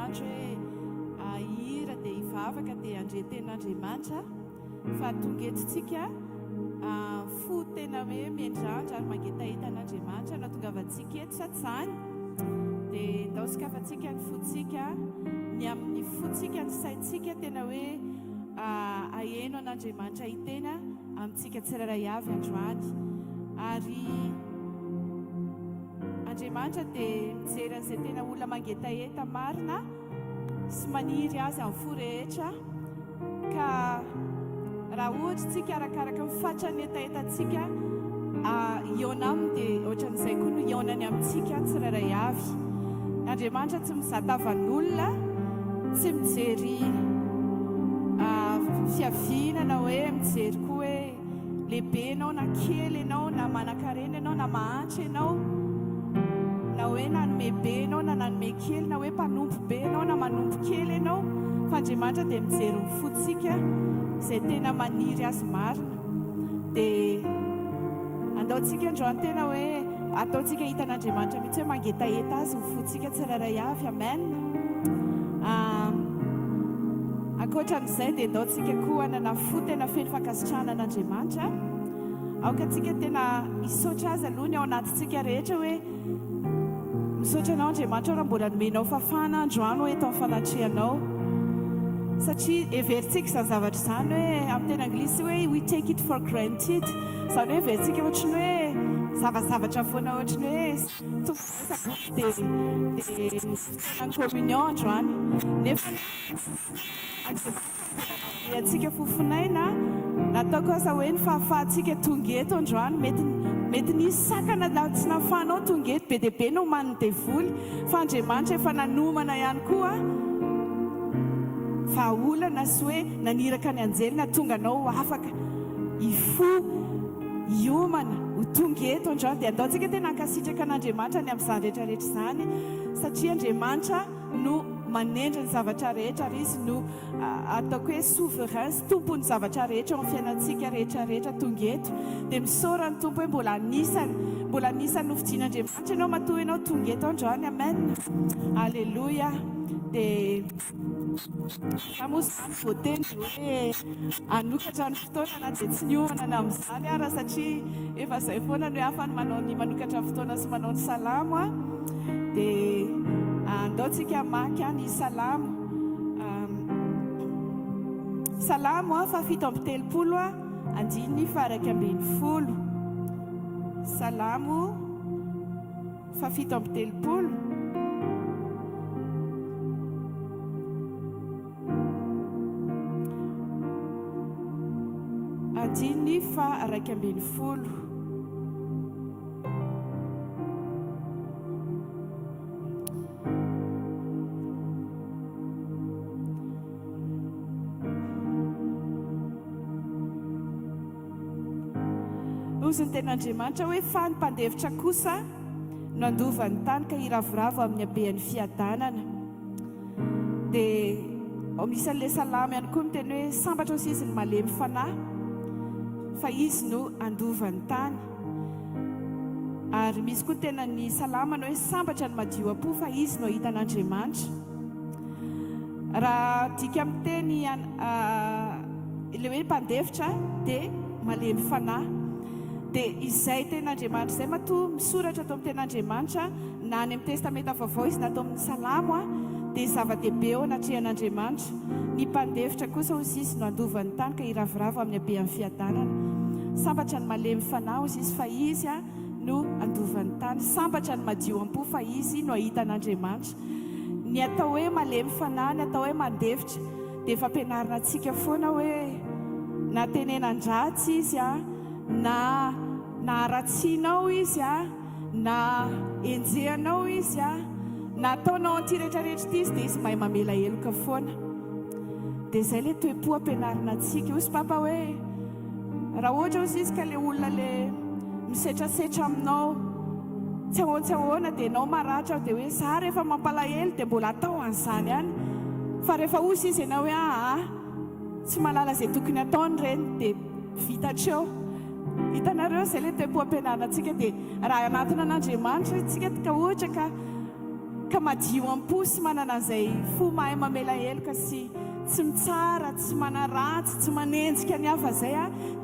Andriamanitra hoe ihira dia hivavaka dia andre ten'Andriamanitra fa tonga etontsika fo tena hoe miandrandra ary mangetaita an'Andriamanitra no tongavantsika eto satsany dia ndaosika afantsika ny fotsika ny amin'ny fotsika ny saintsika tena hoe aheno an'Andriamanitra hitena amintsika tsirairay avy androany ary Andriamanitra dia mijery an'izay tena olona mangetaeta marina sy maniry azy amin'ny fo rehetra ka raha ohatra tsika arakaraka mifatra ny etaetantsika iona aminy dia ohatran'izay koa no ionany amintsika tsirairay avy. Andriamanitra tsy mizatavan'olona, tsy mijery fiavinana hoe mijery koa hoe lehibe ianao na kely ianao na manan-karena ianao na mahantra ianao na hoe nanome be ianao na nanome kely na hoe mpanompo be ianao na manompo kely ianao fa Andriamanitra dia mijery ny fotsika izay tena maniry azy marina dia andaontsika androany tena hoe ataontsika hitan'Andriamanitra mihitsy hoe mangetaeta azy ny fotsika tsirairay avy. Amen. Ankoatran'izay dia andaontsika koa hanana fo tena feno fankasitrahana an'Andriamanitra aoka antsika tena misaotra azy aloha ny ao anatintsika rehetra hoe misaotra anao Andriamanitra raha mbola nomenao fafana androany eto amin'ny fanatrehanao satria everintsika izany zavatra izany hoe amin'ny teny anglisy hoe we take it for granted izany hoe everintsika ohatrany hoe zavazavatra foana ohatrany hoe ny communion androany nefa antsika fofinaina natao kosa hoe ny fahafahantsika tonga eto androany mety nisy sakana tsy nafahanao tonga eto be dia be no maniny devoly fa Andriamanitra efa nanomana ihany koa vahaolana sy hoe naniraka ny anjely na tonga anao afaka ifo hiomana ho tonga eto androany dia ataontsika tena hankasitraka an'Andriamanitra ny amin'izany rehetrarehetra izany satria Andriamanitra no manendra ny zavatra rehetra ary izy no ataoko hoe souverain sy tompony zavatra rehetra ao amin'ny fiainantsika rehetrarehetra tonga eto dia misaora ny tompo hoe mbola anisany nofidian'Andriamanitra ianao matoa ianao tonga eto androany. Amen. Alleluia. Dia samosany voateny hoe anokatra ny fotoana na dia tsy niomana amin'izany ara satria efa izay foana no hoe afany manao ny manokatra ny fotoana sy manao ny salamo dia andaontsika maky ny salamo salamo fafito amby telopolo andiny faraka ambin'ny folo salamo fafito amby telopolo andiny faraka ambin'ny folo ozy ny ten'Andriamanitra hoe fa ny mpandevitra kosa no andovan'ny tany ka hiravoravo amin'ny habehan'ny fiadanana dia misan'ilay salamo ihany koa miteny hoe sambatra ozy izy ny malemy fanahy fa izy no andovan'ny tany ary misy koa tena ny salamana hoe sambatra ny madio fa izy no hitan'Andriamanitra raha dika amin'ny teny ilay hoe mpandevitra dia malemy fanahy dia izay ten'Andriamanitra izay matoa misoratra atao amin'ny ten'Andriamanitra na any amin'ny testamenta vaovao izy natao amin'ny salamo dia zava-dehibe ao anatrehan'Andriamanitra ny mpandevitra kosa ozy izy no andovan'ny tany ka hiravoravo amin'ny habehan'ny fiadanana sambatra ny malemy fanahy ozy izy fa izy no andovan'ny tany sambatra ny madio fa izy no ahitan'Andriamanitra ny atao hoe malemy fanahy ny atao hoe mandevitra dia fampianarina antsika foana hoe na tenenan-dratsy izy na aratsianao izy na enjehanao izy na ataonao anty rehetrarehetra ity izy dia izy mahay mamela heloka foana dia izay ilay toe-po ampianarina antsika ozy papa hoe raha ohatra ozy izy ka ilay olona ilay misetrasetra aminao tsy ahoana dia ianao maratra dia hoe za rehefa mampalahelo dia mbola atao an'izany ihany fa rehefa ozy izy ianao hoe tsy malala izay tokony ataony reny dia vitatreo hitanareo izay ilay toe-po ampianarina antsika dia raha anatina an'Andriamanitra tsika ka ohatra ka madio am-po sy manana izay fo mahay mamela heloka sy tsy mitsara tsy manaratsy tsy manenjika ny hafa zay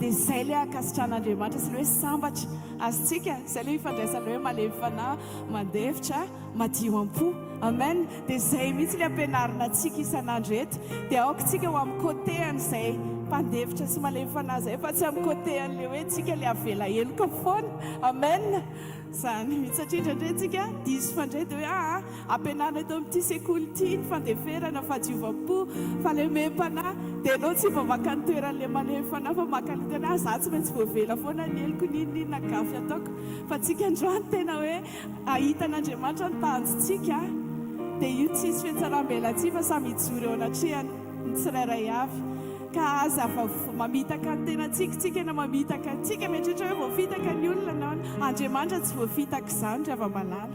dia izay ilay akasitran'Andriamanitra sy ilay hoe sambatra azotsika izay ilay ifandraisana hoe malemy fanahy mandefitra madio am-po amen dia izay mihitsy ilay ampianarina antsika isan'andro eto dia aokontsika ho amin'ny côtéan'izay mpandefitra sy malemy fanahy zay fa tsy amin'ny côtéan'ilay hoe tsika ilay avela heloka foana amen zany mihitsy satria indraindray tsika diso fandray dia hoe ampianarina eto amin'ity sekoly ity ny fandeferana fahadiovam-po fa ilay mem-panahy dia ianao tsy vamaka ny toeran'ilay malemy fanahy fa maka ny tena za tsy maintsy voavela foana ny heloko ninina gafy ataoko fa tsika androany tena hoe ahitan'Andriamanitra ny tanjontsika dia io tsisy fiantsaram-belatsia fa samy hijoro eo anatrehany ny tsirairay avy ka aza mamitaka ny tenantsika na mamitaka antsika mieritreritra hoe voafitaka ny olona na Andriamanitra tsy voafitaka izany ry ava-malala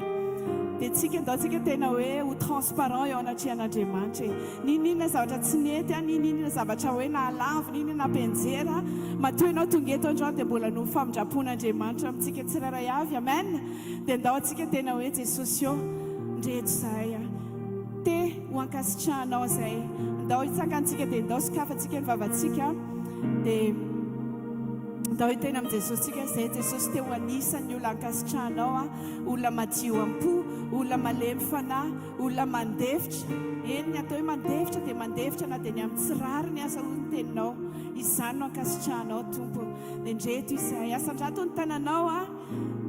dia tsika ndaontsika tena hoe ho transparent eo anatrehan'Andriamanitra ninina zavatra tsy nety ninina zavatra hoe nahalavo ninina nampenjera matoa ianao tonga eto androany dia mbola no famindrapon'Andriamanitra amintsika tsirairay avy amen dia ndaontsika tena hoe Jesosy eo ndreto zahay te ho ankasitrahanao zay ndao itsakantsika dia ndao sokafantsika ny vavantsika dia ndao hitena amin'ny Jesosysika zay Jesosy te ho anisan'ny olona ankasitrahanao olona madio am-po olona malemy fanahy olona mandefitra eny ny atao hoe mandefitra dia mandefitra na dia ny amin'ny tsirary ny asa ho ny teninao izany no ankasitrahanao tompo dia ndreto izay asan-drato ny tananao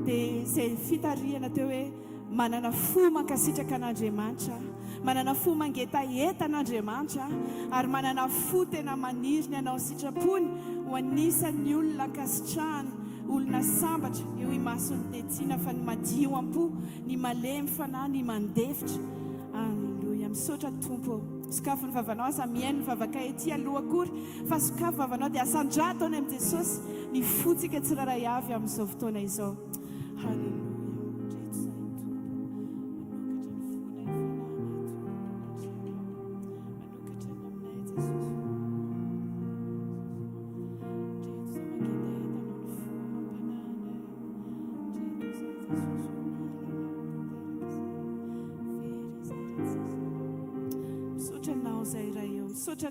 dia izay fitariana teo hoe manana fo mankasitraka an'Andriamanitra manana fo mangetaeta an'Andriamanitra ary manana fo tena maniry ny anao sitrapony ho anisan'ny olona ankasitrahany olona sambatra eo imason'ny tetsiana fa ny madio am-po ny malemy fanahy ny mandefitra alleluia misaotra tompo sokafo ny vavanao aza mihaino ny vavaka ety aloha akory fa sokafo vavanao dia asan-drato any amin'ny Jesosy ny fotsika tsiraray avy amin'izao fotoana izao halleluia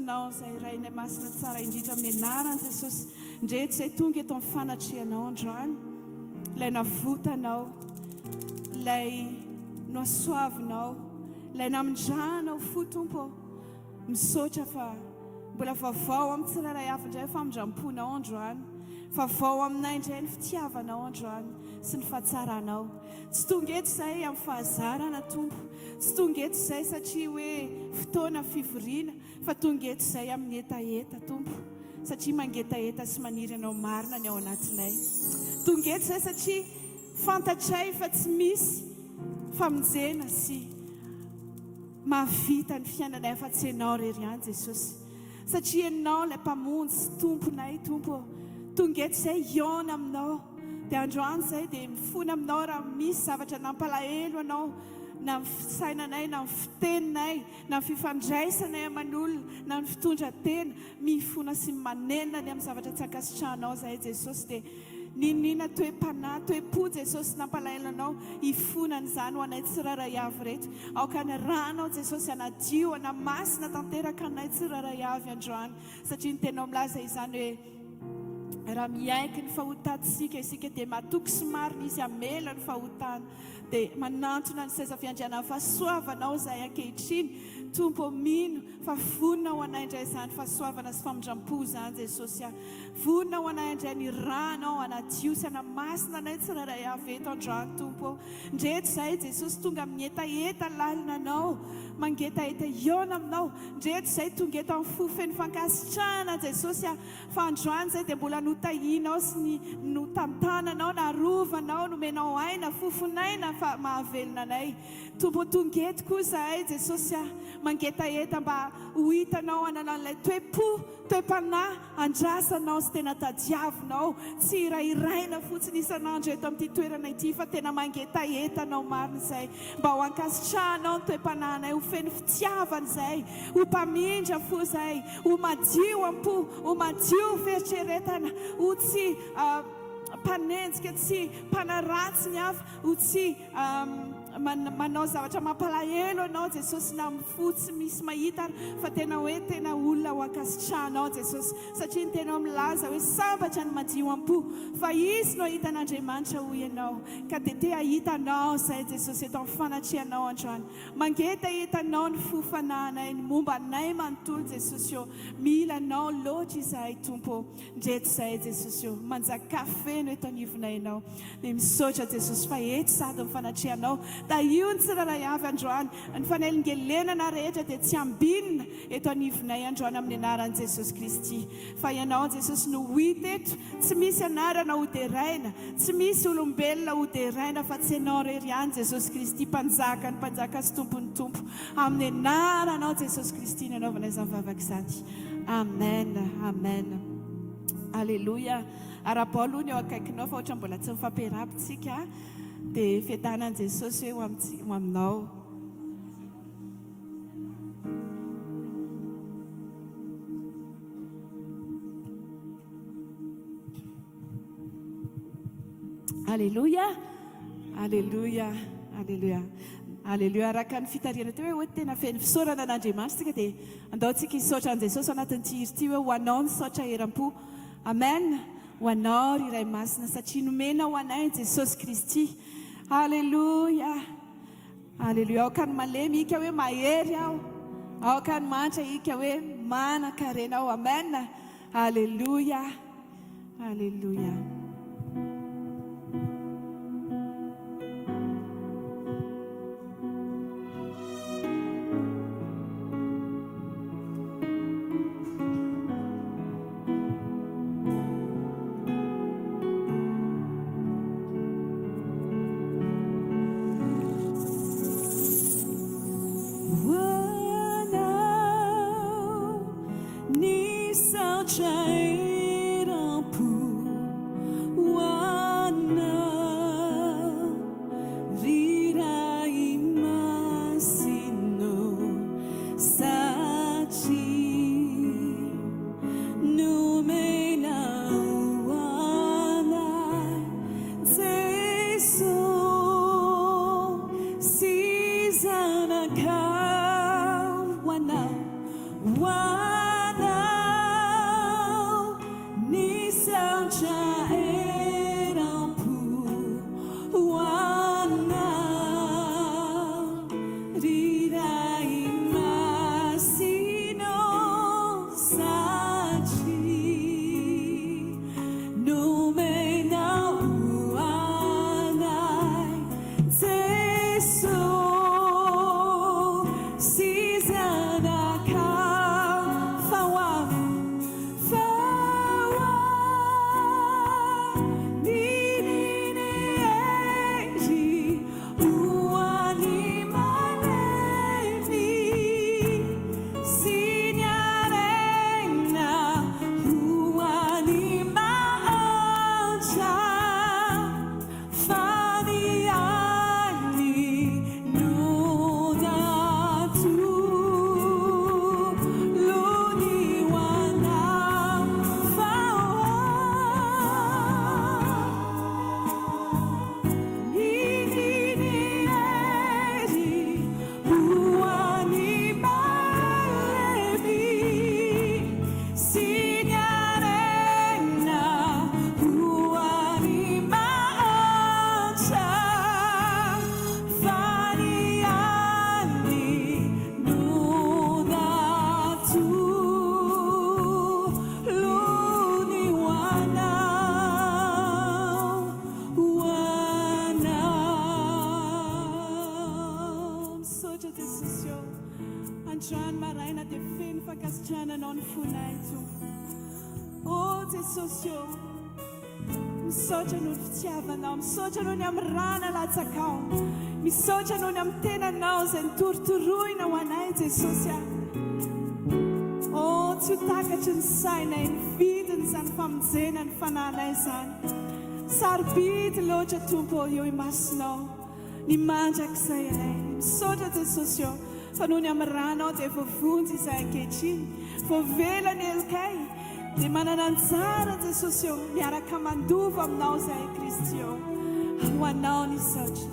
Nao zay iray ny masina tsara indrindra amin'ny anarany Jesosy ndreto izay tonga eto amin'ny fanatrehanao androany ilay navotanao ilay noasoavinao ilay namindranao fo tompo misaotra fa mbola vaovao amin'ny tsirairay avy indray famindram-ponao androany vaovao aminay indray ny fitiavanao androany sy ny fahatsaranao tsy tonga eto izay amin'ny fahazarana tompo tsy tonga eto izay satria hoe fotoana fivoriana fa tonga eto izay amin'ny etaeta tompo satria mangetaeta sy maniry anao marina ny ao anatinay tonga eto izay satria fantatray fa tsy misy famonjena sy mahavita ny fiainanay fa tsy ianao rery any Jesosy satria ianao ilay mpamonjy tomponay tompo tonga eto izay iona aminao dia androany izay dia mifona aminao raha misy zavatra nampalahelo anao na ny fisainanay na ny fiteninay na ny fifandraisanay aman'olona na ny fitondran-tena mifona sy manenina ny amin'ny zavatra tsy ankasitrahanao zahay Jesosy dia ninina toe-panahy toe-po Jesosy nampalahelo anao ifonan'izany ho anay tsirairay avy reto aoka ny ranao Jesosy anadio anamasina tanteraka anay tsirairay avy androany satria ny tenao milaza izany hoe raha miaiky ny fahotantsika isika dia matoky sy marina izy amela ny fahotana dia manantona ny seza fiandrianana fahasoavanao zahay ankehitriny tompo mino fa vonina ho anay indray izany fahasoavana sy famindram-po izany Jesosy vonina ho anay indray ny ranao anadio sy anamasina anay tsirairay avy eto androany tompo ndreto izay Jesosy tonga amin'ny etaeta lalina anao mangetaeta iona aminao ndreto izay tonga eto amin'ny fofeny fankasitrahana Jesosy fa androany izay dia mbola notahinao sy no tantananao narovanao nomenao aina fofonaina fa mahavelona anay tompo tonga eto koa zahay Jesosy mangetaeta mba ho hitanao ananan'ilay toe-po toe-panahy andrasanao sy tena tadiavinao tsy irairaina fotsiny isan'andro eto amin'ity toerana ity fa tena mangetaetanao marina izay mba ho ankasitrahanao ny toe-panahinay ho feno fitiavana izay ho mpamindra fo izay ho madio am-po ho madio feritreretana ho tsy mpanenjika tsy mpanaratsy ny hafa ho tsy manao zavatra mampalahelo anao Jesosy na mifotsy misy mahita fa tena hoe tena olona ho akasitrahanao Jesosy satria tena milaza hoe sambatra ny madio am-po fa izy no hitan'Andriamanitra ho ianao ka dia te hitanao zay Jesosy eto amin'ny fanatrianao androany mangeta hitanao ny fofananay ny momba anay manontolo Jesosy eo mila anao loatra izahay tompo ndreto izay Jesosy eo manjaka feno eto anivonay ianao dia misaotra Jesosy fa eto sady amin'ny fanatrianao da io ny tsiraray avy androany ny fanelingelenana rehetra dia tsy ambinina eto anivonay androany amin'ny anaran'i Jesosy Kristy fa ianao Jesosy no hita eto tsy misy anarana hoderaina tsy misy olombelona hoderaina fa tsy ianao rery ihany Jesosy Kristy mpanjaka ny mpanjaka sy tompony tompo amin'ny anaranao Jesosy Kristy ny anaovanay izany vavaka izany amen amen alleluia ara-Paolo ny eo akaikinao fa ohatra mbola tsy mifampiarapitsika dia fiadanan'i Jesosy hoe ho aminao alleluia alleluia alleluia alleluia araka ny fitariana teo hoe tena feno fisaorana an'Andriamanitra tsika dia andaontsika hisaotra an' Jesosy anatin'ity hiri ity hoe ho anao ny saotra eram-po amen ho anao ry iray masina satria nomena ho anay Jesosy Kristy alleluia alleluia aoka ny malemy ika hoe mahery aho aoka ny mantra ika hoe manan-karena aho amen alleluia alleluia androany maraina dia feno fankasitrahananao ny fonay tompo o Jesosy eo misaotra noho ny fitiavanao misaotra noho ny amin'ny rana latsakao misaotra noho ny amin'ny tenanao izay nitorotoroina ho anay Jesosy o tsy ho takatry ny sainay ny vidiny izany famonjena ny fananay izany sarobidy loatra tompo eo imasinao ny mandrakizay anay misaotra Jesosy eo fa noho ny amin'ny rana dia voavonjy izay ankehitriny voavelany elokay dia manana anjara Jesosy eo miaraka mandova aminao izay Kristy eo ho anao ny saotra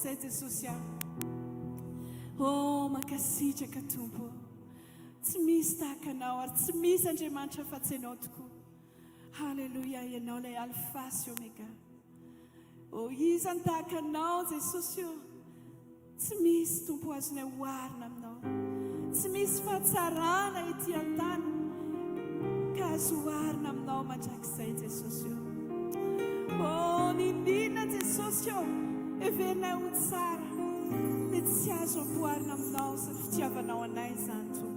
Zay Jesosy oh mankasitraka tompo tsy misy tahaka anao ary tsy misy Andriamanitra afa-tsy anao tokoa halleluja ianao ilay alpha sy omega oh izany tahaka anao Jesosy tsy misy tompo azonay oharina aminao tsy misy fahatsarana ety an-tany ka azo oharina aminao mandrakizay Jesosy oh nindina Jesosy everina ho tsara dia tsy azo amboarina aminao sy ny fitiavanao anay izany tompo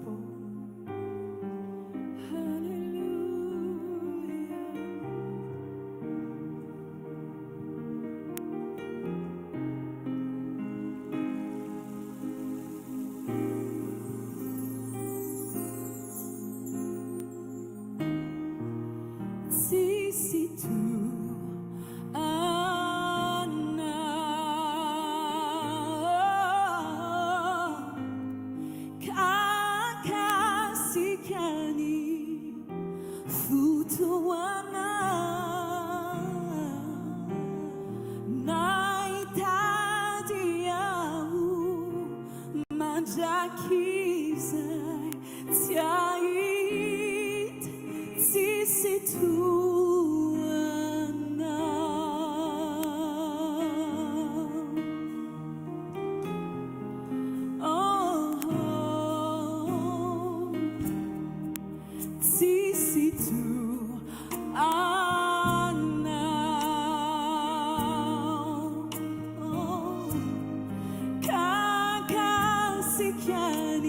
Kaka sikiani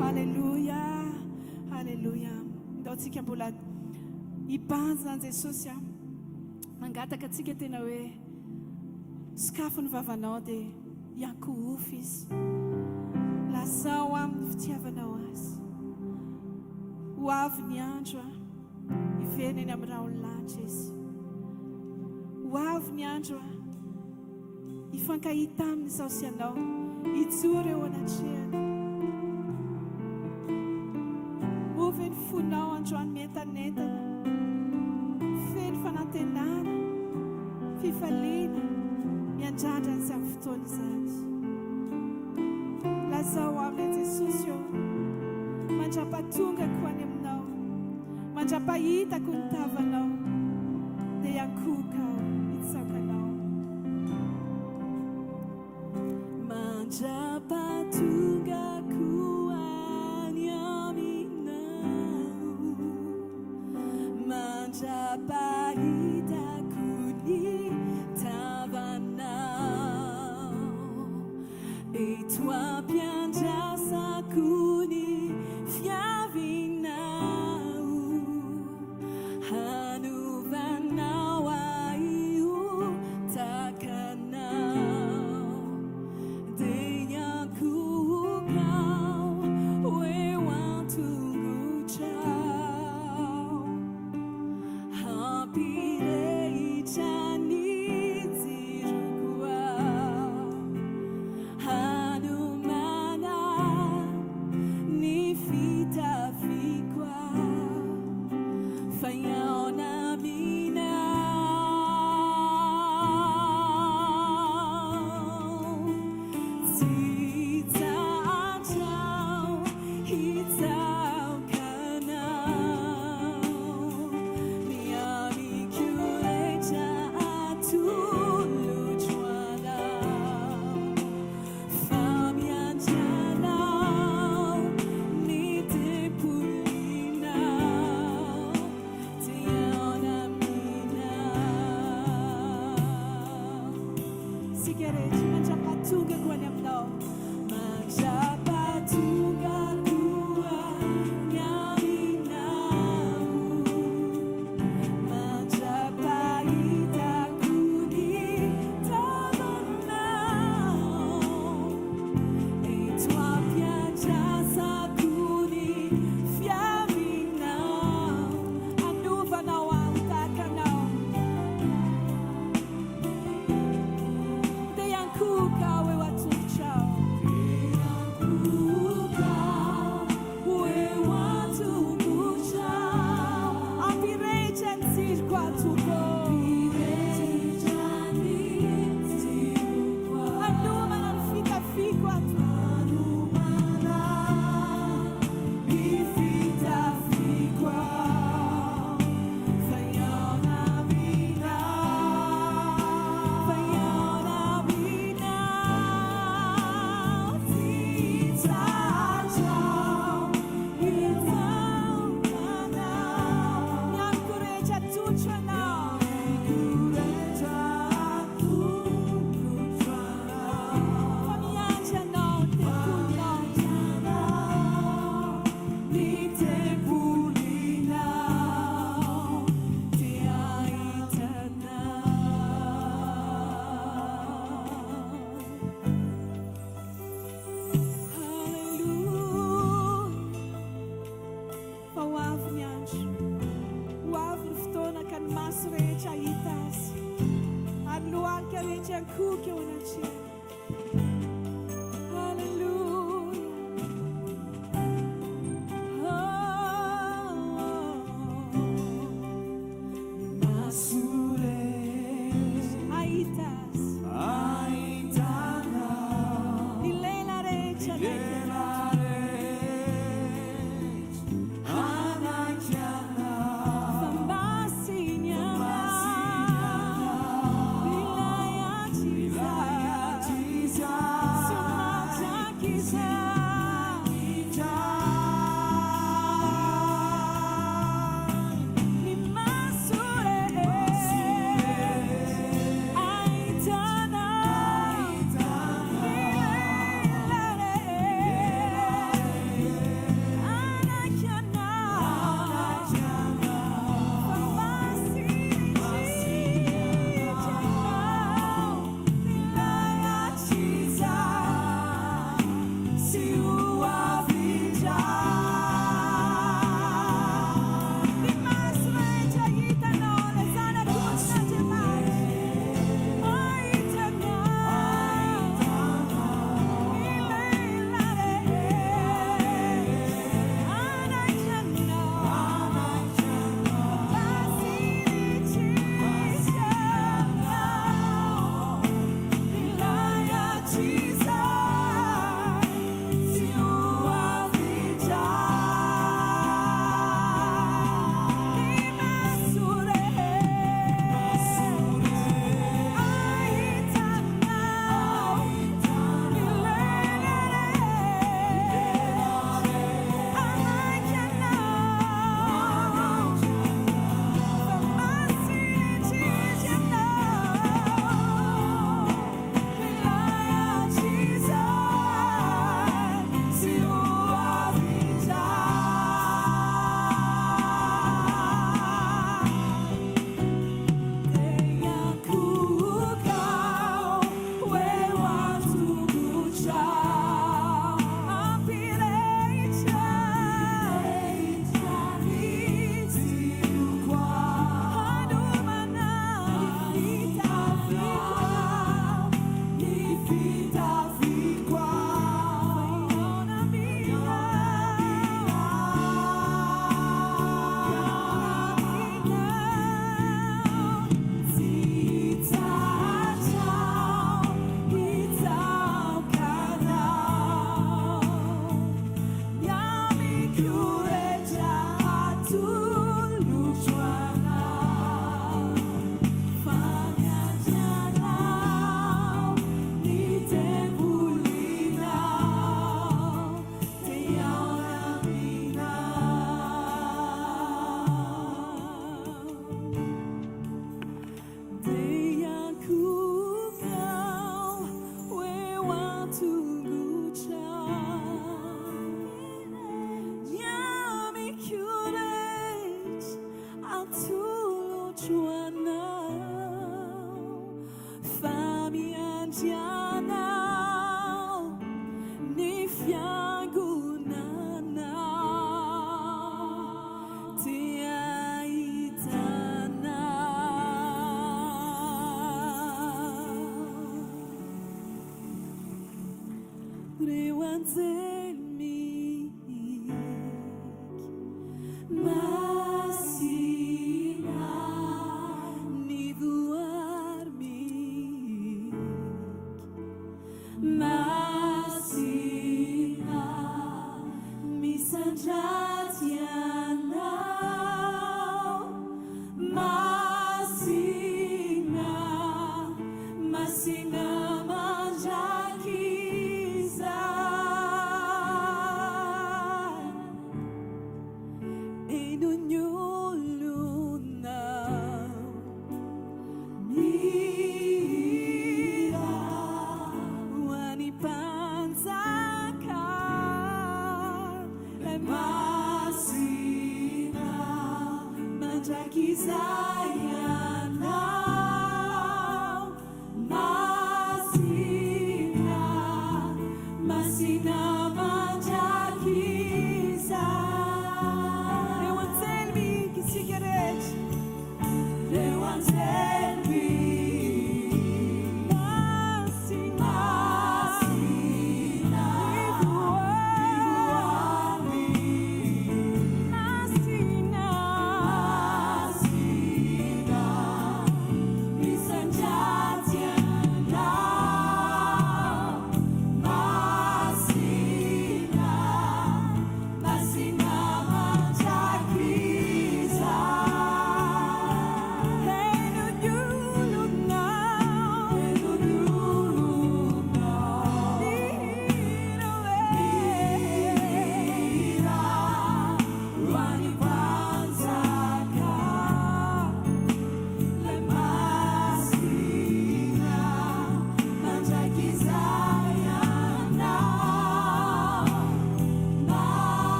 Halleluja, halleluja. Ndaontsika mbola ibanjina an Jesosy mangataka antsika tena hoe sokafo ny vavanao dia hiankohofy izy. Lazao amin'ny fitiavanao azy. Ho avy ny andro hiverina eny amin'ny raholahitra izy. Ho avy ny andro hifankahita amin'izao sy ianao, hijoro eo anatrehany. Feno fonao androany mientanentana, feno fanantenana, fifaliana, miandrandra ny amin'ny fotoana izany. Lazao aminy Jesosy eo, mandrapahatongako any aminao, mandrapahitako ny tavanao, dia hiankohaka hitsaokanao. Mandrapahatongako mandrapahitako ny tavanao, eto ampiandrasako ny fiavinao, hanovanao ahy ho takanao, dia hiankohako yankuke wanachia.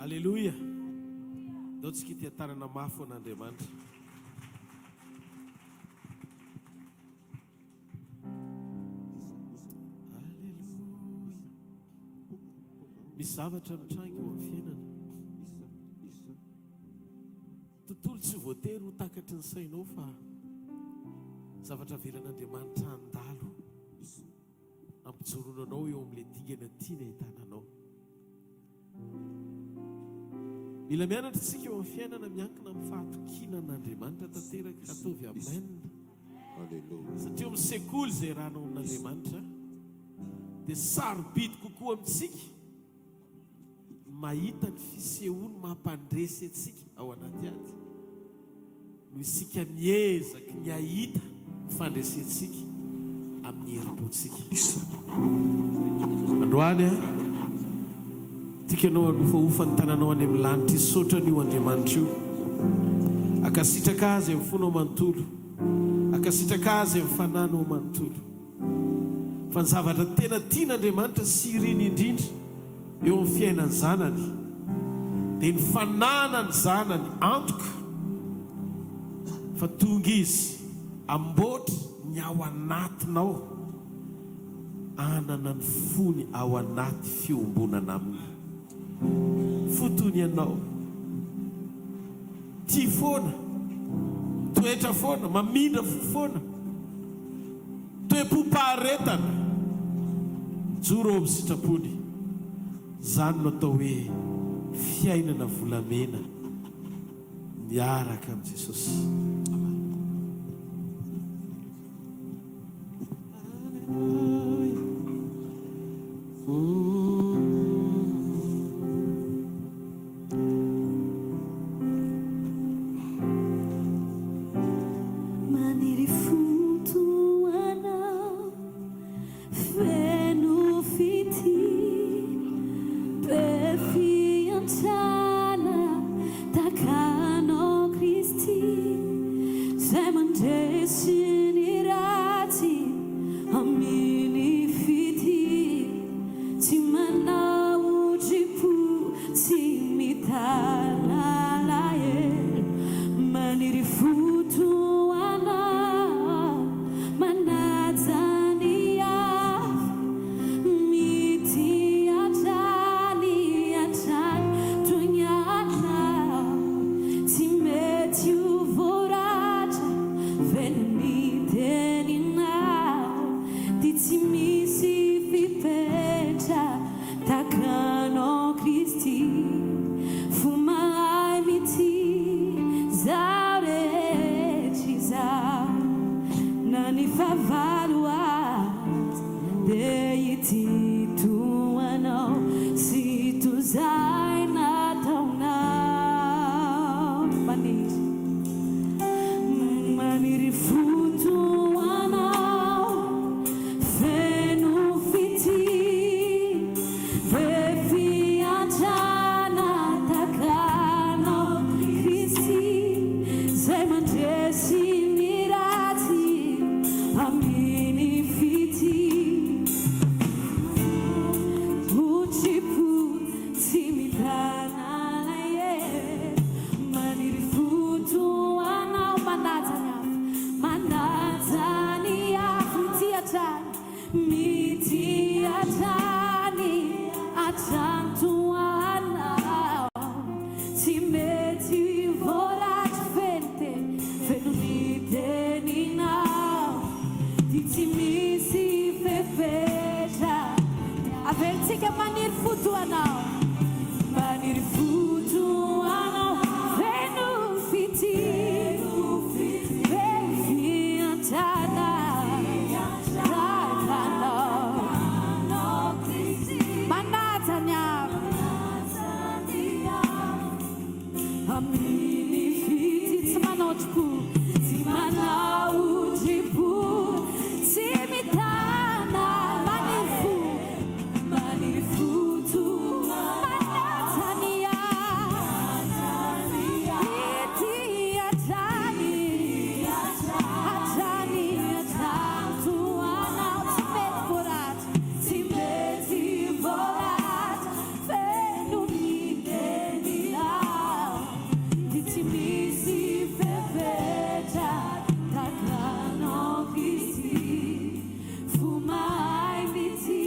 Alléluia. D'autres qui étaient dans la mafia en demande. Alléluia. Misavatra mitrangy eo amin'ny fiainana. Tontolo tsy voatery ho takatry ny sainao fa zavatra velan'Andriamanitra handalo ampijoroananao eo amin'ilay dingana tiana hitananao. Mila mianatra isika eo amin'ny fiainana miankina amin'ny fahatokinan'Andriamanitra tanteraka ataovy amen. Satria amin'ny sekoly izay rahanao amin'Andriamanitra dia sarobidy kokoa amintsika mahita ny fisehoany mampandresy antsika ao anaty ady no isika miezaka ny ahita fandresentsika amin'ny herim-pontsika. Androany tikanao anofaofa ny tananao any amin'ny lanitra isotra n'io Andriamanitra io. Akasitraka azy amin'ny fonao manontolo, akasitraka azy amin'ny fananao manontolo. Fa ny zavatra tena tian'Andriamanitra sy iriny indrindra eo amin'ny fiainany zanany dia ny fananany zanany antoka fa tonga izy amboatra ny ao anatinao anana ny fony ao anaty fiombonana aminy. Fotony ianao tia foana, toetra foana, mamindra foana, toe-po-paharetana, joro amin'ny sitrapony. Zany no atao hoe fiainana volamena miaraka amin'ny Jesosy. Maniry fruto anao mity hatrany atrantoanao tsy mety voaratry fente feno ny teninao ty tsy misy fefetra avelitsika maniry fotoanao maniry fotoanao feno fitiro fiantana Amini fiti tsy manao tripo tsy manao tripo tsy mitana maniry foto manatania ity hatrany atrantoanao tsy mety voaratry tsy mety voaratry feno ny teninao tsy misy fefetra takranao kity fomay mity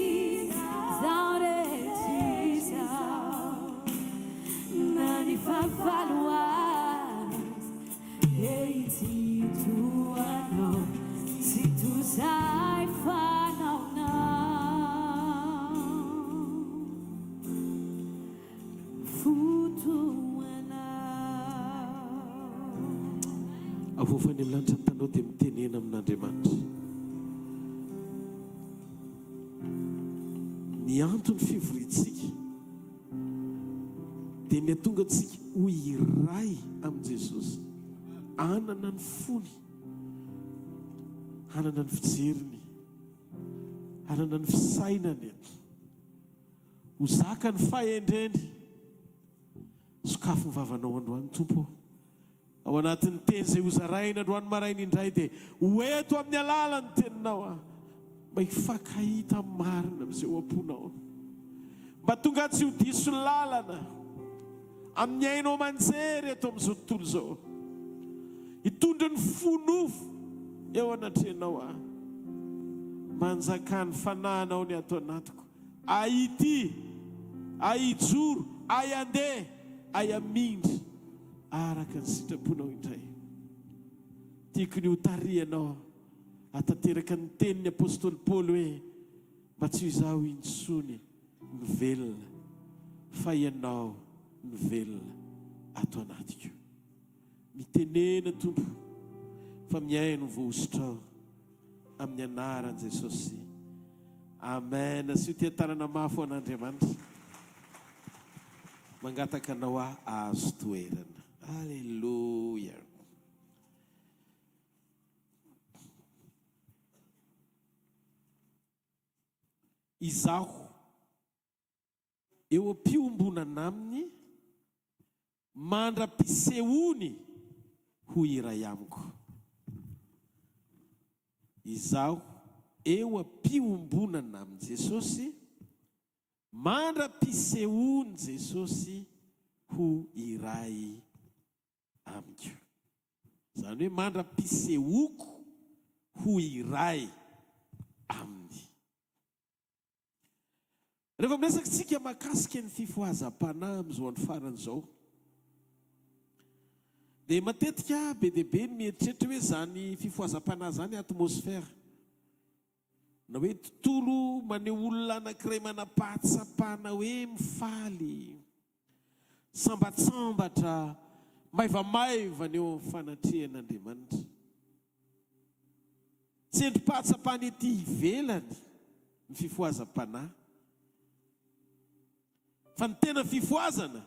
zao rehetr'izao na ny favalo azy ity toanao tsy tozay fanaonao avofany amin'ny lanitra ny tanao dia mitenena amin'Andriamanitra ny antony fivorintsika dia ny atonga antsika ho iray amin'i Jesosy anana ny fony anana ny fijeriny anana ny fisainany ho zaka ny fahendreny sokafo ny vavanao androany tompo ao anatin'ny teny izay hozaraina androany maraina indray dia hoeto amin'ny alalany teninao mba hifankahita marina amin'izay oamponao mba tonga tsy ho diso lalana amin'ny ainao manjery eto amin'izao tontolo izao hitondra ny fonofo eo anatrenao manjakany fananao ny ato anatiko aity ahijoro ayandeha ayamindry araka ny sitraponao indray tiako ny ho tarianao atateraka ny tenin'ny apôstôly Paoly hoe mba tsy izaho intsony ny velona fa ianao ny velona ato anatiko mitenena tompo fa miaino voaositrao amin'ny anaran'i Jesosy amen sy ho tia-tanana mafy ho an'Andriamanitra mangataka anao azo toerana Alleluia. Izaho eo am-piombonana aminy mandra pisehony ho iray amiko. Izaho eo am-piombonana amin' Jesosy mandra pisehony Jesosy ho iray amiko. Zany hoe mandra pisehoko ho iray aminy. Rehefa miresaka tsika mahakasika ny fifohazam-panahy amin'izao andro faran'izao, dia matetika be dia be ny mieritreritra hoe zany fifohazam-panahy zany atmosfera. Na hoe tontolo maneho olona anankiray manam-pahatsapana hoe mifaly, sambatsambatra, maivamaiva ny eo amin'ny fanatrehan'Andriamanitra. Tsy endrim-pahatsapana ety ivelany ny fifohazam-panahy. Fa ny tena fifohazana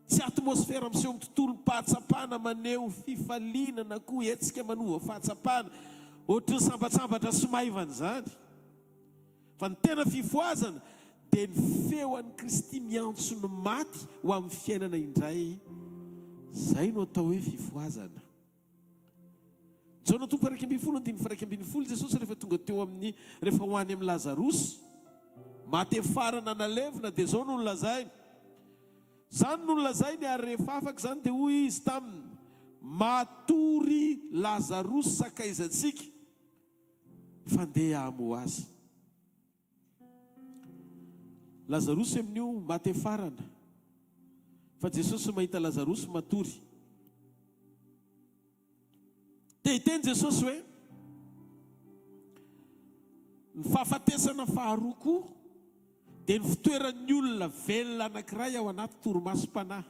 tsy atmosfera miseho amin'ny tontolom-pahatsapana maneho fifaliana na koa hetsika manova fahatsapana ohatry ny sambatsambatra sy maivana zany. Fa ny tena fifohazana dia ny feon'ny Kristy miantso ny maty ho amin'ny fiainana indray. Zay no atao hoe fifohazana. Jaona 1:1-1:1 Jesosy rehefa tonga teo amin'ny rehefa ho any amin'ny Lazarosy maty farana nalevina dia zao no nolazainy. Zany no nolazainy ary rehefa afaka zany dia hoy izy taminy, matory Lazarosy sakaizantsika fandeha amo azy. Lazarosy amin'io maty farana fa Jesosy mahita Lazarosy matory dia hiteny Jesosy hoe ny fahafatesana faharoa koa dia ny fitoeran'ny olona velona anankiray ao anaty torimasom-panahy.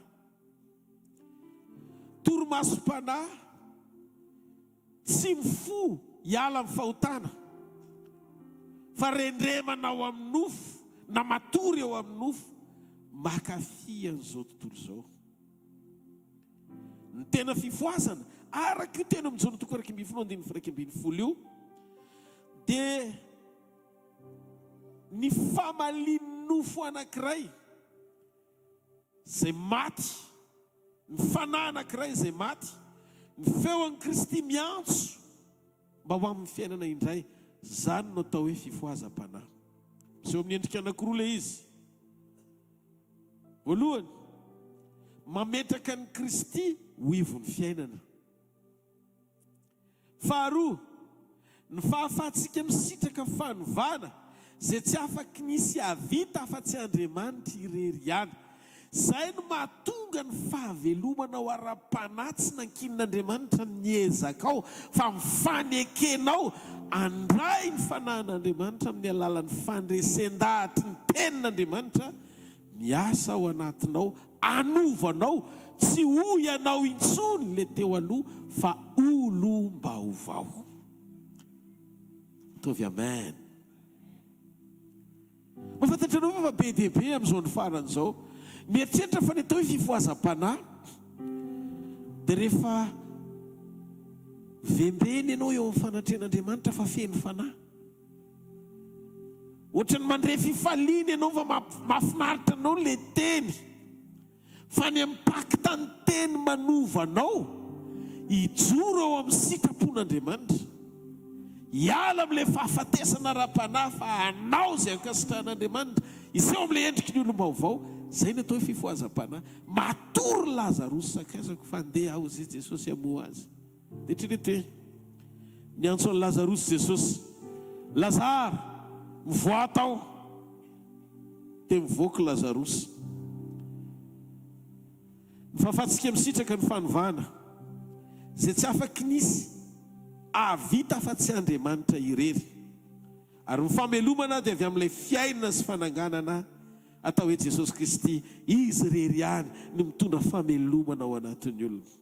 Torimasom-panahy tsy mifo hiala amin'ny fahotana fa rendremana ao amin'ny nofo na matory ao amin'ny nofo makafy an'izao tontolo izao. Ny tena fifoazana araka io tena amin'izao toko araka ambin'ny andiny firaika ambin'ny folo io dia ny famalian'ny nofo anankiray izay maty, ny fanahy anankiray izay maty, ny feon'ny Kristy miantso mba ho amin'ny fiainana indray, zany no atao hoe fifoazam-panahy. Miseho amin'ny endrika anankiroa ilay izy. Voalohany, mametraka ny Kristy ho ivon'ny fiainana. Faharoa, ny fahafahantsika misitraka fanovana izay tsy afaky nisy havita afa-tsy Andriamanitra irery ihany. Izay no mahatonga ny fahavelomana ao ara-panahy tsy nankin'Andriamanitra niezaka ao fa mifanekenao andray ny fanahin'Andriamanitra amin'ny alalan'ny fandresen-dahatry ny tenin'Andriamanitra miasa ao anatinao, anovanao, tsy ho ianao intsony le teo aloha fa olom-baovao. Tovy amen. Mafantatranao fa be dia be amin'izao ny faran'izao. Mieritreritra fa ny atao hoe fifoazam-panahy dia rehefa vembeny ianao eo amin'ny fanatrehan'Andriamanitra fa feno fanahy. Ohatrany mandre fifaliana ianao fa mahafinaritra anao le teny fa ny impakta ny teny manovanao hijoro ao amin'ny sitrapon'Andriamanitra, hiala amin'ilay fahafatesana ara-panahy fa hanao izay ankasitrahan'Andriamanitra iseho amin'ilay endriky ny olom-baovao. Zay no atao hoe fifoazam-panahy. Matory Lazarosy sakaizako fa andeha ao izy Jesosy hamoha azy. Dia trirety hoe niantso an'i Lazarosy Jesosy, Lazara mivoa tao. Dia mivoaka Lazarosy. Ny fahafahantsika misitraka ny fanovana izay tsy afaky nisy havita afa-tsy Andriamanitra irery. Ary ny famelomana dia avy amin'ilay fiainana sy fananganana atao hoe Jesosy Kristy, izy irery ihany no mitondra famelomana ao anatin'ny olona.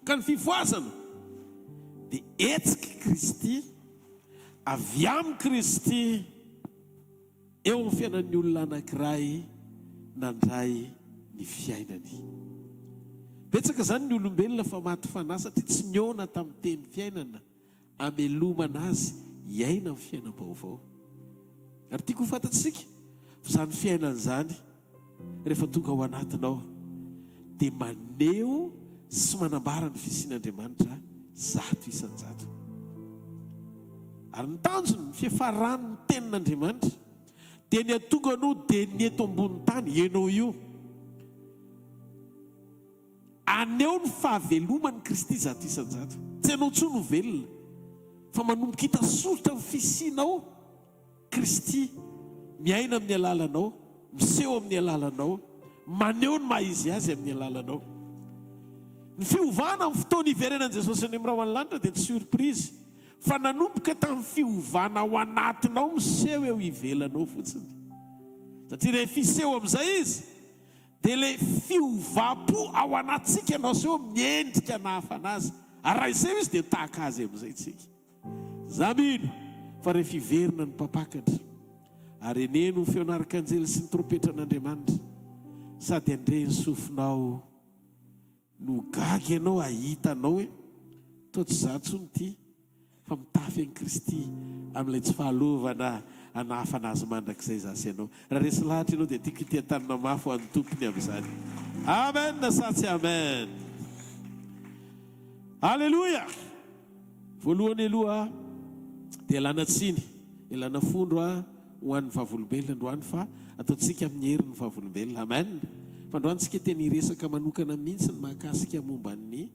Ka ny fifoazana dia etsiky Kristy, avy amin'ny Kristy eo amin'ny fiainan'ny olona anankiray nandray ny fiainany. Betsaka zany ny olombelona fa maty fanahy satria tsy niona tamin'ny teny fiainana amelomana azy hiaina amin'ny fiainam-baovao. Ary tiako ho fantatsika zany fiainana zany rehefa tonga ao anatinao dia maneho sy manambara ny fisian'Andriamanitra zato isan-jato. Ary ny tanjony ny fiafarany ny tenin'Andriamanitra dia ny atonga anao dia ny eto ambony tany ianao io aneho ny fahavelomany Kristy zato isan-jato. Tsy ianao intsony ho velona fa manomboka hita soritra ny fisianao Kristy miaina amin'ny alalanao, miseho amin'ny alalanao, maneho ny maha-izy azy amin'ny alalanao. Ny fiovana amin'ny fotoana iverenan'i Jesosy any amin'ny raha ny lanitra dia tsy surprise fa nanomboka tamin'ny fiovana ao anatinao miseho eo ivelanao fotsiny. Satria rehefa iseho amin'izay izy dia ilay fiovam-po ao anatsika ianao seho miendrika nahafanazy. Ary raha iseho izy dia tahaka azy amin'izay tsika. Zamino fa rehefa iverina ny mpapakatra ary eneno ny feon'arkanjely sy ny trompetra an'Andriamanitra sady andre ny sofinao no gaga ianao ahitanao hoe toa tsy zatsony ity fa mitafy an'i Kristy amin'ilay tsy fahalovana anahafanazy mandrakizay zasy ianao. Raha resy lahatra ianao dia tiako itiatanina mafy ho an'ny tompony amin'izany. Amen na sa tsy amen. Alleluia. Voalohany aloha dia ilana tsiny, ilana fondro ho an'ny vavolombelona androany fa ataontsika amin'ny herin'ny vavolombelona. Amen. Fa androantsika tena hiresaka manokana mihitsy ny mahakasika momba ny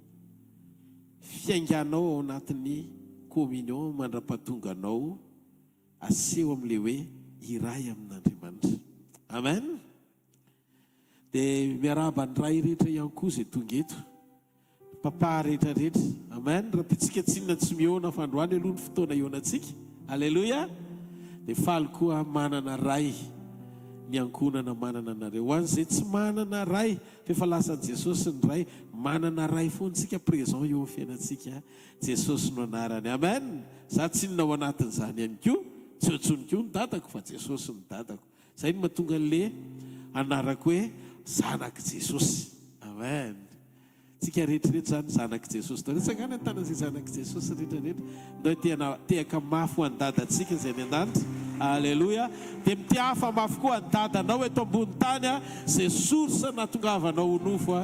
fiainganao ao anatin'ny communion mandra-pahatonganao aseho amin'ilay hoe iray amin'Andriamanitra. amen. Dia miaraba ny ray rehetra ihany koa izay tonga eto, papa rehetrarehetra, amen. Raha pitsika tsinona tsy miona fa androany aloha ny fotoana ionantsika, alleluia. Dia faly koa manana ray ny ankonana manana anareo. Ho an'izay tsy manana ray, fa lasan'i Jesosy ny ray, manana ray foantsika présent eo amin'ny fiainantsika. Jesosy no anarany, amen. Za tsy inona ao anatin'izany ihany koa, tsy otsony koa ny dadako fa Jesosy ny dadako. Izay no mahatonga an'le anarako hoe zanak'i Jesosy, amen. Tsika rehetrarehetra zany zanak'i Jesosy. Resaka any an-tana izay zanak'i Jesosy rehetrarehetra. Ndao tehaka mafy ho an'ny dadantsika izay ny an-danitra, alleluia. Dia mitiafa mafy koa ny dadanao eto ambony tany, izay sorsa nahatongavanao ho nofo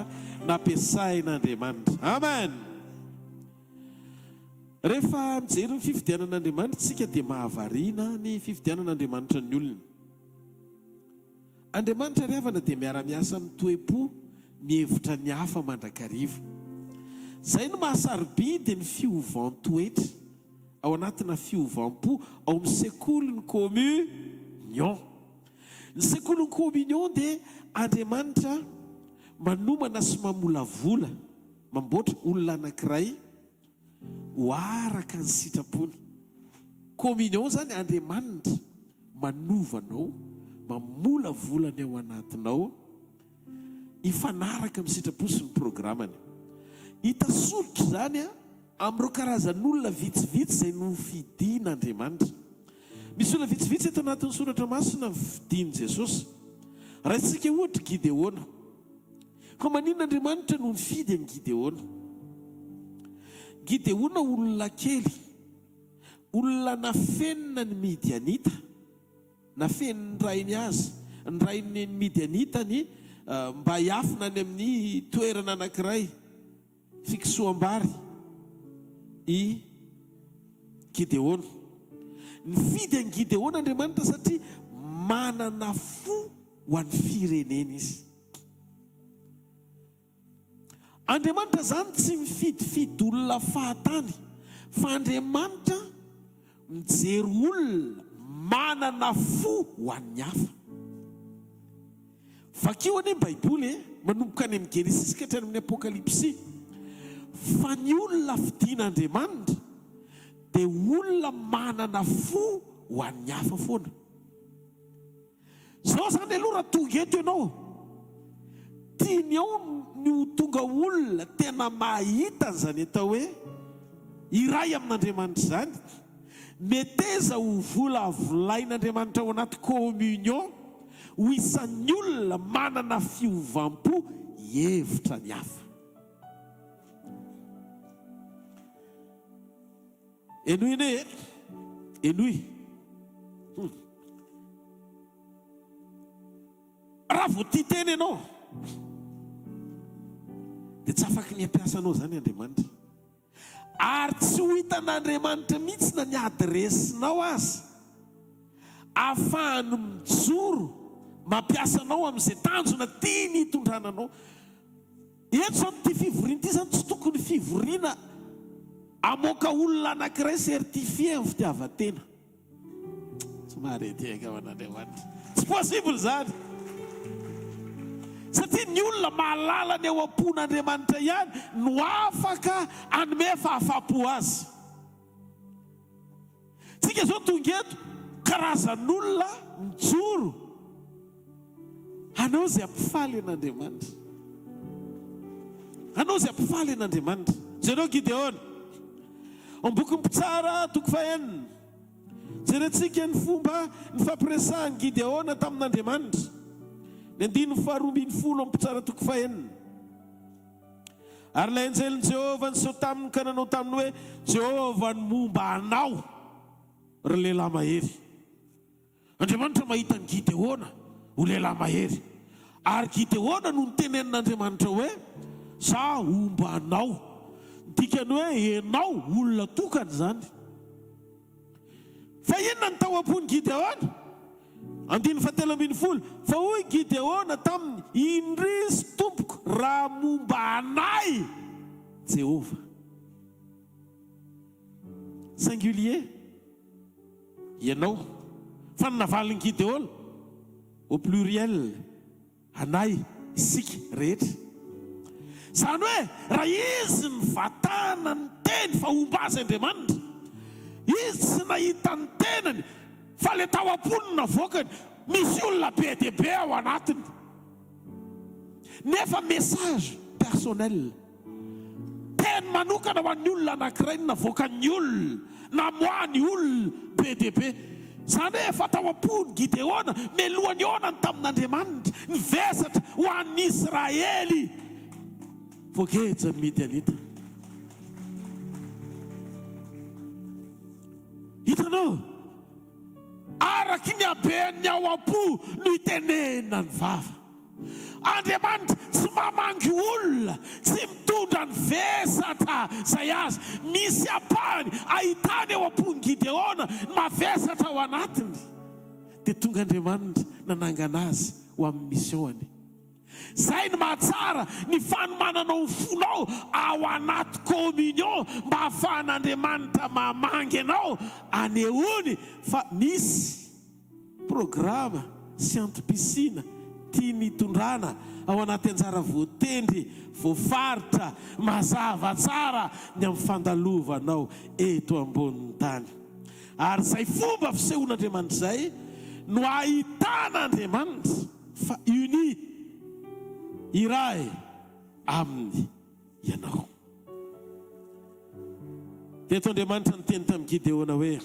nampiasain'Andriamanitra, amen. Rehefa mijery ny fifidianan'Andriamanitra tsika dia mahavariana ny fifidianan'Andriamanitra ny olona. Andriamanitra riavana dia miara-miasa mitoe-po, mihevitra ny hafa mandrakariva. Izay no mahasarobidy ny fiovam-toetra ao anatina fiovam-po ao amin'ny sekoly ny communion. Ny sekoly ny communion dia Andriamanitra manomana sy mamolavola, mamboatra olona anankiray ho araka ny sitrapony. Communion zany Andriamanitra manovanao, mamolavolany ao anatinao, hifanaraka amin'ny sitrapo sy ny programany. Hita solitra zany amin'ireo karazan'olona vitsivitsy izay nofidian'Andriamanitra. Misy olona vitsivitsy eto anatin'ny soratra masina vidian'i Jesosy. Raisitsika ohatra Gideona. Fa manin'Andriamanitra no nifidy an'i Gideona. Gideona olona kely, olona nafenina ny Midianita, nafeniny ny rainy azy, ny rainy ny Midianita ny mba hiafina any amin'ny toerana anankiray fikisoam-bary i Gideona. Nifidy an'i Gideona Andriamanitra satria manana fo ho an'ny firenena izy. Andriamanitra zany tsy mifidifidy olona fahatany, fa Andriamanitra mijery olona manana fo ho an'ny hafa. Vakio any Baiboly manomboka any amin'ny Genesis ka hatrany amin'ny Apokalipsy, fa ny olona fidian'Andriamanitra dia olona manana fo ho an'ny hafa foana. Zao zany aloha raha tonga eto ianao, tiany ao ny ho tonga olona tena mahita an'izany atao hoe iray amin'Andriamanitra izany, meteza ho volavolain'Andriamanitra ao anaty communion, ho isan'ny olona manana fiovam-po hevitra ny hafa. Enoy ne, enoy. Raha vao tia teny ianao dia tsy afaky ny ampiasanao zany Andriamanitra. Ary tsy ho hitan'Andriamanitra mihitsy na ny adresinao azy, ahafahany mijoro mampiasanao amin'izay tanjona tiany hitondrananao. Eto zao ty fivoriana ty zany tsy tokony fivoriana amoaka olona anankiray certifié amin'ny fitiavan-tena. Somary etiaka ao an'Andriamanitra. Tsy possible zany. Satria ny olona mahalala ny eo am-pon'Andriamanitra ihany no afaka hanome fahafapo azy. Tsika zao tonga eto karazan'olona mijoro hanao izay ampifaly an'Andriamanitra. Hanao izay ampifaly an'Andriamanitra. Jereo Gideona amin'ny boky Mpitsara toko 9, jerentsika ny fomba ny fampiresahan'i Gideona tamin'Andriamanitra. Ny 9:12 amin'ny Mpitsara toko 9. Ary ilay anjelin'i Jehovah niseho taminy ka nanao taminy hoe, Jehovah ny momba anao ry lehilahy mahery. Andriamanitra mahita ny Gideona ho lehilahy mahery. Ary Gideona no nitenenin'Andriamanitra hoe, za omba anao. Dikany hoe enao olona tokany zany. Fa inona ny tao am-pony Gideona? 9:13. Fa hoy Gideona taminy, indrisy tompoko raha momba anay Jehovah. Singulier. Ianao. Fa navalin'i Gideona au pluriel anay isika rehetra. Zany hoe raha izy nivatana ny teny fahomba azy Andriamanitra, izy tsy nahita ny tenany fa le tao am-poniny navoakany, misy olona be dia be ao anatiny. Nefa message personnel, teny manokana ho an'ny olona anankiray navoakan'ny olona, namoahany olona be dia be. Zany hoe efa tao am-pony Gideona, melohany onany tamin'Andriamanitra, nivesatra ho an'ny Israely voageja ny Midianita. Hitanao, araky ny habean'ny ao am-po no itenena ny vava. Andriamanitra tsy mamangy olona, tsy mitondra ny vesatra zay azy. Misy apahany ahitany eo am-pony Gideona mavesatra ao anatiny, dia tonga Andriamanitra nanangana azy ho amin'ny missiony. Zay ny mahatsara ny fanomananao ny fonao ao anaty communion, mba ahafahan'Andriamanitra mamangy anao anehoany fa misy programa sy antom-pisina tiany hitondrana ao anaty anjara voatendry, voafaritra, mazava tsara ny amin'ny fandalovanao eto ambonin'ny tany. Ary zay fomba fisehoan'Andriamanitra zay no ahitan'Andriamanitra fa uni iray aminy ianao. Teto Andriamanitra niteny tamin'ny Gideona hoe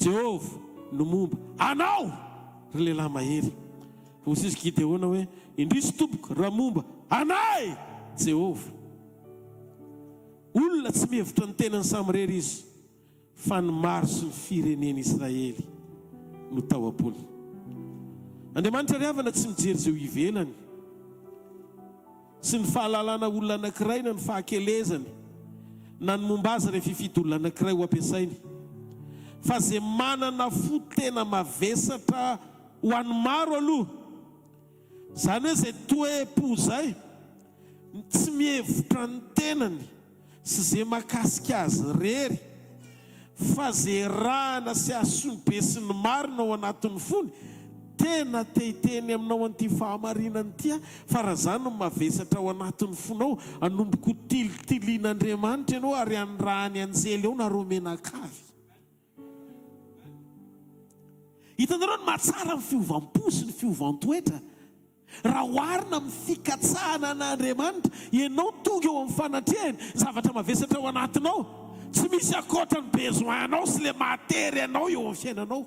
Jehovah no momba anao ry lehilahy mahery. Hoy izy Gideona hoe indrisy tompoko raha momba anay Jehovah. Olona tsy mihevitra ny tenany samy rery izy, fa ny maro sy ny fireneny Israely no tao am-pony. Andriamanitra ry havana tsy mijery zay ho ivelany, sy ny fahalalana olona anankiray na ny fahakelezany na ny momba azy rehefa hifidy olona anankiray ho ampiasainy, fa zay manana fo tena mavesatra ho an'ny maro aloha. Zany hoe zay toe-po zay tsy mihevitra ny tenany sy zay mahakasika azy rery, fa zay rahana sy asony be sy ny marina ao anatin'ny fony, tena tehiteny aminao an'ity fahamarinany ity, fa raha zany no mavesatra ao anatin'ny fonao, anomboko tilitilian'Andriamanitra ianao ary andrahany anjely eo na romenakavy. Hitanareo ny mahatsara ny fiovam-po sy ny fiovam-toetra. Raha oharina amin'ny fikatsahana an'Andriamanitra, ianao tonga eo amin'ny fanatrehany zavatra mavesatra ao anatinao, tsy misy akoatra ny besoin-nao sy le matery anao eo amin'ny fiainanao.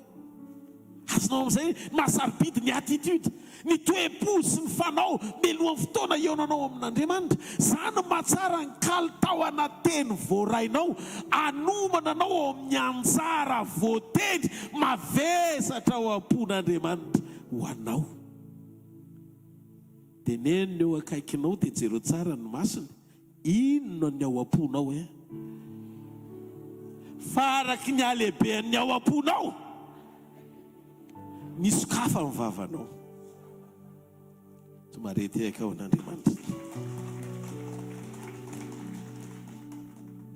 Azonao amin'izay mahasarobidy ny attitude, ny toe-po sy ny fanao melohan'ny fotoana ionanao amin'Andriamanitra. Zany no mahatsara ny kalitao anateny voarainao, anomana anao ao amin'ny anjara voatendry mavesatra ao am-pon'Andriamanitra ho anao. Teneniny eo akaikinao dia jereo tsara ny masony, inona ny ao am-ponao e? Faraky ny alehiben'ny ao am-ponao, nisokafa ny vavanao. Tomarety akao n'Andriamanitra.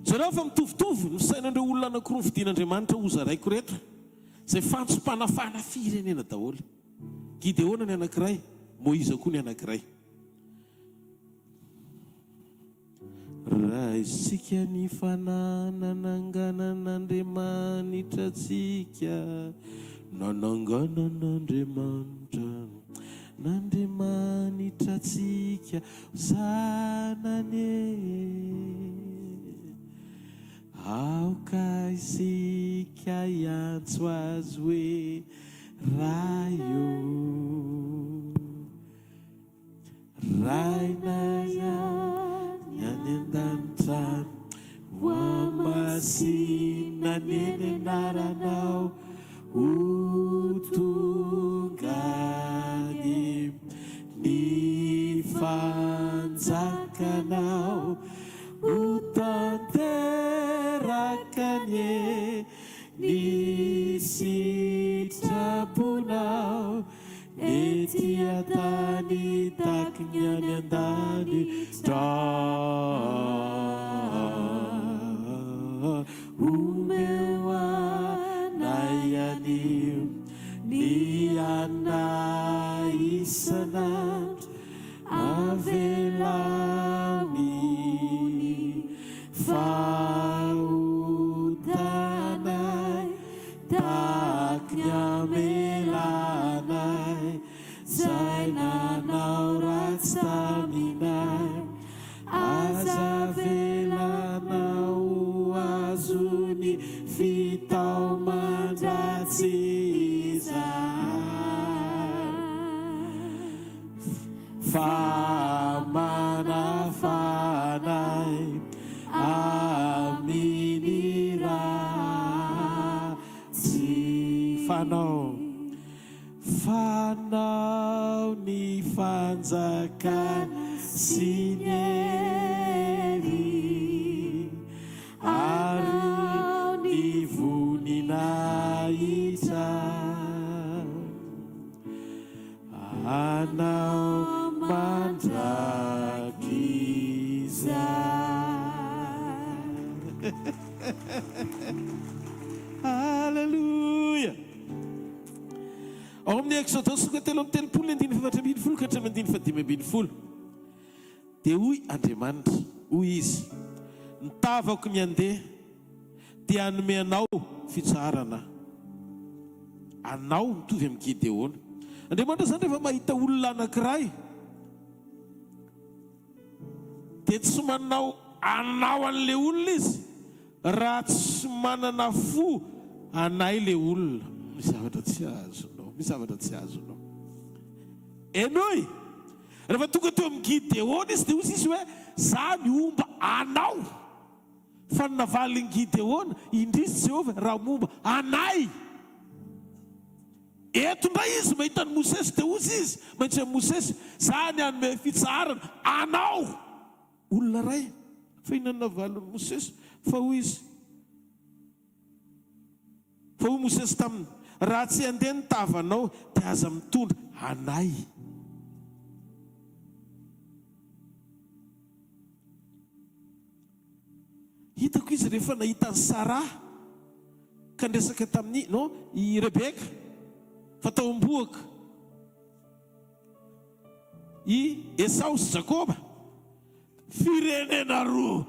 Zareo fa mitovitovy ny sainandreo olona anankiroa ny fidian'Andriamanitra oza raiko reto, zay fantsom-panafana firenena daholo. Gideona ny anankiray, Moiza koa ny anankiray. Raha isika ny fananananganan'Andriamanitra tsika, nananganan'Andriamanitra, n'Andriamanitra tsika zanane, aoka isika iantso azy hoe raio, rainaya ny any an-danitra ho amasina neny anaranao, ho tongany ny fanjakanao, ho tanterakany ny sitraponao, ety atany taky ny any an-danitra, omeo anay any ny anaisanandro avelany fahotanay taky ny amelanay zay nanao ratsy taminay aza velanao azony fitao mandratsy famanafanay aminy ratsy fanao ny fanjakana sy ny hery ary ny voninahitra anao mandrakiza. Halleluja. Ao amin'ny Exodus 3:7-8 dia hoy Andriamanitra, hoy izy, nitavako ny andeha dia hanome anao fitsarana. Anao mitovy amin'ny Gideona. Andriamanitra zany rehefa mahita olona anankiray dia tsy manao anao an'ilay olona izy raha tsy manana fo anay ilay olona. Misy zavatra tsy azonao, misy zavatra tsy azonao. Enoy rehefa tonga teo amin'ny Gideona izy dia hoy izy hoe za miomba anao. Fa navalin'ny Gideona indrisy Jehovah raha momba anay. Eto ndray izy mahita ny Mosesy dia hoy izy maintsy amin'ny Mosesy za ny hanome fitsarana anao. Olona ray fa inona navalin'ny Mosesy fa hoy izy, fa hoy Mosesy taminy, raha tsy handeha ny tavanao dia aza mitondra anay. Hitako izy rehefa nahita ny Sara ka ndresaka tamin'ny i Rebeka fatao amboaka i Esau sy Jakoba, firenena roa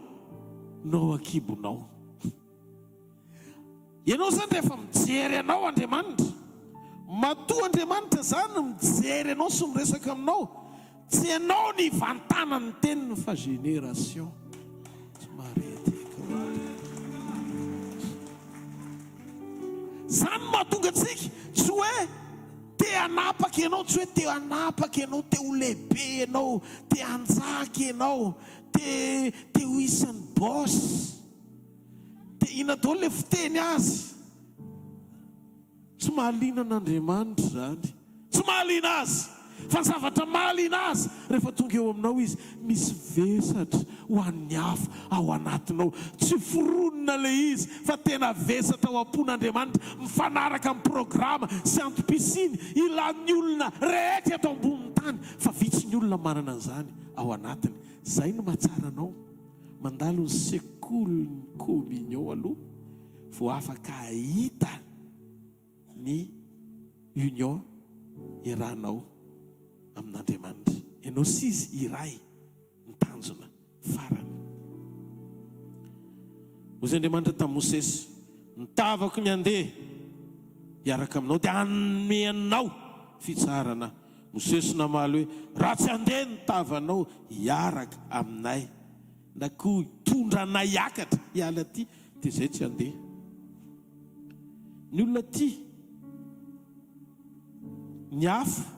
no akibonao. Ianao zany rehefa mijery anao Andriamanitra, matoa Andriamanitra zany mijery anao sy miresaka aminao, tsy ianao ny vantana ny teniny fa génération. Zany mahatonga antsika tsy hoe te hanapaka ianao, tsy hoe te hanapaka ianao, te ho lehibe ianao, te hanjaka ianao, te ho isan'ny boss, te ina daholo le fiteny azy. Tsy mahaliana an'Andriamanitra zany, tsy mahaliana azy. Fa zavatra mahaliana azy rehefa tonga eo aminao izy misy vesatra ho an'ny hafa ao anatinao. Tsy foronina le izy fa tena vesatra ho ampon'Andriamanitra, mifanaraka amin'ny programa sy antom-pisiny ilan'ny olona rehetra ato ambonin'ny tany. Fa vitsy ny olona manana an'izany ao anatiny. Zay no mahatsara anao mandalo ny sekoly ny communion aloha vao afaka ahita ny union iranao amin'Andriamanitra. Ianao sisy iray ny tanjona farany. Hoy Andriamanitra tamin'i Mosesy, nitavako ny andeha hiaraka aminao dia hanome anao fitsarana. Mosesy namaly hoe raha tsy handeha ny tavanao hiaraka aminay na koa tondra anay hiakatra hiala ty dia zay tsy handeha. Ny olona ty ny hafa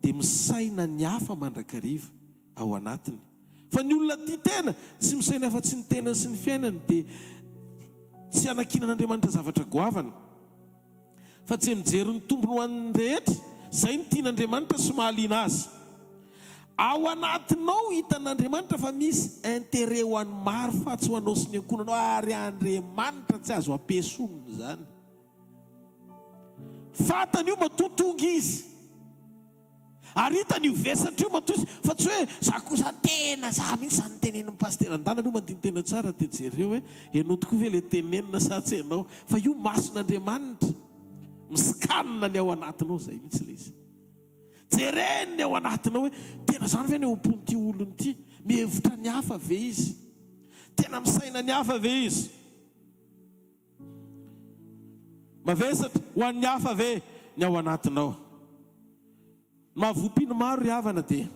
dia misaina ny hafa mandrakariva ao anatiny. Fa ny olona ty tena tsy misaina afa-tsy ny tenany sy ny fiainany dia tsy anakinan'Andriamanitra zavatra goavana, fa tsy mijery ny tombony ho an'ny rehetra. Zay ny tian'Andriamanitra sy mahaliana azy. Ao anatinao hitan'Andriamanitra fa misy intérêt ho an'ny maro fa tsy ho anao sy ny ankonanao, ary Andriamanitra tsy azo ampiasonina zany. Fatany io matotonga izy, ary hitany io vesatra io matoy, fa tsy hoe za kosa tena za mihitsy zany teneniny pasteur andana io mandiny tena tsara dia jereo hoe ianao tokoa ve le tenenina sa tsy ianao, fa io mason'Andriamanitra Miskanina ny ao anatinao zay mihitsy le izy. Jereny ny ao anatinao hoe tena zany ve ny ompon'ity olony ity, mihevitra ny hafa ve izy, tena misaina ny hafa ve izy, mavesatra ho an'ny hafa ve ny ao anatinao. Mahavompiny maro ry havana dia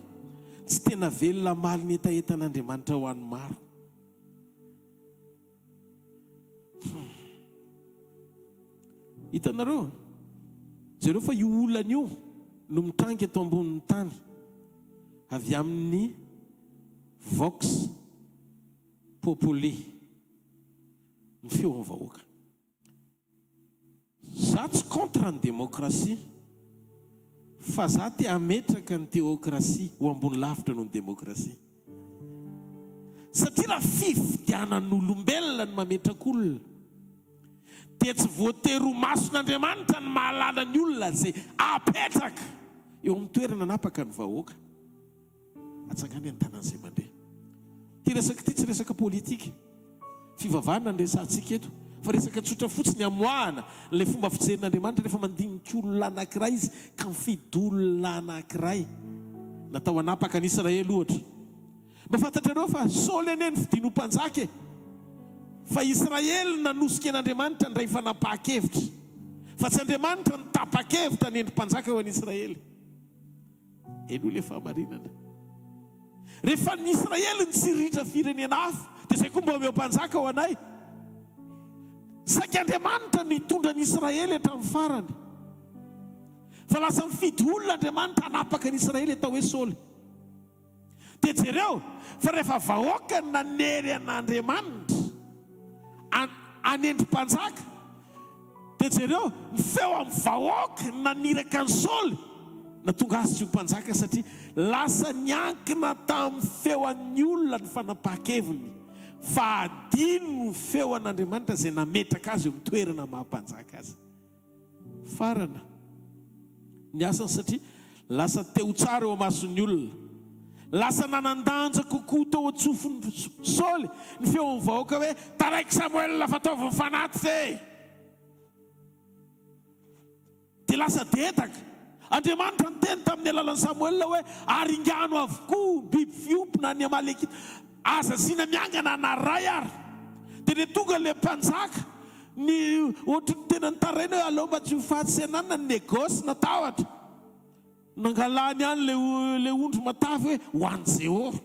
tsy tena velona maly ny etaentan'Andriamanitra ho an'ny maro. Hitanareo zareo fa io olana io no mitrangy eto ambonin'ny tany avy amin'ny vox populi, ny feon'ny vahoaka. Za tsy contre ny demokrasia, fa za te hametraka ny teokrasia ho ambony lavitra noho ny demokrasia. Satria raha fifidianan'olombelona ny mametraka olona, dia tsy voatery ho mason'Andriamanitra ny mahalala ny olona zay apetraka eo amin'ny toerana napaka ny vahoaka. Atsakany an-tanan'izay mandeha. Ty resaka ty tsy resaka politika, fivavahana ny resantsika eto, fa resaka tsotra fotsiny amoahana le fomba fijerin'Andriamanitra rehefa mandinika olona anankiray izy ka mifidy olona anankiray. Natao hanapaka ny Israely ohatra. Mafantatrareo fa Saoly ene ny fidino mpanjaka, fa Israely nanosika an'Andriamanitra ny ray fanapahakevitra, fa tsy Andriamanitra ny tapa-kevitra ny endrim-panjaka eo an'Israely. Eno le fahamarinana. Rehefa ny Israely ny tsiritra firenena hafa, dia zay koa mba omeo mpanjaka ho anay. Saika Andriamanitra ny tondra ny Israely hatramin'ny farany, fa lasa mifidy olona Andriamanitra hanapaka ny Israely atao hoe Saoly. Dia jereo fa rehefa vahoaka ny nanery an'Andriamanitra anendrim-panjaka, dia jereo ny feo amin'ny vahoaka naniraka ny Saoly na tonga azy tsy ho mpanjaka, satria lasa niankina tamin'ny feo an'ny olona ny fanapaha-keviny, fa adino ny feo an'Andriamanitra zay nametraka azy eo amin'ny toerana mahampanjaka azy. Farana ny asany, satria lasa teo tsara eo amason'ny olona, lasa nanandanja kokoa tao atsofin'ny Saoly ny feo amin'ny vahoaka hoe taraiky Samuel fataovy fanaty fe. Dia lasa detaka Andriamanitra ny teny tamin'ny alalan'ny Samuel hoe aringano avokoa biby fiompina ny Amalekita, aza sina miangana naray ary. Dia le tonga le mpanjaka ny ohatrany tena nitaraina hoe aleo mba tsy ho faty senana ny negosy natahotra, nangalany any le ondro matavy hoe ho an'i Jehova.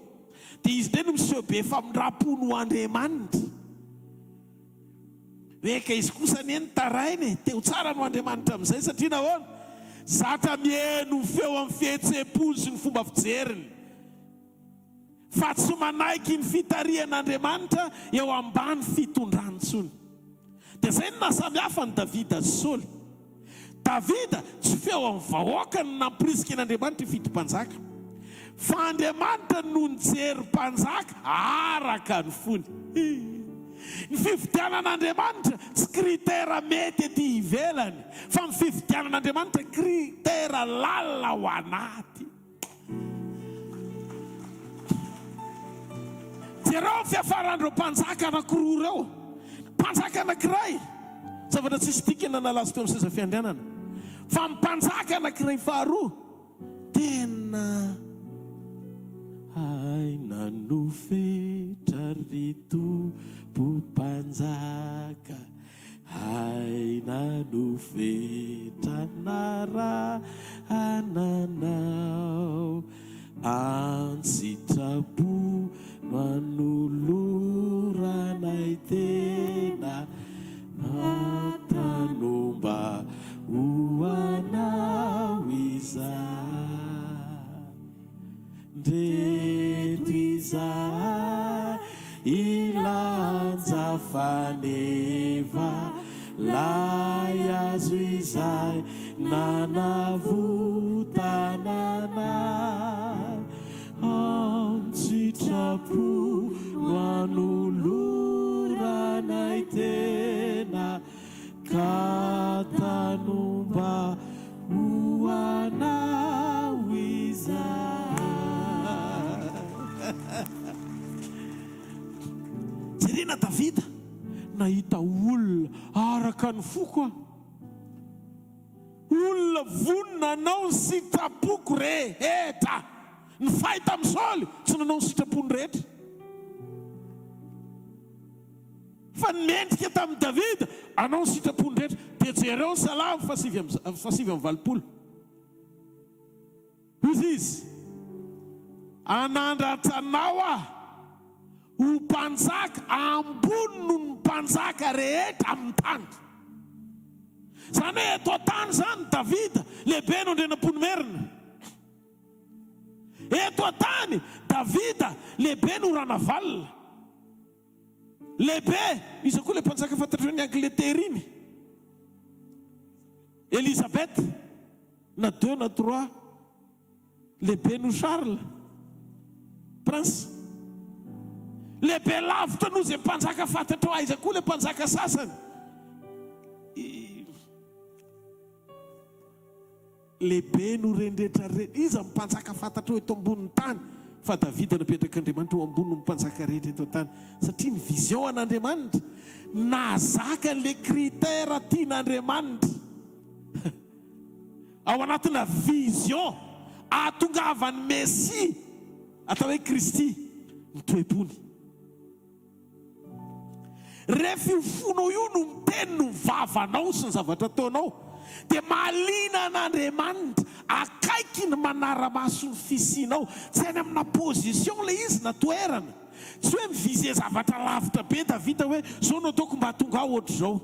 Dia izy ndray no miseho be famindrapony ho Andriamanitra. Hoe ka izy kosa ny nitarainy teo tsara no Andriamanitra amin'izay, satria nahoana? Zatra mihaino feo amin'ny fihetsem-pony sy ny fomba fijeriny, fa tsy manaiky ny fitarian'Andriamanitra eo ambany fitondrany tsony. Dia zay no nasamihafa ny Davida sy Saoly. Davida tsy feo amin'ny vahoaka no nampirisika an'Andriamanitra hifidy mpanjaka, fa Andriamanitra no nijery mpanjaka araka ny fony. Ny fifidianan'Andriamanitra tsy kritera mety ety ivelany, fa ny fifidianan'Andriamanitra kritera lalina ao anaty. Jereo fiafarandreo mpanjaka anankiroa reo, mpanjaka anankiray zavatra tsisy dikana nalaza teo amin'ny seza fiandrianana, fa mpanjaka anankiray faharoa tena aina nofetra rito mpanjaka, aina nofetra nara ananao, ansitrapo manoloranay tena, matanomba ho anao izaho, ndreto izaho ilanja faneva, lay azo izahay nanavotanana, antsitrapo no anoloranay tena, ka tanomba ho anao izahay. Jerena Davida nahita olona araka ny foko, olona vonina anao ny sitrapoko rehetra. Ny fahita amin'ny Saoly tsy nanao ny sitrapony rehetra. Fa nendrika tamin'ny Davida anao ny sitrapony rehetra. Dia jereo ny Salamo 7:20. Hoy izy, anandratranao ho mpanjaka ambony noho ny mpanjaka rehetra amin'ny tany. Zany hoe eto an-tany zany Davida lehibe no andrenam-pony. Eto an-tany Davida lehibe no ranavalina. Lehibe izy koa le mpanjaka fantatrao ny Angleterre iny, Elisabeth na 2 na 3. Lehibe no Charles Prince. Lehibe lavitra no zay mpanjaka fantatrao aiza koa le mpanjaka sasany. Lehibe no rendretra iza mpanjaka fantatrao eto ambonin'ny tany. Fa Davida napetraka Andriamanitra eo ambony mpanjaka rehetra eto an-tany. Satria ny vision an'Andriamanitra nazaka le critère tian'Andriamanitra ao anatina vision ahatongavan'ny Messia atao hoe Kristy ny toepony. Rehefa io fonao io no miteny no vavanao sy ny zavatra ataonao, dia mahaliana an'Andriamanitra akaiky ny manara-maso ny fisianao. Tsy any amina position le izy na toerana. Tsy hoe mivize zavatra lavitra be Davida hoe zao no ataoko mba hatonga aho ohatr'izao.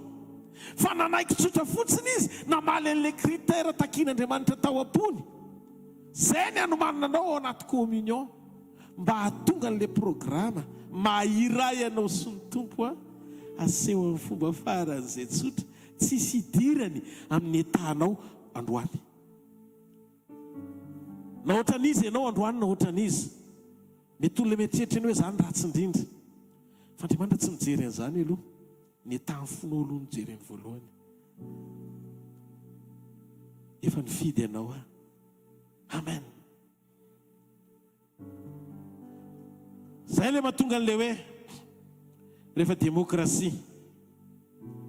Fa nanaiky tsotra fotsiny izy namaly an'le critère takian'Andriamanitra tao am-pony. Zay ny anomanana anao ao anaty communion mba hatonga an'le programa mahiray anao sy ny tompo aseho amin'ny fomba faran'izay tsotra tsy sidirany amin'ny etanao androany. Na ohatran'izy ianao androany na ohatran'izy. Mety olona mieritreritra hoe zany ratsy indrindra. Fa Andriamanitra tsy mijery an'izany aloha. Ny etan'ny fonao aloha ny jereny voalohany. Efa nifidy ianao Amen. Zay le mahatonga an'le hoe rehefa demokrasia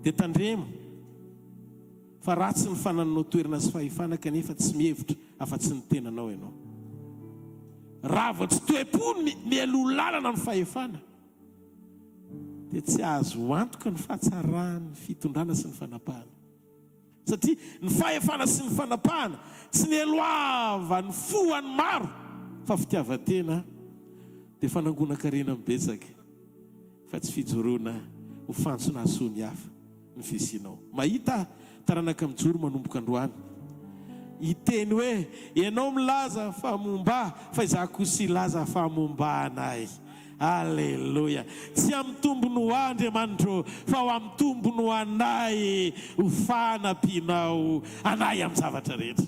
dia tandremo fa ratsy ny fanananao toerana sy fahefana kanefa tsy mihevitra afa-tsy ny tenanao ianao. Raha tsy toepony mialoha lalana ny fahefana dia tsy azo antoka ny fahatsarany fitondrana sy ny fanapahana. Satria ny fahefana sy ny fanapahana tsy ny eloava ny foany maro fa fitiavan-tena dia fanangonan-karena mibetsaka fa tsy fijoroana ho fantsona asony hafa ny fisianao. Mahita taranaka mijoro manomboka androany iteny hoe ianao milaza famomba fa izaho koa sy laza famomba anay. Alleluia. Tsy amin'ny tombony ho Andriamanitra fa ho amin'ny tombony ho anay ho fanampianao anay amin'ny zavatra rehetra.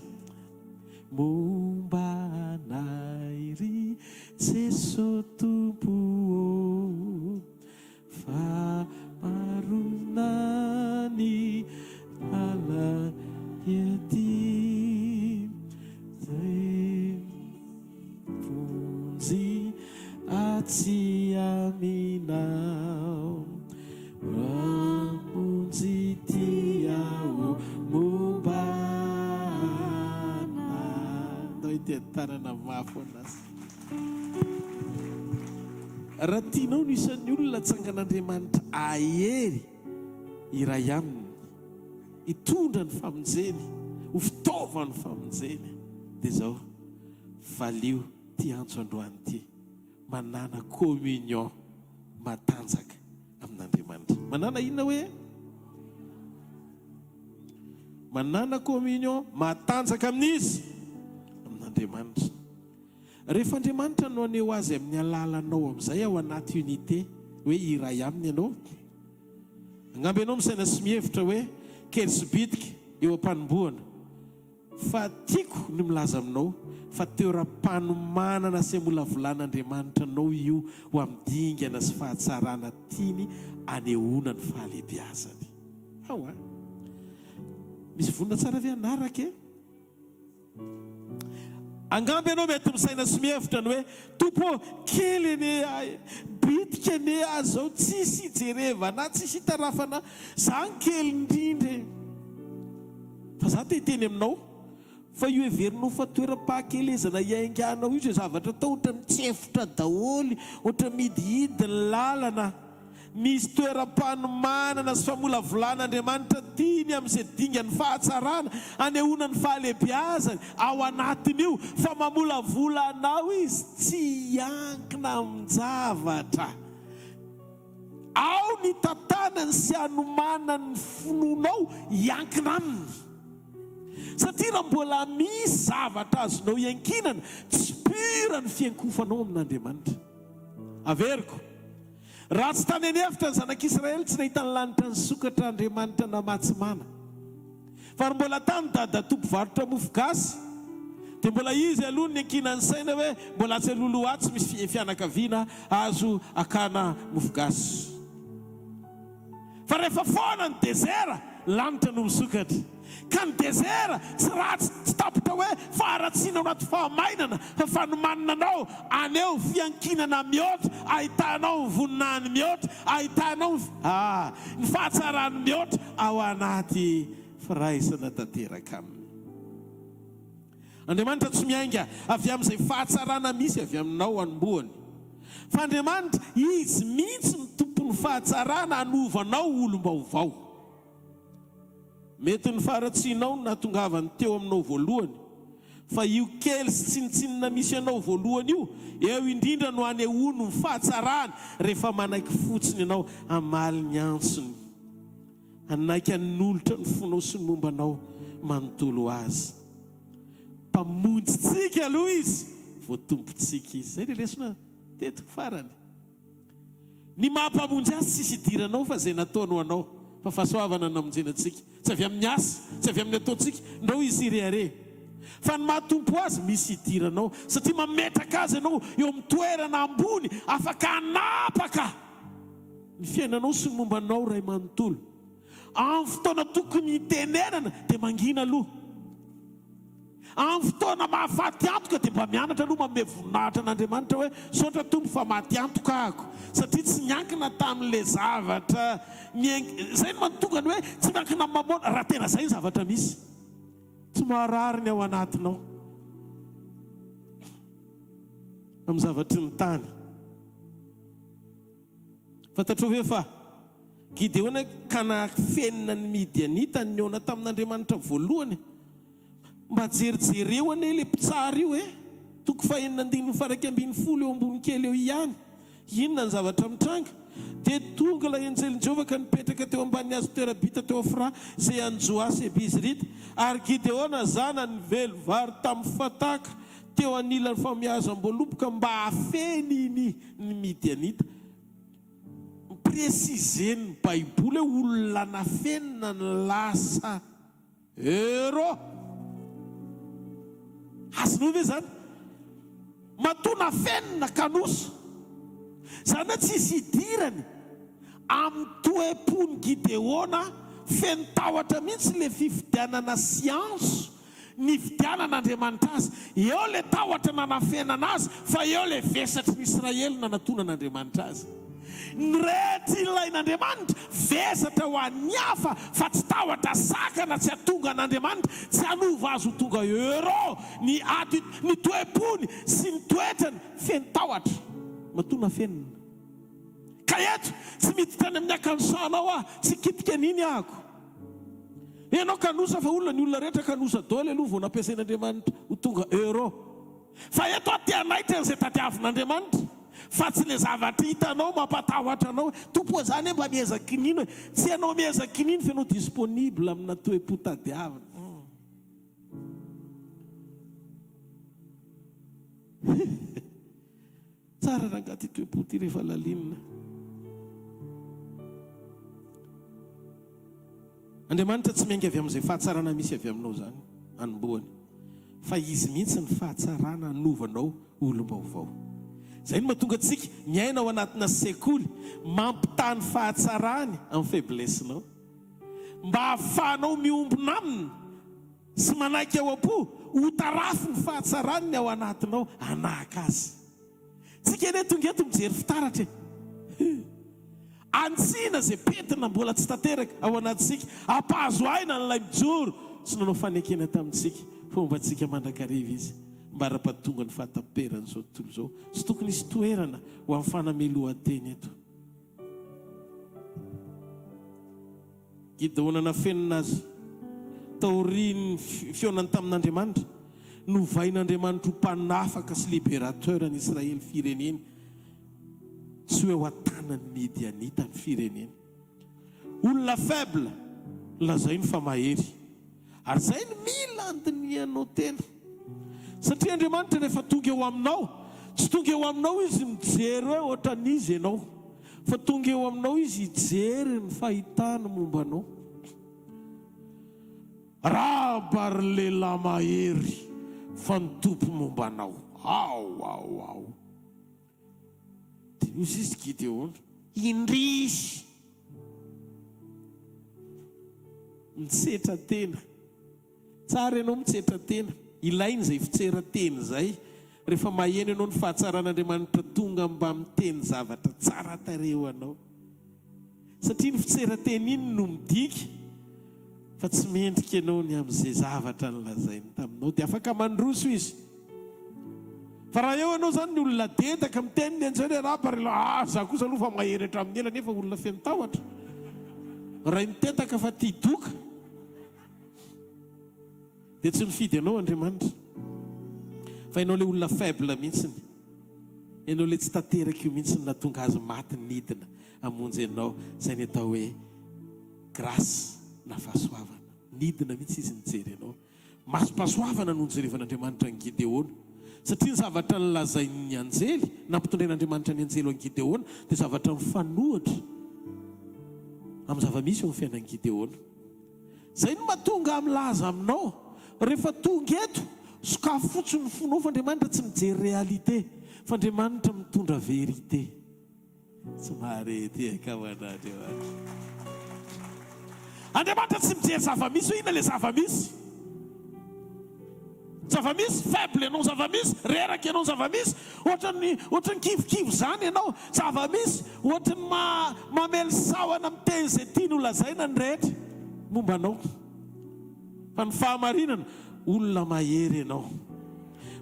Momba anay ry Jesosy tompo fa marona ny ala ety zay vonjy atsy aminao ramonjy tiao mombana. Ndao itentarana mafy anasy. Raha tianao no isan'ny olona tsangan'Andriamanitra ahery iray aminy, hitondra ny famonjeny, ho fitaova ny famonjeny, dia zao valio ty antso androany ty manana communion matanjaka amin'Andriamanitra. Manana inona hoe? Manana communion matanjaka amin'izy amin'Andriamanitra. Rehefa Andriamanitra no aneho azy amin'ny alalanao amin'izay ao anaty unité hoe iray aminy ianao, angamba ianao misaina sy mihevitra hoe kely sy bitika eo am-panombohana, fa tiako ny milaza aminao fa toeram-panomanana sy mbola volan'Andriamanitra anao io ho amin'ny dingana sy fahatsarana tiany anehoana ny fahalebiazany. Ao misy vonina tsara ve anaraka e? Angamba ianao mety misaina sy mihevitra ny hoe tompo kely ane bitika ane azao tsisy jerevana tsisy hitarafana zany kely indrindra. Fa za te hiteny aminao fa io everino fa toeram-pahakelezana iainganao io zay zavatra tao ohatra mitsefitra daholy ohatra midihidy ny lalana misy toeram-panomanana sy famolavolàn'Andriamanitra tiany amin'izay dingany fahatsarana anehoana ny fahalebiazany ao anatiny io fa mamolavola anao izy tsy iankina amin'ny zavatra ao ny tantanany sy anomanany fononao iankina aminy satria raha mbola misy zavatra azonao iankinana tsy pira ny fiankofanao amin'Andriamanitra. Averiko raha tsy tany anefitra ny zanak'Israely tsy nahita ny lanitra ny sokatra Andriamanitra namatsimana fa mbola tany dada tompovarotra mofogasy dia mbola izy aloha ny ankinany saina hoe mbola tsy alolo atsy misy fianakaviana azo akana mofogasy fa rehefa foana ny dezera lanitra no misokatra ka ny dezera tsy ratsy tsy tapitra hoe faharatsiana anaty fahamainana fa fanomanana anao aneo fiankinana mihoatra ahitanao ny voninahiny mihoatra ahitanao ny fahatsarany mihoatra ao anaty firaisana tanteraka aminy. Andriamanitra tsy miainga avy amin'izay fahatsarana misy avy aminao anomboany fa Andriamanitra izy mihitsy ny tompon'ny fahatsarana anovanao olom-baovao. Mety ny faharatsianao na tongavany teo aminao voalohany fa io kely sy tsinitsinina misy anao voalohany io eo indrindra no anehoany ny fahatsarany rehefa manaiky fotsiny ianao amaly ny antsony anaiky anolotra ny fonao sy ny mombanao manontolo azy. Mpamonjy tsika aloha izy voatompontsika izy zay le lesona tetiko farany ny mampamonjy azy tsisy idiranao fa zay nataonao anao fa fahasoavana namonjena antsika tsy avy amin'ny asa tsy avy amin'ny ataontsika ndao izy irehare fa ny mahatompo azy misy idiranao satria mametraka azy ianao eo amin'ny toerana ambony afaka anapaka ny fiainanao sy ny mombanao ray manontolo amin'ny fotoana tokony hitenenana dia mangina aloha amin'ny fotoana mahafaty antoka dia mba mianatra aloha manome voninahitra an'Andriamanitra hoe saotra tompo fa maty antoka ako satria tsy miankina tamin'ilay zavatra zay no manontokany hoe tsy miankina mamona raha tena zay ny zavatra misy tsy maharary ny ao anatinao amin'ny zavatry ny tany. Fantatrao ve fa Gideona kana fenina ny Midianita ny niona tamin'Andriamanitra voalohany mba jerijereo ane le mpitsara io toko fahenina andininy faraky ambin'ny folo eo ambony kely eo ihany inona ny zavatra mitranga dia tonga ilay anjelin Jehovah ka nipetraka teo ambany azy toerabita teo Ofra izay anjoasy Ebizirita ary Gideona zana ny velo vary tamin'ny fataka teo anilany famiazam-boaloboka mba hafeny ny Midianita. Presizeny Baiboly olona nafenina ny lasa ero azonao ve zany matona fenina kanosa zany tsy izy idirany amin'ny toepony Gideona feno tahotra mihitsy le fividianana sianso ny fidianan'Andriamanitra azy eo le tahotra nanafenana azy fa eo le vesatry ny Israely nanatonan'Andriamanitra azy ny rehetra ilain'Andriamanitra vesatra ho an'ny hafa fa tsy tahotra sakana tsy atonga an'Andriamanitra tsy hanova azy ho tonga ero ny toepony sy ny toetrany feno tahotra matona fenina ka eto tsy miditra any amin'ny akansanao tsy kitika an'iny ahako ianao kanosa fa olona ny olona rehetra kanosa dôly aloha vao nampiasain'Andriamanitra ho tonga ero fa eto aty anaitra an'izay tadiavin'Andriamanitra fa tsy le zavatra hitanao mampatahotra anao tompo zany mba miezaka nino tsy ianao miezaka nino fa ianao disponible amina toepo tadiavina tsara rangaty toepo ty rehefa lalinina. Andriamanitra tsy miainga avy amin'izay fahatsarana misy avy aminao zany anomboany fa izy mihitsy ny fahatsarana anovanao olom-baovao. Zay no mahatonga antsika miaina ao anatina sekoly mampitany fahatsarany amin'ny faiblessinao mba hahafahanao miombona aminy sy manaiky ao am-po ho tarafy ny fahatsarany ao anatinao anahaka azy. Tsika ene tonga eto mijery fitaratra antsina zay petina mbola tsy tanteraka ao anatsika ampahazo aina n'ilay mijoro sy nanao fanekena tamintsika fombantsika mandrakariva izy mba rapatonga ny fahataperany zao tontolo zao sy tokony isy toerana ho amin'ny fanamelohan-teny eto. Gideona fenina azy taoriny fionany tamin'Andriamanitra novain'Andriamanitra ho mpanafaka sy libérateur ny Israely fireneny sy hoe ho atanany Midianita ny fireneny. Olona faible lazainy fa mahery ary zay ny mila andinianao tena satria Andriamanitra rehefa tonga eo aminao tsy tonga eo aminao izy mijery hoe ohatran'izy ianao fa tonga eo aminao izy hijery ny fahitana mombanao. Raha bary lehilahy mahery fa ny tompo mombanao. Ao dia izy izy Gideona indrisy mitsetra tena tsara ianao mitsetra tena ilainy zay fitseran-teny zay rehefa maheno ianao ny fahatsaran'Andriamanitra tonga mba miteny zavatra tsara tareo anao satria ny fitseran-teny iny no midika fa tsy mendrika ianao ny amin'izay zavatra nylazainy taminao dia afaka mandroso izy. Fa raha eo ianao zany ny olona dedaka miteny enjany raha za kosa aloha fa mahery hatramin'ny ela nefa olona feno tahotra raha mitetaka fa tia doka dia tsy mifidy ianao Andriamanitra fa ianao le olona faible mihitsiny, ianao le tsy tanteraka io mihitsiny natonga azy maty nidina hamonjy ianao zay ny atao hoe grâce na fahasoavana. Nidina mihitsy izy nijery ianao. Maso-pasoavana no nijerevan'Andriamanitra ny Gideona satria ny zavatra nilazain'ny anjely nampitondrain'Andriamanitra ny anjely an'i Gideona dia zavatra mifanohitra amin'ny zava-misy eo amin'ny fiainan'i Gideona. Zay no mahatonga milaza aminao rehefa tonga eto sokafo fotsiny ny fonao fa Andriamanitra tsy mijery réalité fa Andriamanitra mitondra vérité. Tsy marety akaman'Andriamanitra. Andriamanitra tsy mijery zava-misy hoe ina le zava-misy. Zava-misy faible ianao, zava-misy reraka ianao, zava-misy ohatran'ny kivokivo zany ianao, zava-misy ohatran'ny mamely sahona miteny izay tiany ho lazaina ny rehetra momba anao. Fa ny fahamarinana olona mahery ianao,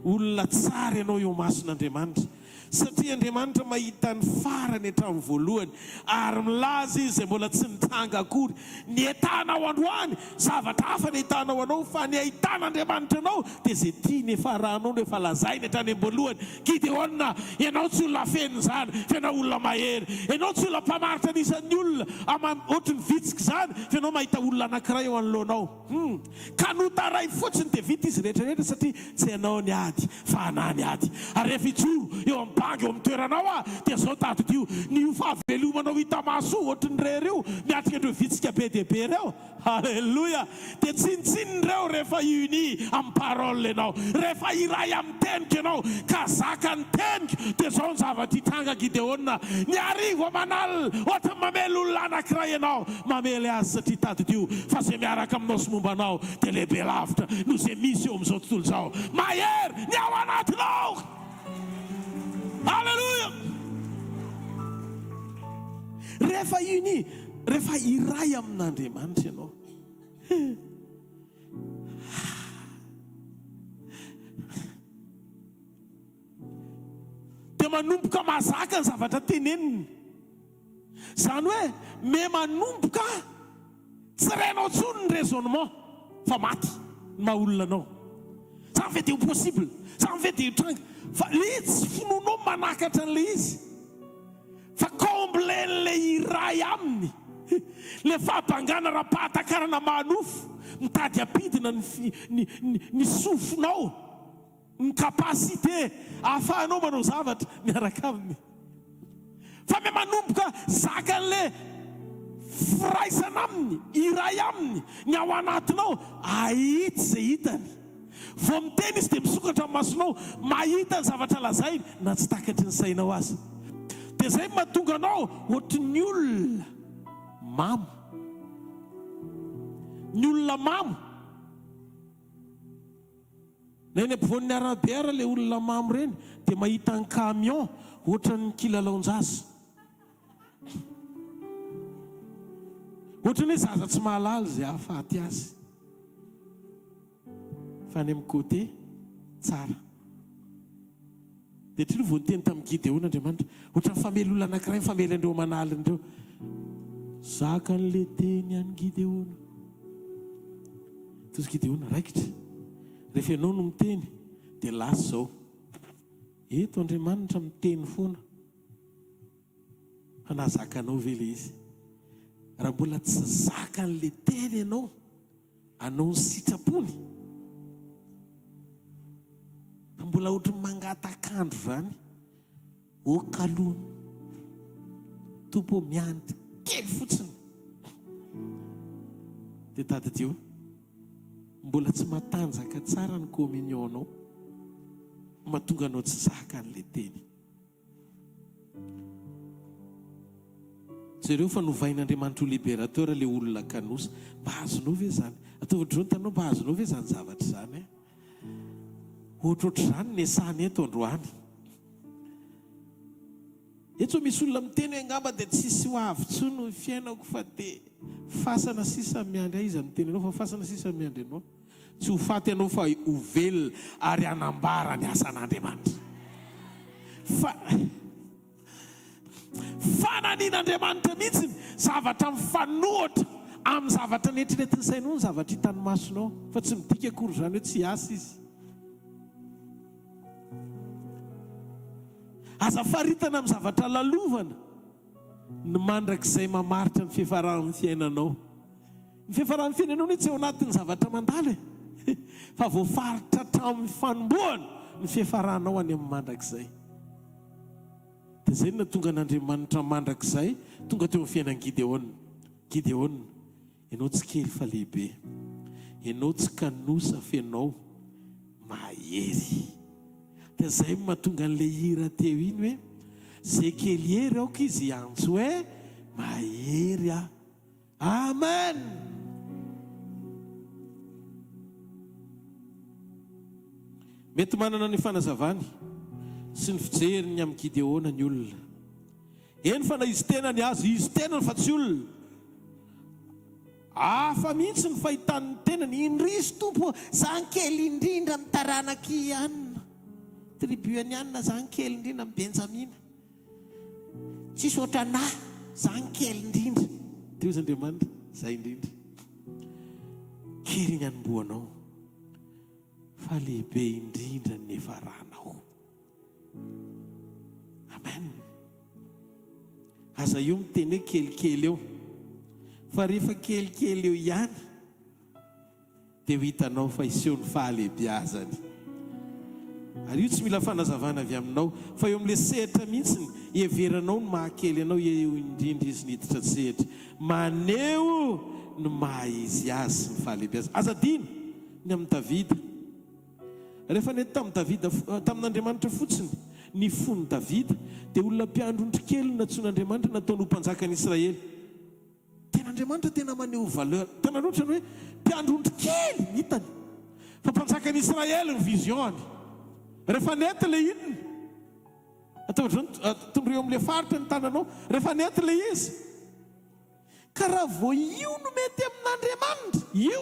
olona tsara ianao eo mason'Andriamanitra satria Andriamanitra mahita ny farany hatramin'ny voalohany ary milaza izy mbola tsy nitanga akory ny etanao androany zavatra hafa ny etanao anao fa ny ahitan'Andriamanitra anao dia zay tia ny efarahanao no efa lazainy hatrany am-boalohany. Gideona, ianao tsy olona feno zany fa ianao olona mahery, ianao tsy olona mpamaritra anisan'ny olona ohatrany vitsika zany fa ianao mahita olona anankiray eo anoloanao ka notaray fotsiny dia vita izy rehetrarehetra satria tsy ianao ny ady fa anahy ny ady. Ary rehefa ijoro eo bangy eo amin'ny toeranao dia zao tadio ny fahavelomanao hita maso ohatrany rereo miatrika ireo vitsika be dia be reo. Halleluja. Dia tsinitsiny reo rehefa uni amin'ny parole ianao, rehefa iray amin'ny teniko ianao ka zaka ny teniko dia zao ny zavatra hitanga Gideona. Ny arivo manal ohatrany mamely olona anankiray ianao mamely azy satria tadio fa zay miaraka aminao sy mombanao dia lehibe lavitra no zay misy eo amin'izao tontolo izao. Mahery ny ao anatinao. Halleluja. Rehefa uni, rehefa iray amin'Andriamanitra ianao dia manomboka mazaka ny zavatra teneniny. Zany hoe me manomboka tsy renao tsony ny raisonnement fa maty maha olona anao. Ça fait impossible, ça fait des trucs. Fa le tsy fononao manakatra an'le izy fa komblen'le iray aminy le fahabangana raha-pahatakarana manofo mitady ampidina ny sofonao, ny kapasité ahafahanao manao zavatra miaraka aminy. Fa me manomboka zakan'le firaisana aminy, iray aminy ny ao anatinao ahitsy zay hitany. Vao miteny izy dia misokatra amin'ny masonao mahita ny zavatra lazainy na tsy takatry ny sainao azy. Dia zay mahatonga anao ohatran'ny olona mamo. Ny olona mamo na eny ampovoan'ny arabe ara le olona mamo reny dia mahita ny camion ohatran'ny kilalaon-jaza, ohatran'ny hoe zaza tsy mahalala zay ahafaty azy. fa any amin'ny côté tsara. Dia hatria vao niteny tamin'ny Gideona Andriamanitra, ohatran'ny famely olona anankiray famely andreo manaly andreo. Zaka an'le teny any Gideona. Toy Gideona raikitra. Rehefa ianao no miteny dia lasa izao. Eto Andriamanitra miteny foana. Fa nazakanao ve ilay izy? Raha mbola tsy zaka an'le teny ianao, anao ny sitrapony. Fa mbola ohatran'ny mangatakandro zany. O kalony. Tompo mianty kely fotsiny. Dia tadidio, mbola tsy matanjaka tsara ny communionao, mahatonga anao tsy zaka an'le teny. Jereo fa novain'Andriamanitra ho liberateur le olona kanosa. Mba azonao ve zany? Atao ohatr'izao tanao, mba azonao ve zany zavatra zany? Ohatrohatr' izany ny asany eto androany. Eto misy olona miteny hoe angamba dia tsisy ho avy intsony ny fiainako fa dia fasana sisa miandry. Iza miteny anao fa fasana sisa miandry anao? Tsy ho faty ianao fa ho velona ary hanambara ny asan'Andriamanitra. Fananin'Andriamanitra mihitsy zavatra mifanohitra amin'ny zavatra netrinetiny sainao, ny zavatra hitany masonao, fa tsy midika akory izany hoe tsy asa izy. Aza faritana amin'ny zavatra lalovana ny mandrakizay mamaritra ny fihefarahan'ny fiainanao. Ny fihefarahan'ny fiainanao ny tsy ao anatin'ny zavatra mandala, fa voafaritra hatramin'ny fanombohana ny fihefarahanao any amin'ny mandrakizay. Dia izay no tonga n'Andriamanitra mandrakizay tonga teo amin'ny fiainan'i Gideona. Gideona, ianao tsy kely fa lehibe, ianao tsy kanosa fa ianao mahery. Dia izay mahatonga an'ilay hira teo iny hoe zay kely hery aoka izy antso hoe mahery aho. Amen. Mety manana ny fanazavany sy ny fijeriny amin'ny Gideona ny olona. Eny fa na izy tena ny azy, izy tena fa tsy olona. Hafa mihitsy ny fahitany tenany. Indrisy tompo, zany kely indrindra amin'ny taranaka ihany, tribu any ihany, zany kely indrindra amin'ny Benjamina. Tsisy oatra na, zany kely indrindra. Teo izy Andriamanitra, zay indrindra. Kely ny anomboanao, fa lehibe indrindra ny efaranao. Amen. Aza io miteny hoe kelikely eo, fa rehefa kelikely eo ihany dia ho hitanao fa iseho ny fahalehibiazany. Ary io tsy mila fanazavana avy aminao, fa eo amin'ilay sehatra mihitsy heveranao ny mahakely anao, eo indrindra izy niditra sehatra. Maneho ny mahaizy azy sy ny fahalehibiazany. Aza dino ny amin'ny Davida. Rehefa nety tamin'ny Davida, tamin'Andriamanitra fotsiny, ny fony Davida dia olona mpiandrondro kely natsoin'Andriamanitra nataony ho mpanjakan'i Israely. Tena Andriamanitra tena maneho valeur. Tena ohatrany hoe mpiandrondro kely hitany, fa mpanjakan'i Israely ny visiony. Rehefa nety ilay inony, atao tondreo amin'ilay faritra ny tananao, rehefa nety ilay izy, ka raha vao io no mety amin'Andriamanitra, io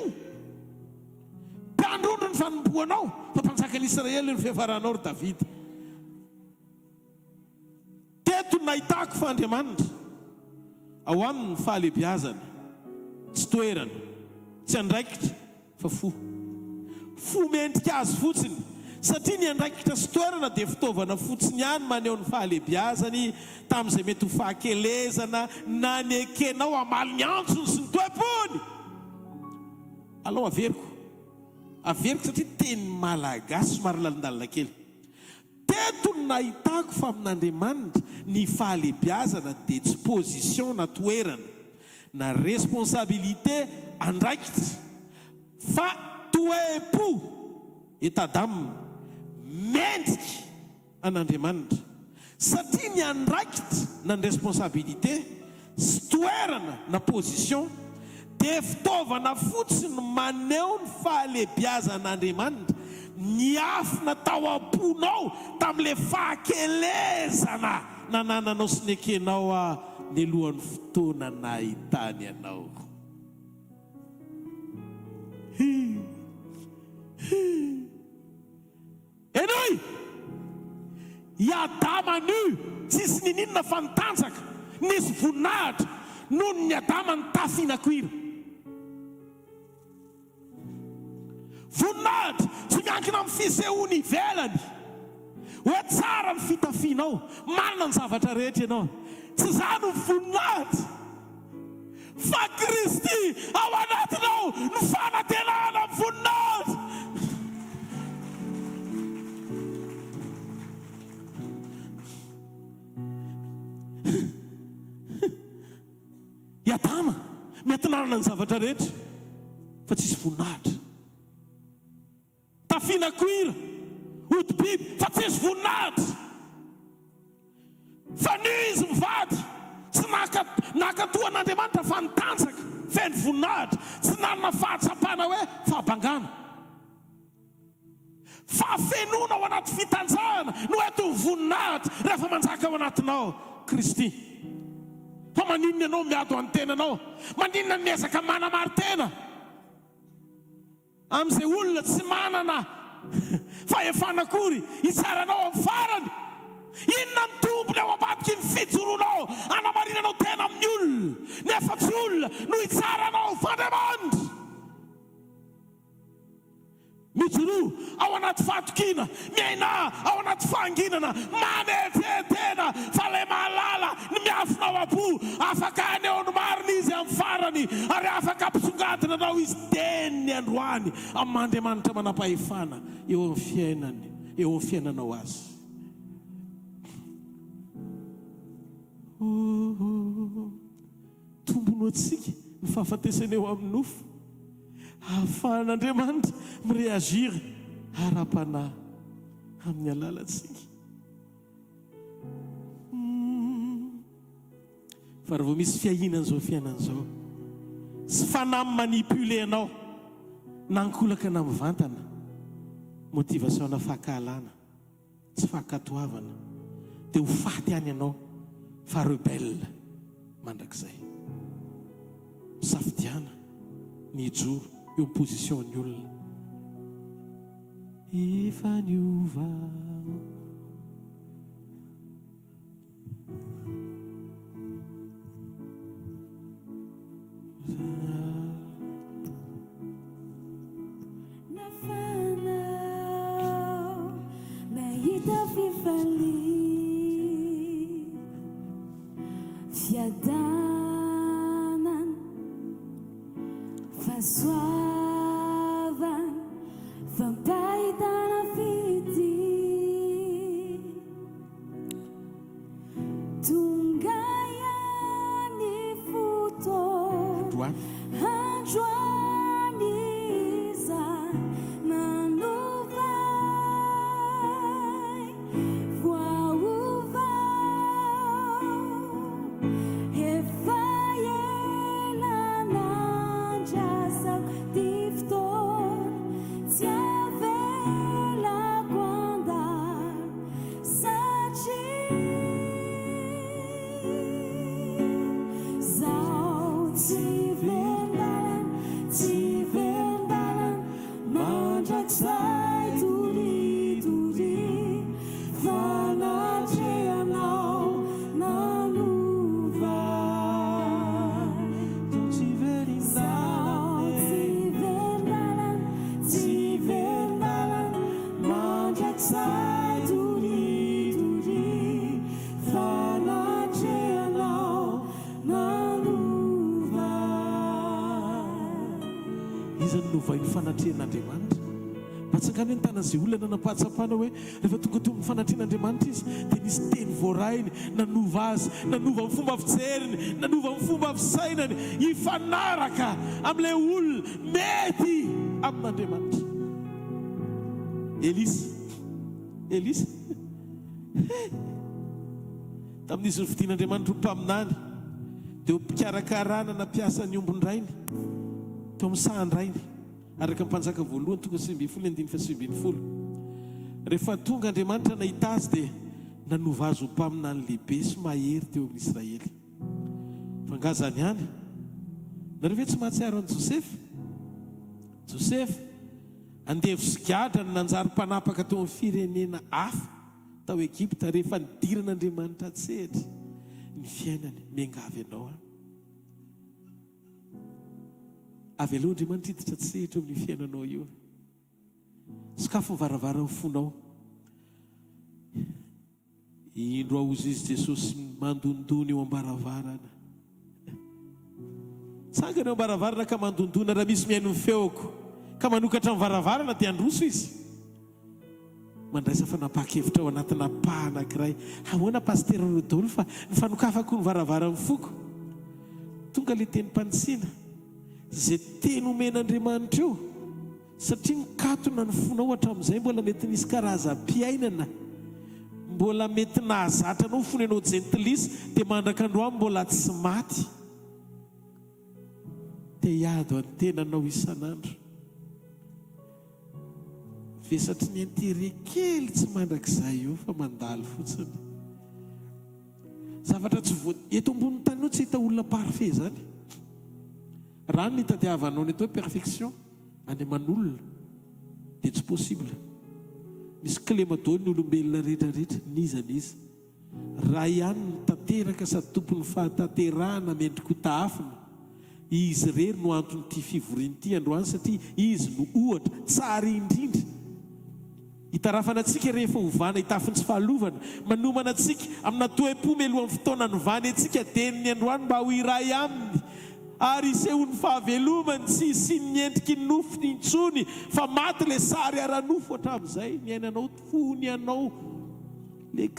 mpiandrondro ny fanomboanao, fa mpanjakan'i Israely ny fihefarahanao ry Davida. Teto no nahitako fa Andriamanitra ao aminy ny fahalehibiazana, tsy toerana, tsy andraikitra, fa fo mendrika azy fotsiny. Satria ny andraikitra sy toerana dia fitaovana fotsiny ihany maneho ny fahalehibiazany tamin'izay mety ho fahakelezana na ny ekenao hamaly ny antsony sy ny toepony. Alao averiko satria teny malagasy somary lalindalina kely. Teto no nahitako fa amin'Andriamanitra ny fahalehibiazana dia tsy position na toerana na responsabilité andraikitra, fa toepo etadamina mendrika an'Andriamanitra. Satria ny andraikitra na ny responsabilité sy toerana na position dia fitaovana fotsiny maneho ny fahalehibiazan'Andriamanitra, ny afina tao am-ponao tamin'ilay fahakelezana nanananao sy nekenao ny alohan'ny fotoana nahitany anao. Enoi Adama nu tsisy nininona fantanjaka nisy voninahitra noho ny Adama ny tafinak'ira. Voninahitra tsy miankina amin'ny fisehoany ivelany hoe tsara ny fitafianao, manana ny zavatra rehetra ianao. Tsy izany ny voninahitra fa Kristy ao anatinao ny fanantenana amin'ny voninahitra. Adama mety nanana ny zavatra rehetra fa tsisy voninahitra. Tafianak'ira, hodi-biby fa tsisy voninahitra. Fa ny izy mivady tsy nakatoan'Andriamanitra fa nitanjaka feno voninahitra, tsy nanana fahatsapana hoe fahabangana. Fa fenona ao anaty fitanjahana no eto voninahitra rehefa manjaka ao anatinao Kristy. Fa maninona ianao miado amin'ny tenanao? Maninona miezaka manamary-tena amin'izay olona tsy manana fahefanak'ory hitsaranao amin'ny farany? Inona ny tombony ao ambadiky ny fijoroanao anamarinanao tena amin'ny olona, nefa tsy olona no hitsaranao fandriamanitra? Mijoro ao anaty fahatokiana, miaina ao anaty fahanginana, manetetena fa ilay mahalala ny miafinao abo, afaka aneo ny marina izy amin'ny farany, ary afaka ampisongadina anao izy teniny androany amin'ny Andriamanitra manam-pahefana eo amin'ny fiainany, eo amin'ny fiainanao azy. Tombono antsika ny fahafatesana eo amin'ny nofo, ahafahan'Andriamanitra mireagira ara-panahy amin'ny alalantsika. Fa raha vao misy fiahinan'izao fiainan'izao, tsy fanahy manipule anao na ankolaka na mivantana, motivationa fahakalana, tsy fahakatoavana, dia ho faty any ianao fa rebelle mandrakizay. Safidiana ny ijoro eo position-ny olona. Efa niova nafanao mahita fifali fiadanan fahasoavan fampahitana fity tonga ihany fotoana androany iza nanovay voaovao efa ela nandrasako ty fotoana tsy avelako andalo satria zaho tsy vendalan mandrakizay toritori fanatrehanao nanovay. Zaho tsy vendalan mandrakizay toritori fanatrehanao nanovay. Iza ny novain'ny fanatrehan'Andriamanitra? Mahatsangany ny tanan'izay olona nanam-pahatsapana hoe rehefa tonga teo amin'ny fanatrehan'Andriamanitra izy dia nisy teny voarainy nanova azy, nanova amin'ny fomba fijeriny, nanova amin'ny fomba fisainany, hifanaraka amin'ilay olona mety amin'Andriamanitra. Elisa tamin'izy ny fidian'Andriamanitra ho mpaminany dia ho mpikarakarana na mpiasa ny ombon-drainy teo amin'ny sahan-drainy araka ny mpanjaka voalohany tonga 9:9. Rehefa tonga Andriamanitra nahita azy dia nanova azy ho mpaminany lehibe sy mahery teo amin'ny Israely. Fa ngazany ihany, nareo ve tsy mahatsiaro an'i Joseph andevo sigadra ny nanjary-panapaka tao amin'ny firenena hafa tao Egipta rehefa nidiran'Andriamanitra tsehatra ny fiainany miangavy ianao avy aloha Andriamanitra hiditra tsehatra amin'ny fiainanao io. Sakafo mivaravara ny fonao. Indro aozy izy Jesosy mandondona eo ambaravarana. Tsangana eo ambaravarana ka mandondona raha misy mihaino ny feoko ka manokatra amin'ny varavarana dia androso izy. Mandraisa fanapakevitra ao anatina paha anankiray. Ahoana pasteur Rodolphe ny fanokafako ny varavaran'ny foko. Tonga le teny mpanitsina. Zay teny omen'Andriamanitra io satria nikatona ny fonao hatramin'izay mbola mety nisy karazam-piainana. Mbola mety nahazatra anao fony anao gentlisy dia mandraka androany mbola tsy maty. Dia hiado an-tenanao isan'andro. Vesatry ny antere kely tsy mandrakizay io fa mandalo fotsiny. Zavatra tsy eto ambony tany io tsy hita olona parfait zany. Raha ny tadiavanao ny atao perfection any aman'olona dia tsy possible. Misy clé madao ny olombelona rehetrarehetra nizanizy. Raha ihany ny tanteraka sady tompony fahatanterahana mendrika ho taafina. Izy rery no antony fivoriany ity androany satria izy no ohatra tsara indrindra. Hitarafana antsika rehefa hovana hitafiny tsy fahalovana. Manomana antsika amina toe-po melohan'ny fotoana ny vany antsika deniny androany mba ho iray aminy. Ary isehony fahavelomany tsy isiany endriky ny nofony intsony fa maty le sary ara-nofo hatramin'izay miainanao fony ianao le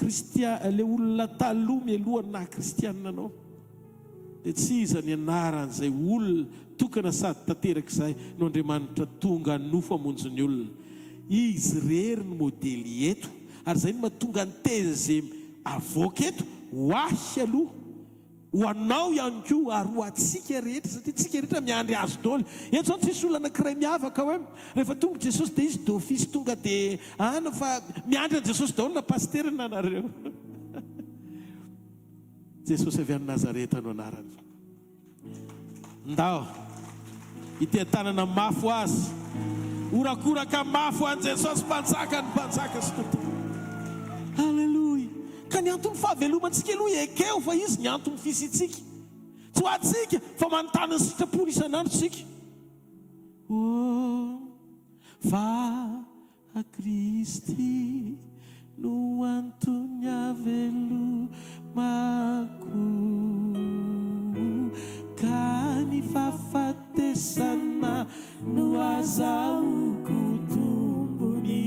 olona taloha mialohany na kristianina anao. Dia tsy iza ny anaran'izay olona tokana sady tanterak'izay no Andriamanitra tonga ny nofo amonjy ny olona. Izy rery ny modely eto ary izay no mahatonga ny teze avoaka eto ho ahy aloha ho anao ihany koa ary ho atsika rehetra satria tsika rehetra miandry azy daholo. Eto zao tsisy olona anankiray miavaka hoe rehefa tonga Jesosy dia izy d'office tonga dia fa miandry an Jesosy daholo na pasteur na nareo. Jesosy avy any Nazareta no anarany. Ndao ity tanana mafy azy urakoraka mafy an Jesosy mpanjaka ny mpanjaka sy tontolo. Halleluja. Ka ny antony fahavelomantsika aloha ekeo fa izy ny antony fisitsika. Tsy ho atsika fa manontany ny sitrapony isan'andro tsika. Fa a Kristy no antony havelomako ka ny fahafatesana no azahoako tombony.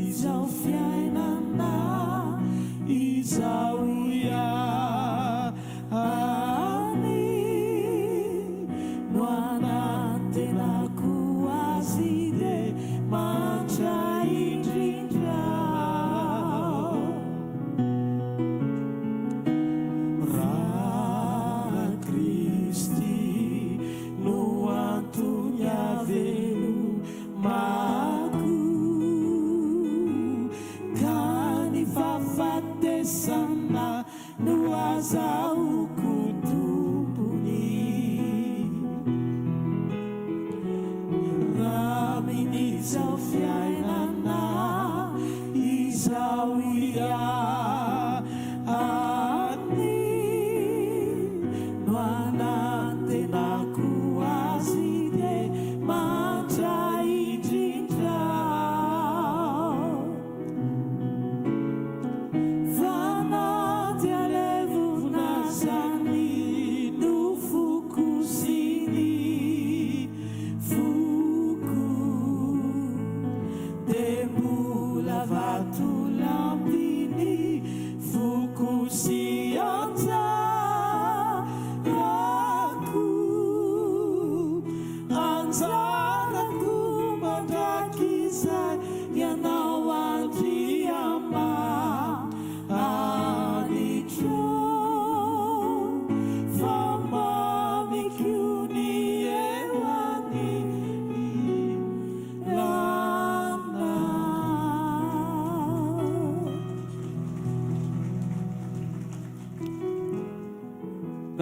Izao fiainana izao ihany no anatenako azy dia mantra indrindra. Raha Kristy no antony havelomako sana no azahoako tombony. Aminy izao fiainana izao ihany no anatenako azy dia mantra indrindra.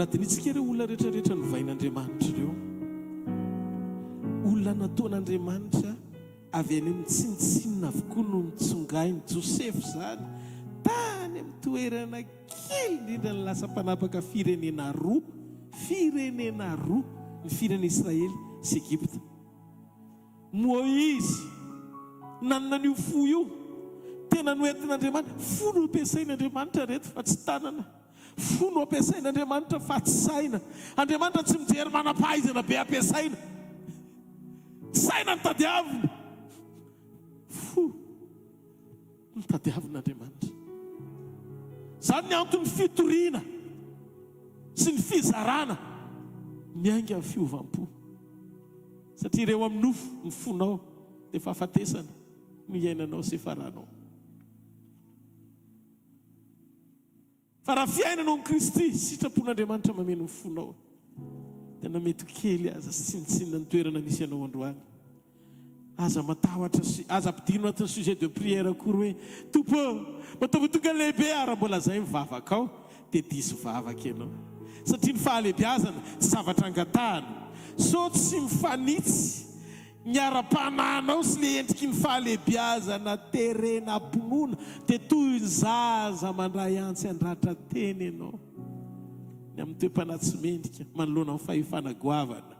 anatin'itsika ireo olona rehetrarehetra novain'Andriamanitra ireo, olona nataon'Andriamanitra avy any amin'ny tsinitsinina avokoa no nitsongainy. Joseph zany tany amin'ny toerana kely indrindra ny lasa mpanapaka firenena roa ny firenena Israely sy Egypta. Moïse nanana an'io fo io tena noentin'Andriamanitra. Fo no ampiasain'Andriamanitra reto fa tsy tanana, fo no ampiasain'Andriamanitra fa tsy saina. Andriamanitra tsy mijery manam-pahaizana be ampiasaina, saina ny tadiavina, fo ny tadiavin'Andriamanitra. Zany ny antony fitoriana sy ny fizarana miainga amin'ny fiovampo, satria ireo amin'ny nofo ny fonao dia fahafatesana no iainanao sy faranao. Fa raha fiainanao ny Kristy, sitrapon'Andriamanitra mameno ny fonao, tena mety kely aza sinitsinina ny toerana misy anao androany. Aza matahotra sy aza ampidino anatin'ny sujet de prière akory hoe tompo mataovy tonga lehibe ary mbola zay mivavaka ao dia diso vavaka ianao, satria ny fahalebiazana tsy zavatra angatahana. So tsy mifanitsy ny ara-panahinao sy le endriky ny fahalebiazana terena ponona dia toy ny zaza mandray antsy andratra teny ianao ny amin'ny toe-panatsy mendrika manoloana amin'ny fahefanagoavana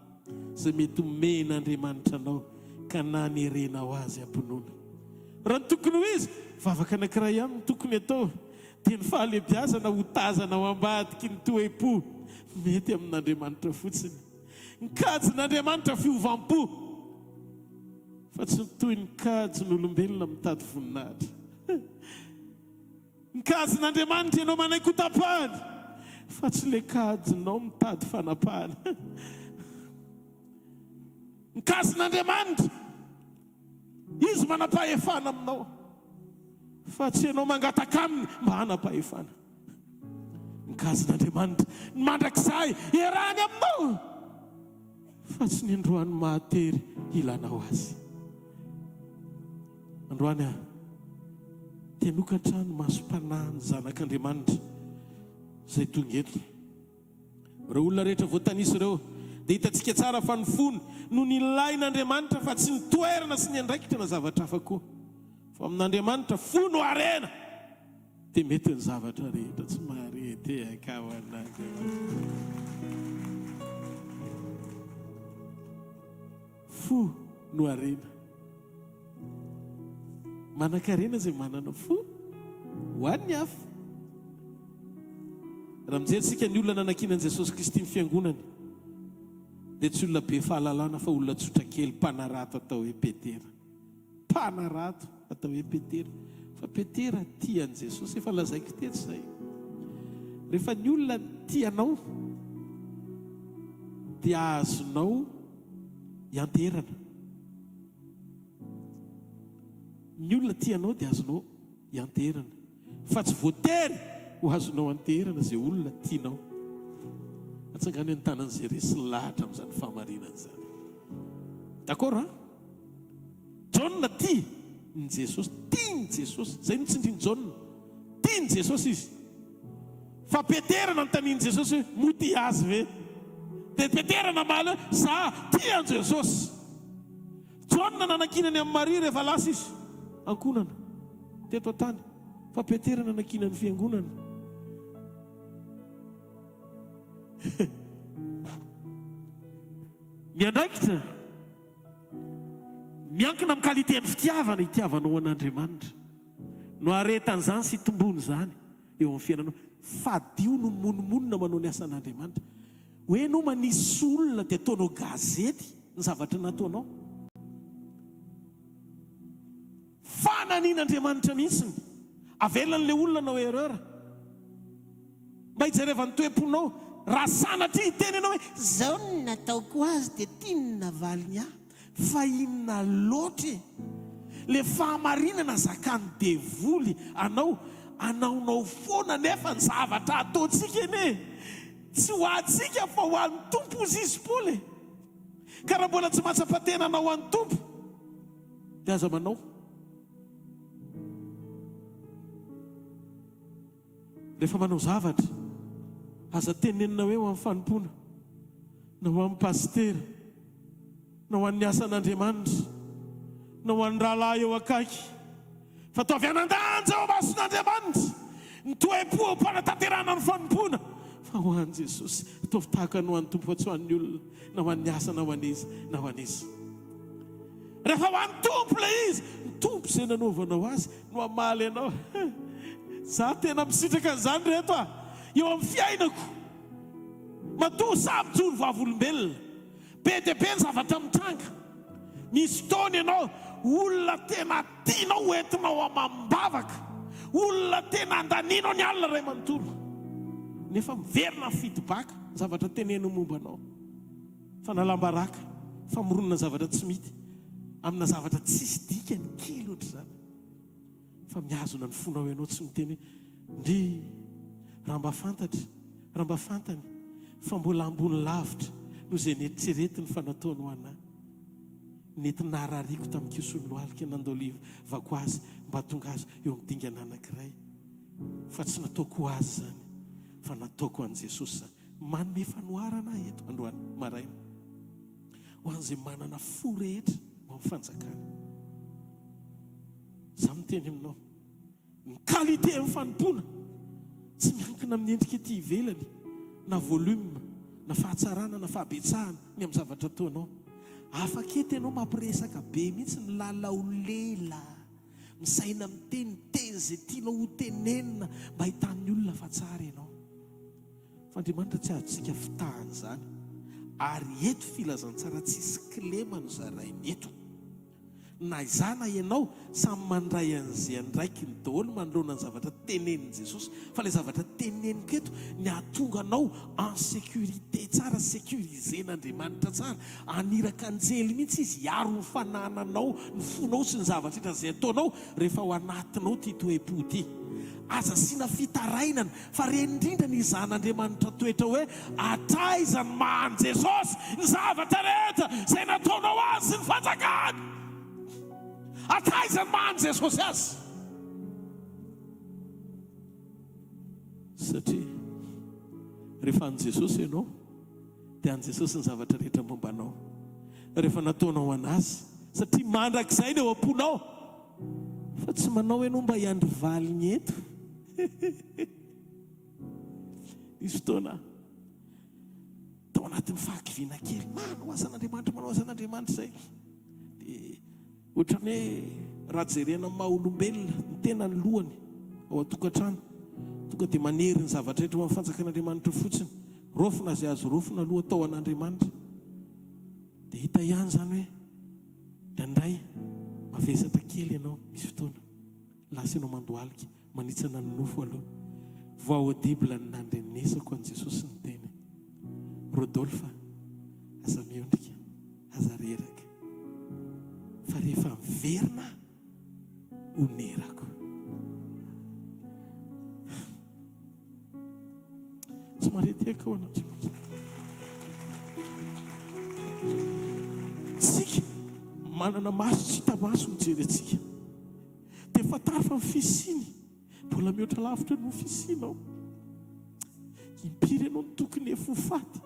izay mety omen'Andriamanitra anao ka nanerena ho azy amponona. Raha ny tokony ho izy vavaka anankiray ihany ny tokony atao dia ny fahalebiazana ho tazana ao ambadiky ny toe-po mety amin'Andriamanitra fotsiny. Nikajin'Andriamanitra fiovampo fa tsy toy ny kajin'olombelona mitady voninahitra. Nikajin'Andriamanitra ianao manaikotapahany fa tsy le kajinao mitady fanapahana. Nikajin'Andriamanitra izy manapahefana aminao fa tsy ianao mangataka aminy mba hanapahefana. Nikajin'Andriamanitra ny mandrakizay iarahany aminao fa tsy ny androany mahatery ilanao azy. Androany tenokatra ny masom-panahy ny zanak'Andriamanitra izay tonga eto. Ireo olona rehetra voatanisa ireo dia hitantsika tsara fa ny fony no nilain'Andriamanitra fa tsy ny toerana sy ny andraikitra na zavatra hafa koa, fa amin'Andriamanitra fo no arena dia mety ny zavatra rehetra tsy marety akao an'Andriamanitra. Fo no arena, manan-karena izay manana fo ho an'ny hafa. Raha mijerisika ny olona nanankinan'i Jesosy Kristy ny fiangonany dia tsy olona be fahalalana fa olona tsotra kely, mpanarato atao hoe Petera. Mpanarato atao hoe Petera, fa Petera tian'i Jesosy, efa lazaiko teto izay. Rehefa ny olona tianao dia azonao ianterana. Ny olona tianao dia azonao ianterana, fa tsy voatery ho azonao anterana izay olona tianao. Atsangany ny tanan'izay resy lahatra amin'izany fahamarinana izany. D'accord hein? John tia ny Jesosy, tia ny Jesosy, izay nitsindriny John, tia ny Jesosy izy. Fa Petera nanontaniany Jesosy hoe moty azy ve? Dia Petera namaly hoe za tia ny Jesosy. John nanankinany amin'ny Maria rehefa lasa izy ankonana teto an-tany, fa Petera nanankinany fiangonana. Ny andraikitra miankina amin'ny kaliten'ny fitiavana itiavanao an'Andriamanitra no aretan'izany sy tombony izany eo amin'ny fiainanao. Fadio no monomonina manao ny asan'Andriamanitra. Hoe anao manisy olona dia ataonao gazety ny zavatra nataonao. Fananian'Andriamanitra mihitsiny avelan'ilay olona nao erreur mba hijerevany toe-ponao. Raha sanatria hitenenao hoe zao no nataoko azy dia tiany navaliny ahy, fa inona loatra le fahamarinana zakany devoly anao anaonao foana nefa ny zavatra ataontsika ene tsy ho antsika fa ho an'ny tompo izy izy poly. Ka raha mbola tsy mahatsapa-tena anao an'ny tompo dia aza manao. Rehefa manao zavatra aza tenenina hoe ho amin'ny fanompona na ho amin'ny pastera na ho an'ny asan'Andriamanitra na ho an'ny rahalahy eo akaiky fa tao avy anan-danja ao mason'Andriamanitra ny toe-po ao mpanatanterana ny fanompona fa ho an'i Jesosy ataovy tahaka no an'ny tompo fa tsy ho an'ny olona na ho an'ny asa na ho an'izy na ho an'izy rehefa ho an'ny tompo le izy ny tompo izay nanaovanao azy no hamaly ianao za tena misitraka an'izany reto eo amin'ny fiainako matoa samy joro vavolombelona be dia be ny zavatra mitranga misy fotoana ianao olona tena tianao entinao amam-bavaka olona tena andanianao ny alina ray manontolo nefa miverina ny feedback zavatra teneno mombanao fa nalambaraka fa mironona zavatra tsy mity amina zavatra tsisy dikany kely ohatry zany fa mihazona ny fonao ianao tsy miteny ndry raha mba fantatra raha mba fantany fa mbola ambony lavitra no izay neritreretiny fa nataony ho anahy nety narariako tamin'ny kiosony lohalika nandao livako azy mba tonga azy eo amin'ny dingana anankiray fa tsy nataoko ho azy zany fa nataoko an'i Jesosy zany manome fanoharana eto androany maraina ho an'izay manana fo rehetra ho amin'ny fanjakana za miteny aminao ny qualité amin'ny fanompona tsy miankina amin'ny endrika ety ivelany na volume na fahatsarana na fahabetsahana ny amin'ny zavatra ataonao afaka ety ianao mampiresaka be mihitsy ny lalao lela misaina miteny teny zay tianao ho tenenina mba hitan'ny olona fa tsara ianao fa Andriamanitra tsy azontsika fitahany zany ary eto filazantsara tsisy kilema no zarainy eto na izana ianao samy mandray an'izay andraiky ny daholo manoloana ny zavatra tenenin' Jesosy fa ilay zavatra teneniko eto ny ahatonga anao en sécurité tsara sécurisen'Andriamanitra tsara aniraka anjely mihitsy izy hiaro ny fanananao ny fonao sy ny zavatra hitra izay ataonao rehefa ao anatinao ty toe-po ty aza sina fitarainana fa rendrindra ny zan'Andriamanitra toetra hoe atraizany mahany Jesosy ny zavatra rehetra izay nataonao azy sy ny fanjakany atraizany mahany Jesosy azy satria rehefa an' Jesosy ianao dia an' Jesosy ny zavatra rehetra mombanao rehefa nataonao anazy satria mandrakizay ny eo am-ponao fa tsy manao ianao mba hiandry valiny eto misy fotoana tao anatin'ny fahakiviana kely manao azan'Andriamanitra zay dia ohatran'ny hoe raha jerena maha olombelona ny tena ny lohany ao an-tokantrano tonga dia manery ny zavatra rehetra amin'ny fanjakan'Andriamanitra fotsiny rofina izay azo rofina aloha tao an'Andriamanitra dia hita ihany zany hoe dandray mavesatra kely ianao misy fotoana lasa ianao mandohalika manitsana ny nofo aloha voa audible ny nandrenesako an' Jesosy ny teny Rodolphe aza miondrika aza reraka fa rehefa miverina onerako tsy maretiaka ao anatry tsika manana maso tsy hita maso mijery atsika dia fatary fa mifisiny mbola mihoatra lavitra no fisinao impiry ianao ny tokony efofaty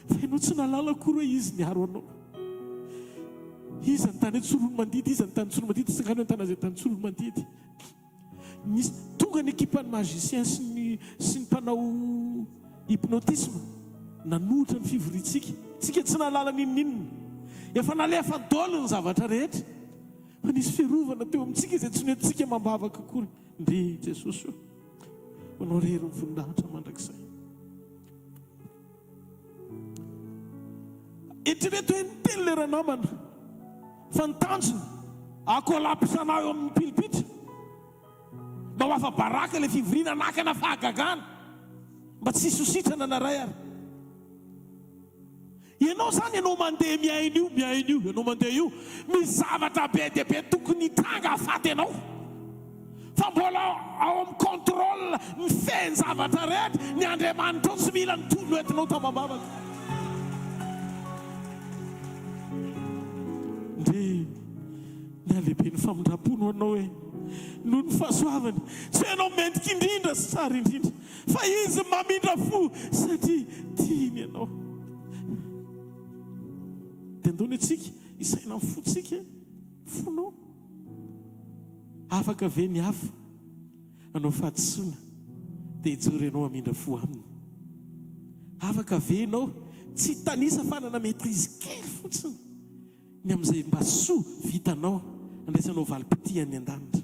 fa ianao tsy nalalako hoe izy niaro anao izy ny tany antsolony mandidy izy ny tany antsolony mandidy tsangano ny tany azay tany antsolony mandidy misy tonga ny équipe ny magicien sy ny mpanao hypnotisme nanohitra ny fivoriantsika tsika tsy nalala ninninina efa nalefa dolo ny zavatra rehetra fa nisy fiarovana teo amintsika izay tsy noentsika mambavaka akory ndry Jesosy io manao rery ny vonindahatra mandrakizay eritrereto hoe niteny le ranamana fa nitanjona akolapisanao eo amin'ny pilipitra mba ho afa baraka le fivoriana nakana fahagagana mba tsy sositrana naray ary ianao zany ianao mandeha miaina io ianao mandeha io misy zavatra be dia be tokony hitanga hafaty ianao fa mbola ao amin'ny contrôle ny feny zavatra rehetra ny Andriamanitra tsy mila ny tolo entinao tamambavaka ndre ny alehibe ny famindram-pono anao hoe noho ny fahasoavany. Tsy ianao mendrika indrindra sy tsara indrindra, fa izy mamindra fo satria tiany ianao. Dia andony antsika isaina amin'ny fontsika fonao. Afaka ve ny hafa anao fahatsoana dia hijory ianao amindra fo aminy? Afaka ve ianao tsy tanisa fa nanana maîtrise kely fotsiny ny amin'izay mba soa vitanao andraisanao valim-potiany an-danitra?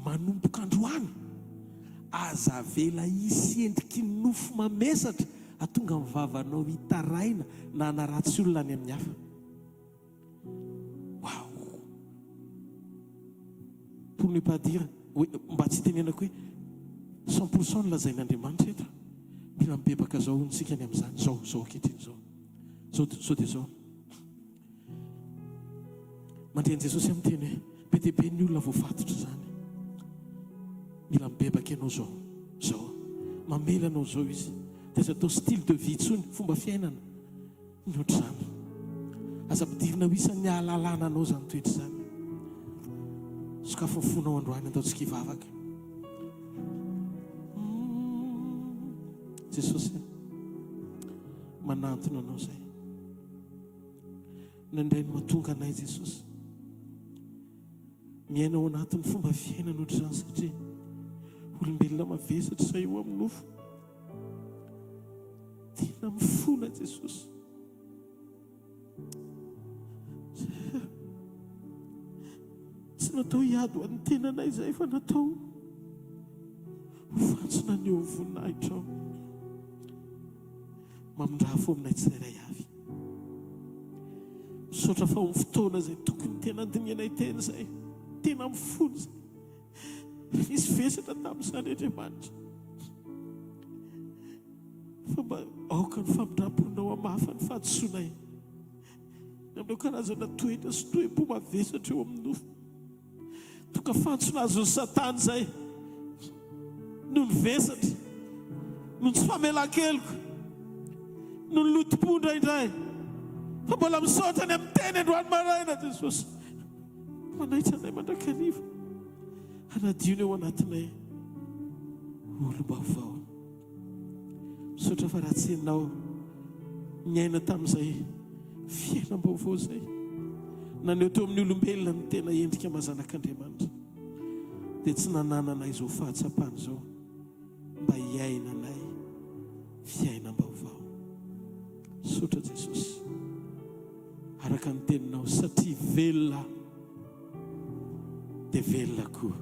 Manomboka androany aza vela isy endriky ny nofo mamesatra atonga amin'ny vavanao hitaraina na hanaratsy olona any amin'ny hafa. Wow! Pour ne pas dire, mba tsy tenenako hoe 100% nolazain'Andriamanitra eto. Mila mibebaka zao onsika any amin'izany. Zao ankehitriny zao dia zao. Mandreny Jesosy amin'ny teny hoe be dia be ny olona voafatotra izany. Mila mibebaka ianao zao. Mamela anao zao izy. Dia atao style de vie intsony, fomba fiainana ny ohatr'izany. Aza ampidirina ho isan'ny ahalalana anao izany toetra izany. Sokafo ny fonao androany ataontsika hivavaka. Jesosy manantona anao izay. Nandray ny mahatonga anay Jesosy miaina ao anatin'ny fomba fiainana ohatr'izany satria olombelona mavesatra izay eo amin'ny nofo. Tena mifona Jesosy. Tsy natao hiady ho an'ny tenanay izay fa natao ho fantsona ny eo amin'ny voninahitra ao. Mamindra fo aminay tsirairay avy. Misaotra fa amin'ny fotoana izay tokony tena andinianay teny izay, tena mifona izay. Misy vesatra tamin'izany Andriamanitra. Fa mba aoka ny famindram-ponao hamafa ny fahadisoanay amin'ireo karazana toetra sy toe-po mavesatra eo amin'ny nofo. Toka fantsona azon'ny Satana izay noho ny vesatra, noho ny tsy famelan-keloka, noho ny lotom-pondra indray. Fa mbola misaotra ny amin'ny teny androany maraina Jesosy. Manaitra anay mandrakariva. Hanadiona eo anatinay olom-baovao. Misaotra fa raha tsy ianao niaina tamin'izay fiainam-baovao izay, naneo teo amin'ny olombelona ny tena endrika mazanak'Andriamanitra, dia tsy nanananay izao fahatsapana izao mba hiainanay fiainam-baovao. Misaotra Jesosy araka ny teninao satria velona dia velona koa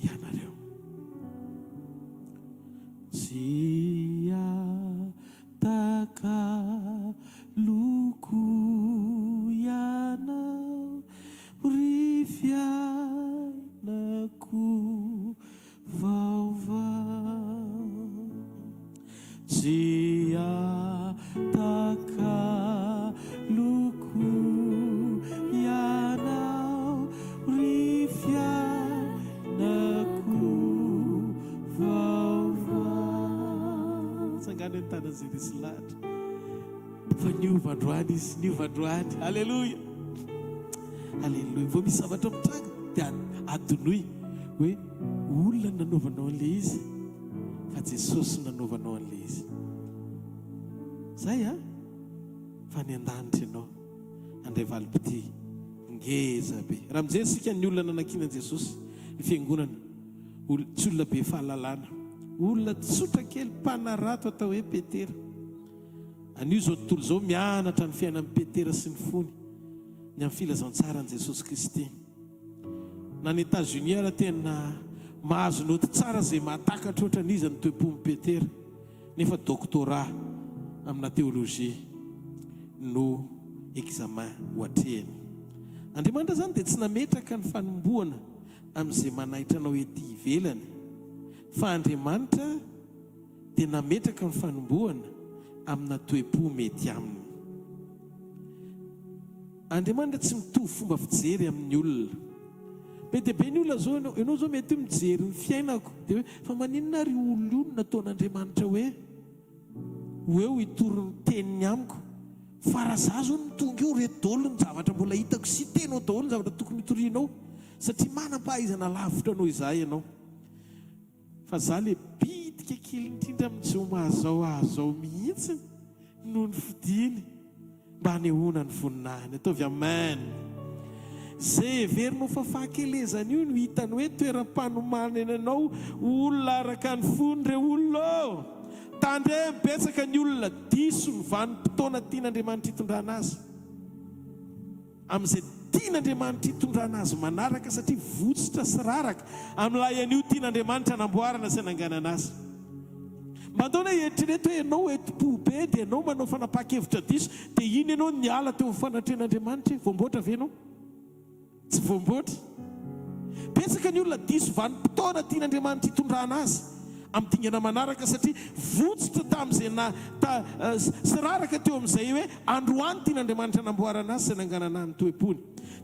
ianareo. Taka loko ianao ry fiainako vaovao. Taka loko ianao ry fiainako vaovao. Sangana ny tana izay nisy lahatra. Fa niova androany izy, niova androany. Alleluia, alleluia. Vao misy zavatra mitranga dia adonoy hoe olona nanaovanao an'ilay izy, fa Jesosy nanaovanao an'ilay izy. Zay fa ny an-danitra ianao andray valim-pity ngeza be. Raha mijery isika ny olona nanankinan Jesosy ny fiangonana, tsy olona be fahalalana, olona tsotra kely mpanarato atao hoe Petera. Anio zao tontolo zao mianatra ny fiainan'ny Petera sy ny fony ny amin'ny filazantsara ny Jesosy Kristy. Na ny États-Unis ara tena mahazo noty tsara izay mahatakatra ohatran'izy ny toe-pon'ny Petera, nefa doctorat amina théologie no examen hoatrehany. Andriamanitra zany dia tsy nametraka ny fanombohana amin'izay manaitra anao ety ivelany, fa Andriamanitra dia nametraka ny fanombohana amina toe-po mety aminy. Andriamanitra tsy mitovy fomba fijery amin'ny olona. Be dia be ny olona zao, ianao zao mety mijery ny fiainako dia hoe fa maninona ry olona io nataon'Andriamanitra hoe eo hitory ny teniny amiko, fa raha za zao ny tonga eo reto daholo ny zavatra mbola hitako sy tenao daholo ny zavatra tokony hitorianao. satria manam-pahaizana lavitra anao izahay ianao. Fa za le bitika kely indrindra amin'izao mahazao ahazao mihitsy no ny fidiny mba hanehoana ny voninahiny. Ataovy amen. Zay heverinao fa fahakelezana io no hitany hoe toeram-panomanana anao olona araka ny fony ireo olona. Tandre mibetsaka ny olona diso ny vanim-potoana tian'Andriamanitra hitondrana azy. Amin'izay tian'Andriamanitra hitondrana azy manaraka satria votsitra sy raraka amin'ilay an'io tian'Andriamanitra hanamboarana sy hananganana azy. Mandaona eritrereto hoe ianao eti-pobe dia ianao manao fanapahan-kevitra diso dia iny ianao niala teo amin'ny fanatrehan'Andriamanitra. Voamboatra ve ianao? Tsy voamboatra. Betsaka ny olona diso vanim-potoana tian'Andriamanitra hitondrana azy amin'ny dingana manaraka satria votsitra tamin'izay sy raraka teo amin'izay hoe androany tian'Andriamanitra hanamboarana azy sy hananganana ny toe-pony.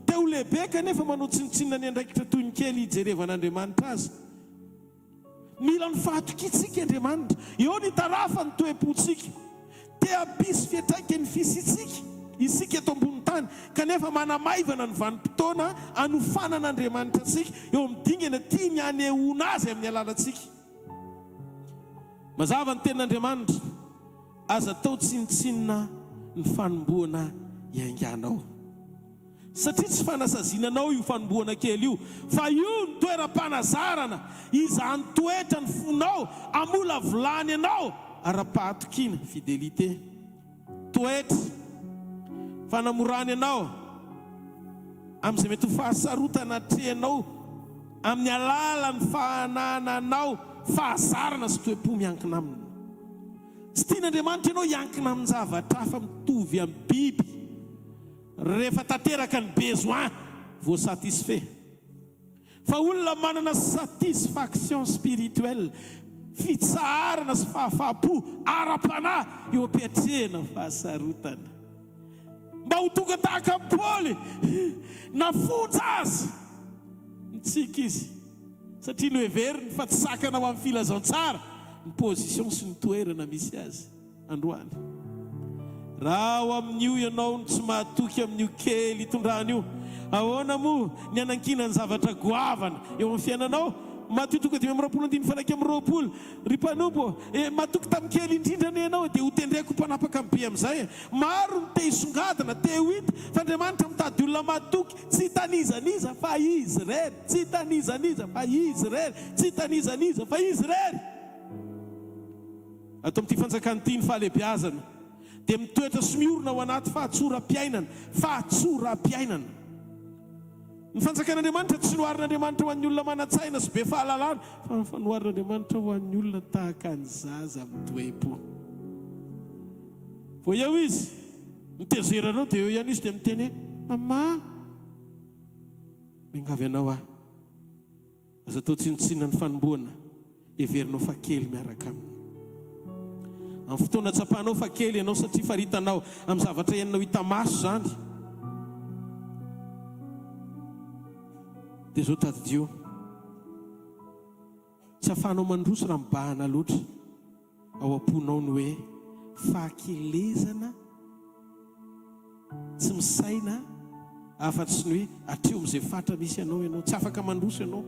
Teo lehibe kanefa manao tsinitsinina ny andraikitra toy ny kely hijerevan'Andriamanitra azy. Mila ny fahatokitsika Andriamanitra. Eo ny tarafa ny toe-pontsika. Te hampisy fiatraika ny fisitsika isika eto ambony tany, kanefa manamaivana ny vanim-potoana anofanan'Andriamanitra antsika eo amin'ny dingana tiany hanehoana azy amin'ny alalantsika. Mazava ny tenin'Andriamanitra, aza atao tsinitsinina ny fanomboana iainganao. Satria tsy fanasazinanao io fanomboana kely io, fa io ny toeram-panazarana izany toetra ny fonao amola volany anao ara-pahatokina, fidelité, toetra fanamorany anao amin'izay mety ho fahasarotana atrehanao amin'ny alalan'ny fahanananao fahazarana sy toe-po miankina aminy. Tsy tian'Andriamanitra ianao hiankina amin'ny zavatra hafa mitovy amin'ny biby. Rehefa tanteraka ny besoin voasatisfait. Fa olona manana satisfaction spirituelle, fitsaharana sy fahafapo ara-panahy eo ampiatrehana fahasarotana. Mba ho tonga tahaka Paoly nafonja azy mitsika izy satria no heveriny fa tsy sakana ho amin'ny filazantsara ny position sy ny toerana misy azy androany. Raha ao amin'io ianao no tsy mahatoky amin'io kely hitondrana io, ahoana moa ny anankina ny zavatra goavana eo amin'ny fiainanao? Matoy tonga 5:20 fanaky amin'ny 20 ry mpanompo, matoky tamin'ny kely indrindra ny ianao dia ho tendreko mpanapaka amin'ny be amin'izay. Maro ny te hisongadina, te ho hita fa Andriamanitra mitady olona matoky, tsy tanizaniza fa izy irery, tsy tanizaniza fa izy irery, tsy tanizaniza fa izy irery. Ato amin'ity fanjakana ity ny fahalebiazana dia mitoetra sy miorina ao anaty fahatsoram-piainana, fahatsoram-piainana. Ny fanjakan'Andriamanitra tsy noharin'Andriamanitra ho an'ny olona manatsaina sy be fahalalana, fa noharin'Andriamanitra ho an'ny olona tahaka ny zaza amin'ny toe-po. Vao eo izy mitezeranao dia eo ihany izy dia miteny hoe mama, miangavy anao aho, aza atao tsinitsinina ny fanomboana, heverinao fa kely miaraka aminy. Amin'ny fotoana tsapanao fa kely ianao satria faritanao amin'ny zavatra iainanao hita maso zany. Dia zao tady Dio, tsy afahanao mandroso raha mibahana loatra ao am-ponao ny hoe fahakelezana tsy misaina afa-tsy ny hoe atreo amin'izay fatra misy ianao. Tsy afaka mandroso ianao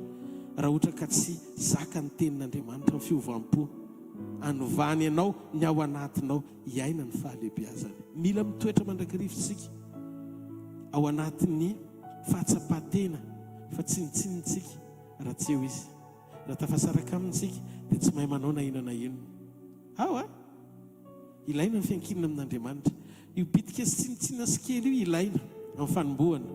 raha ohatra ka tsy zaka ny tenin'Andriamanitra ny fiovam-po anovany ianao ny ao anatinao hiaina ny fahalebiazana. Mila mitoetra mandrakarivotsika ao anatin'ny fahatsapatena fa tsinitsinitsika raha tsy eo izy. Raha tafasaraka amintsika dia tsy mahay manao na ino na ino. Ao ilaina ny fiankinana amin'Andriamanitra. Io bitika sy tsinitsinina sy kely io ilaina amin'ny fanomboana.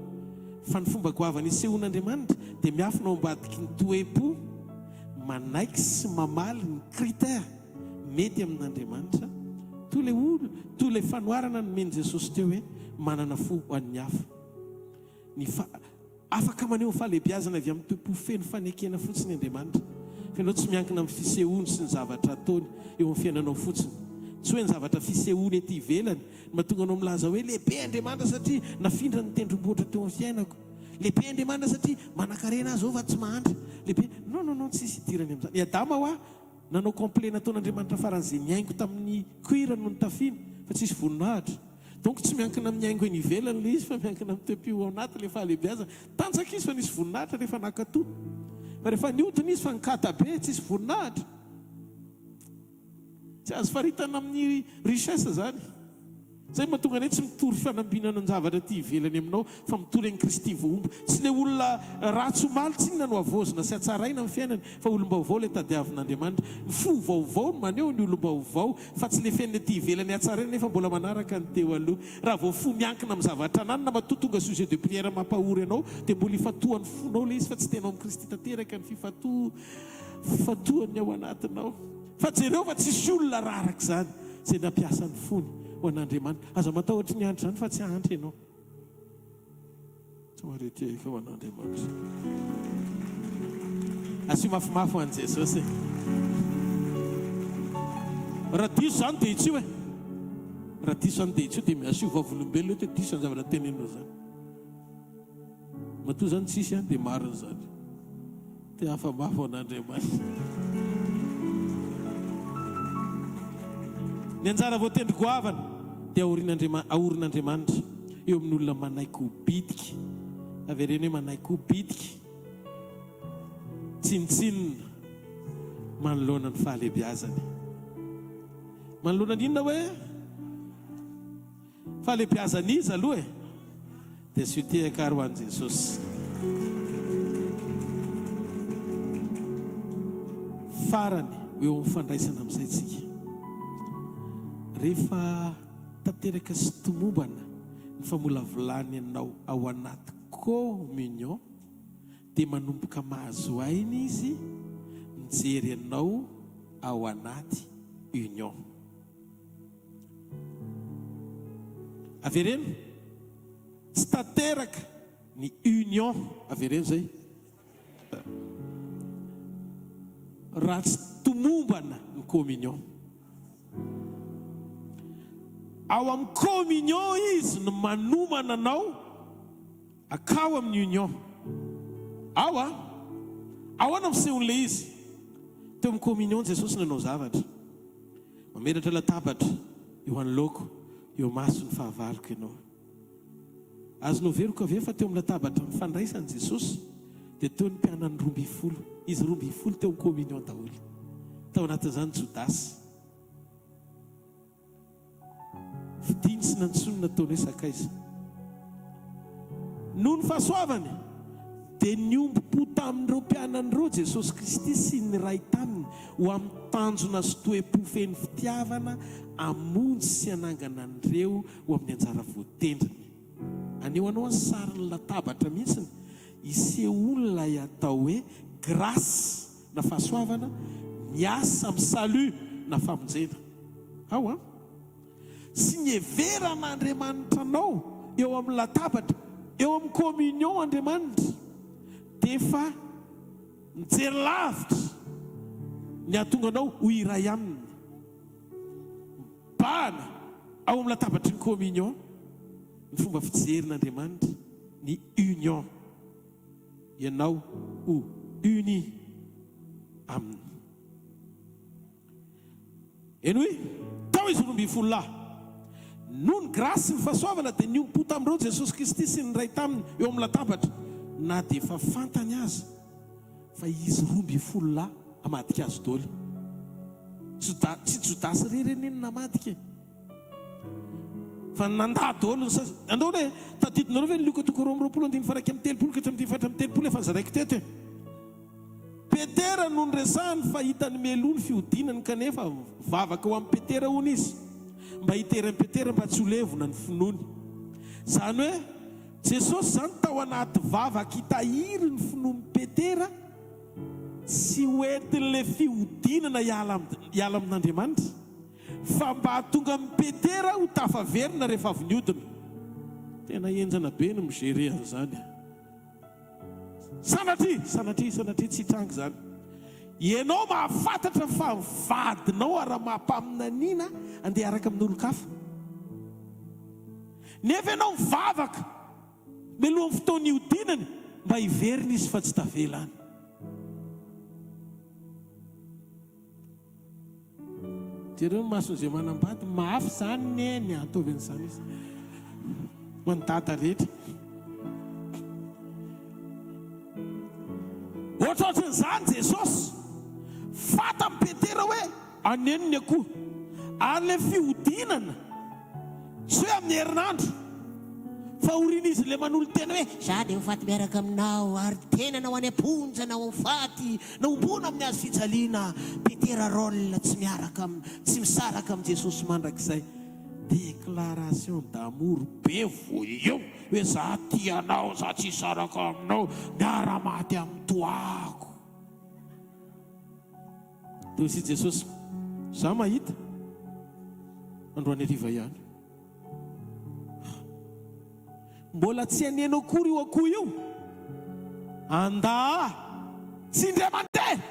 Fa ny fomba goavana isehoan'Andriamanitra dia miafina ao ambadiky ny toe-po manaiky sy mamaly ny critère mety amin'Andriamanitra. Toy le fanoharana nomeny Jesosy teo hoe manana fo ho an'ny hafa. Afaka maneho fahalebiazana avy amin'ny toe-po feno fanekena fotsiny Andriamanitra. Fenao tsy miankina amin'ny fisehoany sy ny zavatra ataony eo amin'ny fiainanao fotsiny. Tsy hoe ny zavatra fisehoany ety ivelany mahatonga anao milaza hoe lehibe Andriamanitra satria nafindra ny tendrombohitra teo amin'ny fiainako. Lehibe Andriamanitra satria manan-karena azy fa tsy mahantra. Lehibe non tsy isy idirany amin'izany. Ny Adama nanao complet nataon'Andriamanitra faran'izay niaingo tamin'ny cuir no ny tafiana fa tsy isy voninahitra. donc tsy miankina amin'ny haingo eny ivelany le izy fa miankina amin'ny toepio ao anaty le fahalehibiazana. Tanjaka izy fa nisy voninahitra rehefa nakato, fa rehefa niodina izy fa nikata be tsy isy voninahitra, tsy azo faritana amin'ny richesse zany. Zay mahatonga ny tsy mitory fanambinana ny zavatra ty ivelany aminao fa mitory an'i Kristy vohomba. Tsy le olona ratsy omaly tsy inona no avozina sy hatsaraina amin'ny fiainany, fa olom-baovao le tadiavin'Andriamanitra. Ny fo vaovao no maneho ny olom-baovao, fa tsy le fiainany ty ivelany hatsaraina nefa mbola manaraka ny teo aloha. Raha vao fo miankina amin'ny zavatra anany na matotonga sujet de prière mampahory anao, dia mbola ifatohan'ny fonao le izy fa tsy tenao amin'ny Kristy tanteraka ny fifatohany ao anatinao. Fa jereo fa tsisy olona raraka zany zay nampiasa ny fony ho an'Andriamanitra. Aza matahotra ny andro zany fa tsy ahantry ianao. Tsy maretika ho an'Andriamanitra. Asio mafimafy ho an'i Jesosy. Raha diso zany dia itsio e. Raha diso zany dia itsio dia miasio vavolombelona hoe diso ny zavatra tenenao zany. Matoa zany tsisy dia marina zany. Dia hafamafy ho an'Andriamanitra. Ny anjara voatendry goavana dia aorin'Andriamanitra eo amin'ny olona manaiky ho bitika. Avereny hoe manaiky ho bitika, tsinitsinina manoloana ny fahalehibiazany. Manoloana ny inona hoe fahalehibiazany izy aloha e, dia sotehaka ary ho an'i Jesosy. Farany eo amin'ny fandraisana amin'izay tsika. Rehefa tanteraka sy tomombana ny famolavolany ianao ao anaty communion, dia manomboka mahazo aina izy mijery ianao ao anaty union. Avereno tsy tanteraka ny union, avereno zay, raha tsy tomombana ny communion. Ao amin'ny communion izy no manomana anao akao amin'ny union. Ahoana misehon'le izy? Teo amin'ny communion Jesosy nanao zavatra. Mameratra latabatra eo amin'ny laoko, eo maso ny fahavaloko ianao. Azonao veroko avy fa teo amin'ny latabatra mifandraisany Jesosy dia teo ny mpianany 12. Izy 12 teo amin'ny communion daholo. Tao anatin'izany Jodasy. Fidiny sy nantsony nataony hoe sakaiza. Noho ny fahasoavany dia niombo-po tamin'ireo mpianan'ireo Jesosy Kristy sy ny ray taminy ho amin'ny tanjona sy toe-po feno fitiavana amonjy sy anangana an'ireo ho amin'ny anjara voatendriny. Aneo anao ny sarin'ny latabatra mihitsiny isehoany ilay atao hoe grasy na fahasoavana, miasa amin'ny salut na famonjena. Sy ny heveran'Andriamanitra anao eo amin'ny latabatra, eo amin'ny communion Andriamanitra, dia efa mijery lavitra ny ahatonga anao ho iray aminy. Mibahana ao amin'ny latabatry ny communion ny fomba fijerin'Andriamanitra, ny union. Ianao ho uni aminy. Eny hoe tao izy 12 noho ny grasy ny fahasoavana dia niompo tamin'ireo Jesosy Kristy sy ny ray taminy eo amin'ny latabatra, na dia efa fantany azy fa izy 12 amadika azy daholo. Tsy Jodasy reneny namadika fa nandà daholo. Andao hoe tadidinareo ve ny Luka 2:20 ka 3:7 efa nizaraiko teto. Petera no nyresahany fa hitany meloa ny fihodinany, kanefa vavaka ho amin'ny Petera hono izy mba hiterany Petera mba tsy ho levona ny finoany. Zany hoe Jesosy zany tao anaty vavaka hitahiry ny finoan'ny Petera tsy hoentin'le fihodinana hiala amin'Andriamanitra, fa mba hatonga amin'ny Petera ho tafaverina rehefa avy niodina. Tena enjana be no migerer an'izany. Sanatria tsy hitrangy zany. Ianao mahafantatra fa vadinao ary mampaminaniana andeha araka amin'ny olon-kafa. Nefa ianao mivavaka melohan'ny fotoana ihodinany mba hiverina izy fa tsy tavelany. jereo mason'izay manambady mafy zany neny ataovy an'izany izy ho any dada rehetra. Ohatrohatran'izany Jesosy fata amin'ny Petera hoe aneniny akoho ary le fihodinana tsy hoe amin'ny herinandro fa orina izy le manolo tena hoe za dia mifaty miaraka aminao ary tena nao any amponja nao mifaty naombona amin'ny azo fijaliana. Petera rôle tsy miaraka tsy misaraka amin'ny Jesosy mandrakizay. Déclaration d'amour be vo eo hoe za tianao za tsy saraka aminao miara-maty amin'ny toako. Dia hoy Jesosy za mahita androany hariva ihany mbola tsy aneno akory io akoho io anda tsy indray mandeha.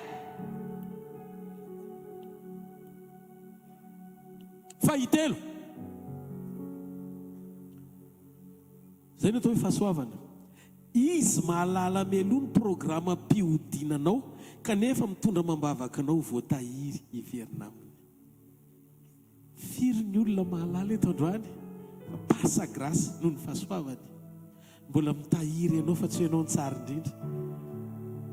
Fahitelo zay no atao hoe fahasoavana. Izy mahalala meloa ny programa mpihodinanao kanefa mitondra mambavaka anao voatahiry hiverina aminy. Firy ny olona mahalala eto androany pasa grâce noho ny fahasoavany mbola mitahiry anao fa tsy ianao ny tsara indrindra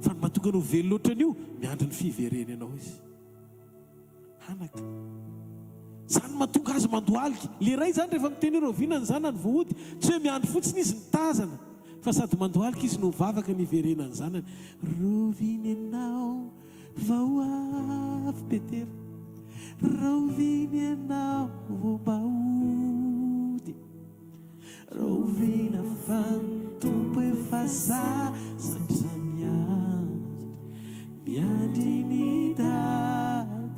fa ny mahatonga anao velo loatra an'io miandry ny fivereny anao izy hanaka. Zany mahatonga azy mandoaliky le ray zany rehefa miteny hoe rovinany zanany voahody tsy hoe miandry fotsiny izy mitazana fa sady mandoaliky izy no mivavaka ny iverenany zanany. Roviny anao vao avy Petera, roviny anao vao bahody, rovina fa ny tompo efa sasatra miandry ny dadanao.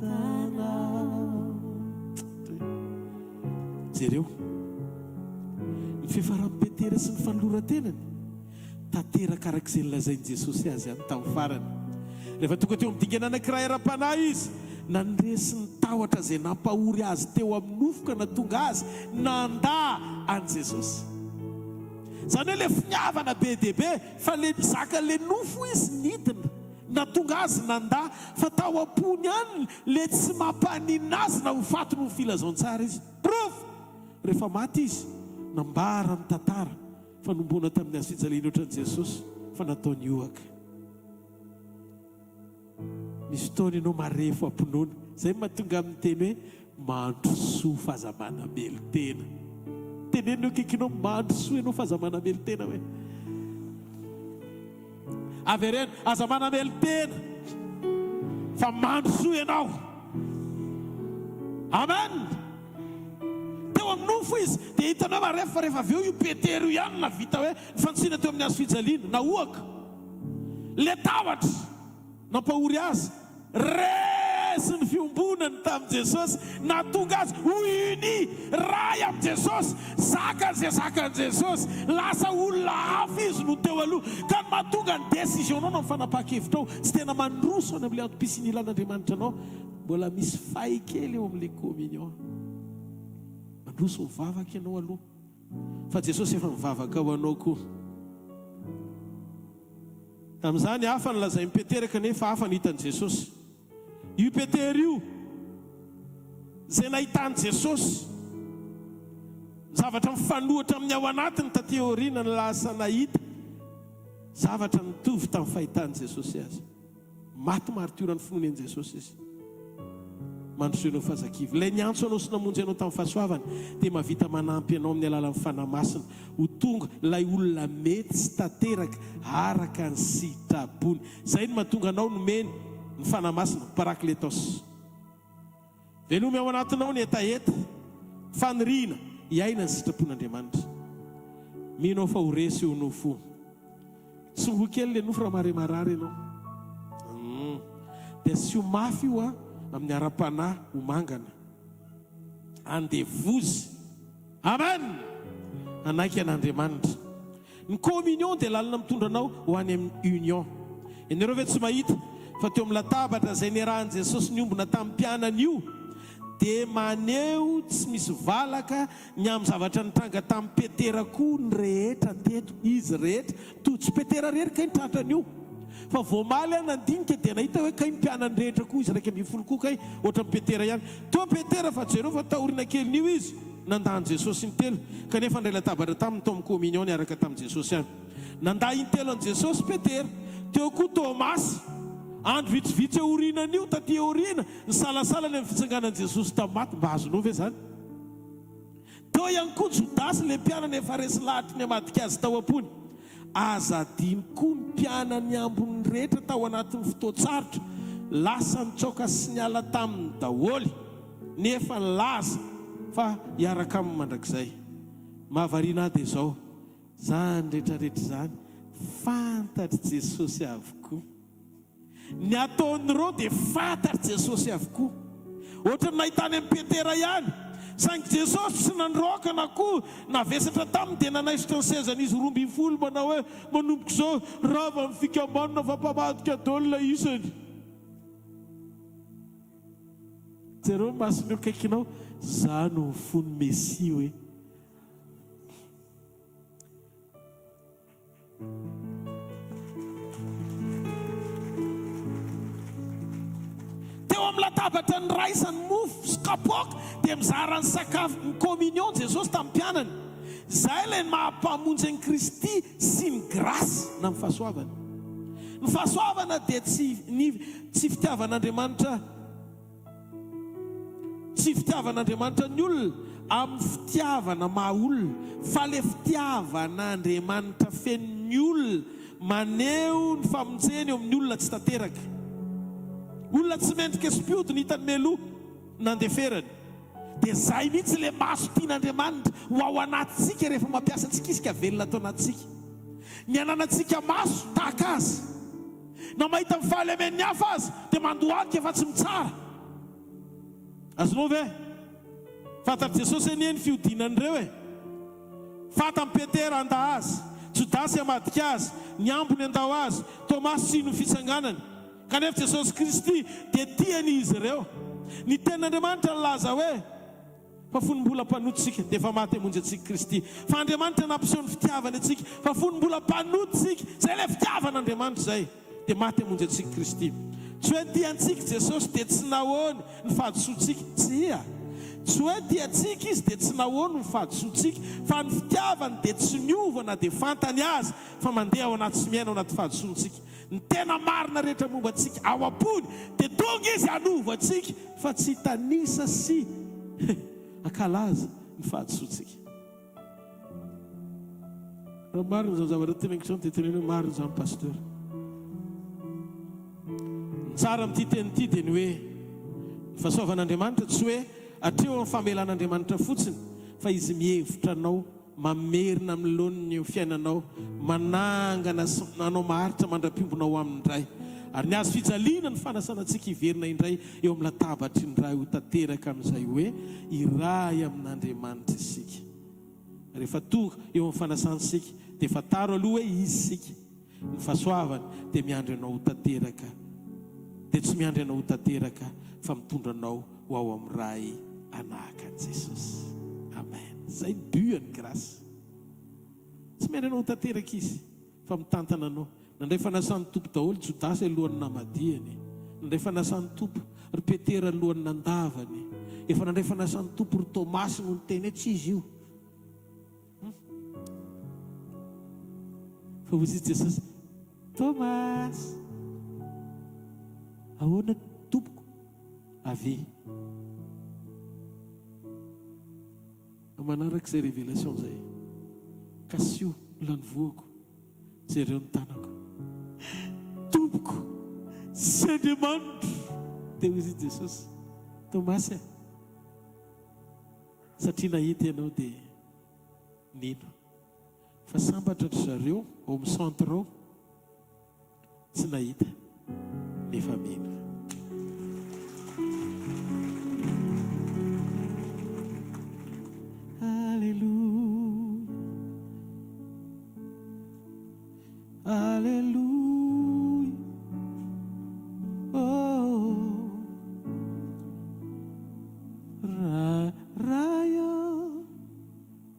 Jereo ny fifaran'ny Petera sy ny fanoloran-tenany tanteraka arak'izay nilazain'i Jesosy azy any tamin'ny farany. Rehefa tonga teo amin'ny dingana anankiray ara-panahy izy nandresy ny tahotra izay nampahory azy teo amin'ny nofoka na tonga azy nandà any Jesosy. Zany hoe le finiavana be dia be fa le zaka le nofo izy nidina na tonga azy nandà fa tao am-pony any le tsy mampanina azy na ho faty no filazaon-tsara izy. Prova rehefa maty izy nambara ny tantara fa nombona tamin'ny azo fijaliana ohatran'i Jesosy fa nataony ioaka. Misy fotoana ianao marefo ampinoana zay mahatonga amin'ny teny hoe mandrosoa fahazamana melotena. Tenenao kekinao mandrosoa ianao fahazamana melotena hoe averena azamana melotena fa mandrosoa ianao. Amen. Teo amin'ny nofo izy dia hitanao marefa fa rehefa avy eo io Petera io ihany na vita hoe nifantsina teo amin'ny azo fijaliana na ohaka le tahotra nampahory azy resy ny fiombonany tamin'i Jesosy na tonga azy hoiny ray amin'ny Jesosy zakan'izay Jesosy lasa olona hafa izy no teo aloha ka ny mahatonga ny décision-nao na mifanapaka-hevitra ao tsy tena mandroso any amin'ilay antom-pisiny ilan'Andriamanitra anao. Mbola misy fay kely eo amin'ilay communion mandroso mivavaka ianao aloha fa Jesosy efa mivavaka ao anao koa. Tamin'izany hafa nilazain'i Petera kanefa hafa nihitan'i Jesosy. Io Petera io zay nahitan'i Jesosy zavatra mifanohitra amin'ny ao anatiny taty aoriana ny lasa nahita zavatra nitovy tamin'ny fahitan'i Jesosy azy. Maty martiorany finoan'i Jesosy izy mandrosoanao fahazakivy. Ilay niantso anao sy namonjy anao tamin'ny fahasoavana dia mavita manampy anao amin'ny alalan'ny fanamasina ho tonga ilay olona mety sy tanteraka araka ny sitrapony. Zay no mahatonga anao nomeny ny fanamasina parakletos. Velome ao anatinao ny etaeta faniriana iaina ny sitrapon'Andriamanitra. Minao fa ho resy eo nofo tsy ho kely le nofo raha maremarary ianao dia sy ho mafy io amin'ny ara-panahy ho mangana andevozy. Amen. Anaiky an'Andriamanitra. Ny communion dia lalina mitondra anao ho any amin'ny union. Ianareo ve tsy mahita fa teo amin'ny latabatra izay niarahan'i Jesosy niombona tamin'ny mpianany io dia maneho tsy misy valaka ny amin'ny zavatra nitranga tamin'ny Petera koa ny rehetra teto. Izy rehetra toy tsy Petera rery ka nitratrany io fa voamaly a nandinika dia nahita hoe kay mpianany rehetra koa izy raika ambin'ny folo koa kay ohatra ny Petera ihany toa Petera fa jereo fa taorina kelyn'io izy nandany Jesosy intelo kanefa ndray latabatra tamin'ny tao amin'ny communion niaraka tamin'i Jesosy any nanda intelo an Jesosy Petera teo koa Tomasy andro vitsivitsy orinan'io taty orina ny salasalany amin'ny fitsanganan Jesosy tamaty mba azonao ve zany teo ihany koa Jodasy le mpianany efa resy lahatra ny amadika azy tao ampony azadiny koa ny mpianany ambony rehetra tao anatin'ny fotoatsarotra lasa nitsoka sy niala tamin'ny daholy nefa laza fa hiaraka amin'ny mandrakizay mahavariana dia izao zany rehetrarehetra zany fantatry Jesosy avokoa ny ataon'ireo dia fantatry Jesosy avokoa ohatra ny nahitany amin'ny Petera ihany saingy Jesosy sy nandrokana koa navesatra taminy dia nanaisitra ny sezan'izy 12 manao hoe manomboka izao rava amin'ny fikambanana fa mpamadika daolina isany jereo mason'io kaikinao zany ny fony Mesia hoe teo amin'ny latabatra ny raisany mofo sy kapoaka dia mizara ny sakafo ny communion Jesosy tamin'ny mpianany zay ilay mahampamonjy an'i Kristy sy ny grasy na ny fahasoavana ny fahasoavana dia tsy fitiavan'Andriamanitra ny olona amin'ny fitiavana maha olona fa le fitiavan'Andriamanitra fen'ny olona maneho ny famonjeny eo amin'ny olona tsy tanteraka olona tsy mendrika espiody ny hitany meloa nandeferany dia zay mihitsy le maso tian'Andriamanitra ho ao anatintsika rehefa mampiasa antsika isika velona atao anatintsika ny ananantsika maso tahaka azy na mahita ny fahalemen'ny hafa azy dia mandohaka efa tsy mitsara azonao ve fantatry Jesosy eny ny fiodinan'ireo e fantany Petera anda azy Jodasy amadika azy ny ambony andao azy Tomasy sino fitsanganany kanefa Jesosy Kristy dia tiany izy ireo ny tenin'Andriamanitra nilaza hoe fa fony mbola mpanotsika dia efa maty hamonjy antsika Kristy fa Andriamanitra nampiseho ny fitiavany antsika fa fony mbola mpanotsika zay le fitiavan'Andriamanitra zay dia maty hamonjy antsika Kristy tsy hoe tiantsika Jesosy dia tsy nahoany ny fahadisoantsika tsy hoe tiantsika izy dia tsy nahoany ny fahadisoantsika fa ny fitiavany dia tsy niovana dia fantany azy fa mandeha ao anaty sy miaina ao anaty fahadisoantsika ny tena marina rehetra momba antsika ao am-pony dia tonga izy hanova antsika fa tsy tanisa sy akalaza ny fahadisoantsika raha marina zao zavatra teneniko zao dia tenena hoe marina zany pasteur tsara amin'ity tenyity dia ny hoe ny fahasoavan'Andriamanitra tsy hoe atreo amin'ny famelan'Andriamanitra fotsiny fa izy mihevitra anao mamerina amin'ny loniny fiainanao manangana sy nanao maharitra mandra-piombonao amin'ny indray ary ny azo fijaliana ny fanasana antsika hiverina indray eo amin'ny latabatry ny ray ho tanteraka amin'izay hoe iray amin'Andriamanitra isika rehefa tonga eo amin'ny fanasantsika dia fataro aloha hoe izy isika ny fahasoavany dia miandry anao ho tanteraka dia tsy miandry anao ho tanteraka fa mitondra anao ho ao amin'ny ray anahaka an'i Jesosy amen zay buany grasy tsy miandry anao ho tanteraka izy fa mitantana anao nandray fanasan'ny tompo daholo Jodasy alohan'ny namadiany nandray fanasan'ny tompo ry Petera alohan'ny nandavany efa nandray fanasan'ny tompo ry Tomasy no niteny hoe tsy izy io fa hozy Jesosy Tomasy ahoana tompoko avy manaraka izay révélation zay kasio lany voako jereo ny tanako tompoko sy Andriamanitra dia hozy Jesosy Tomasy satria nahita ianao dia nino fa sambatra ry zareo ao amin'ny centre ao tsy nahita nefa mino Hallelujah. Oh, raya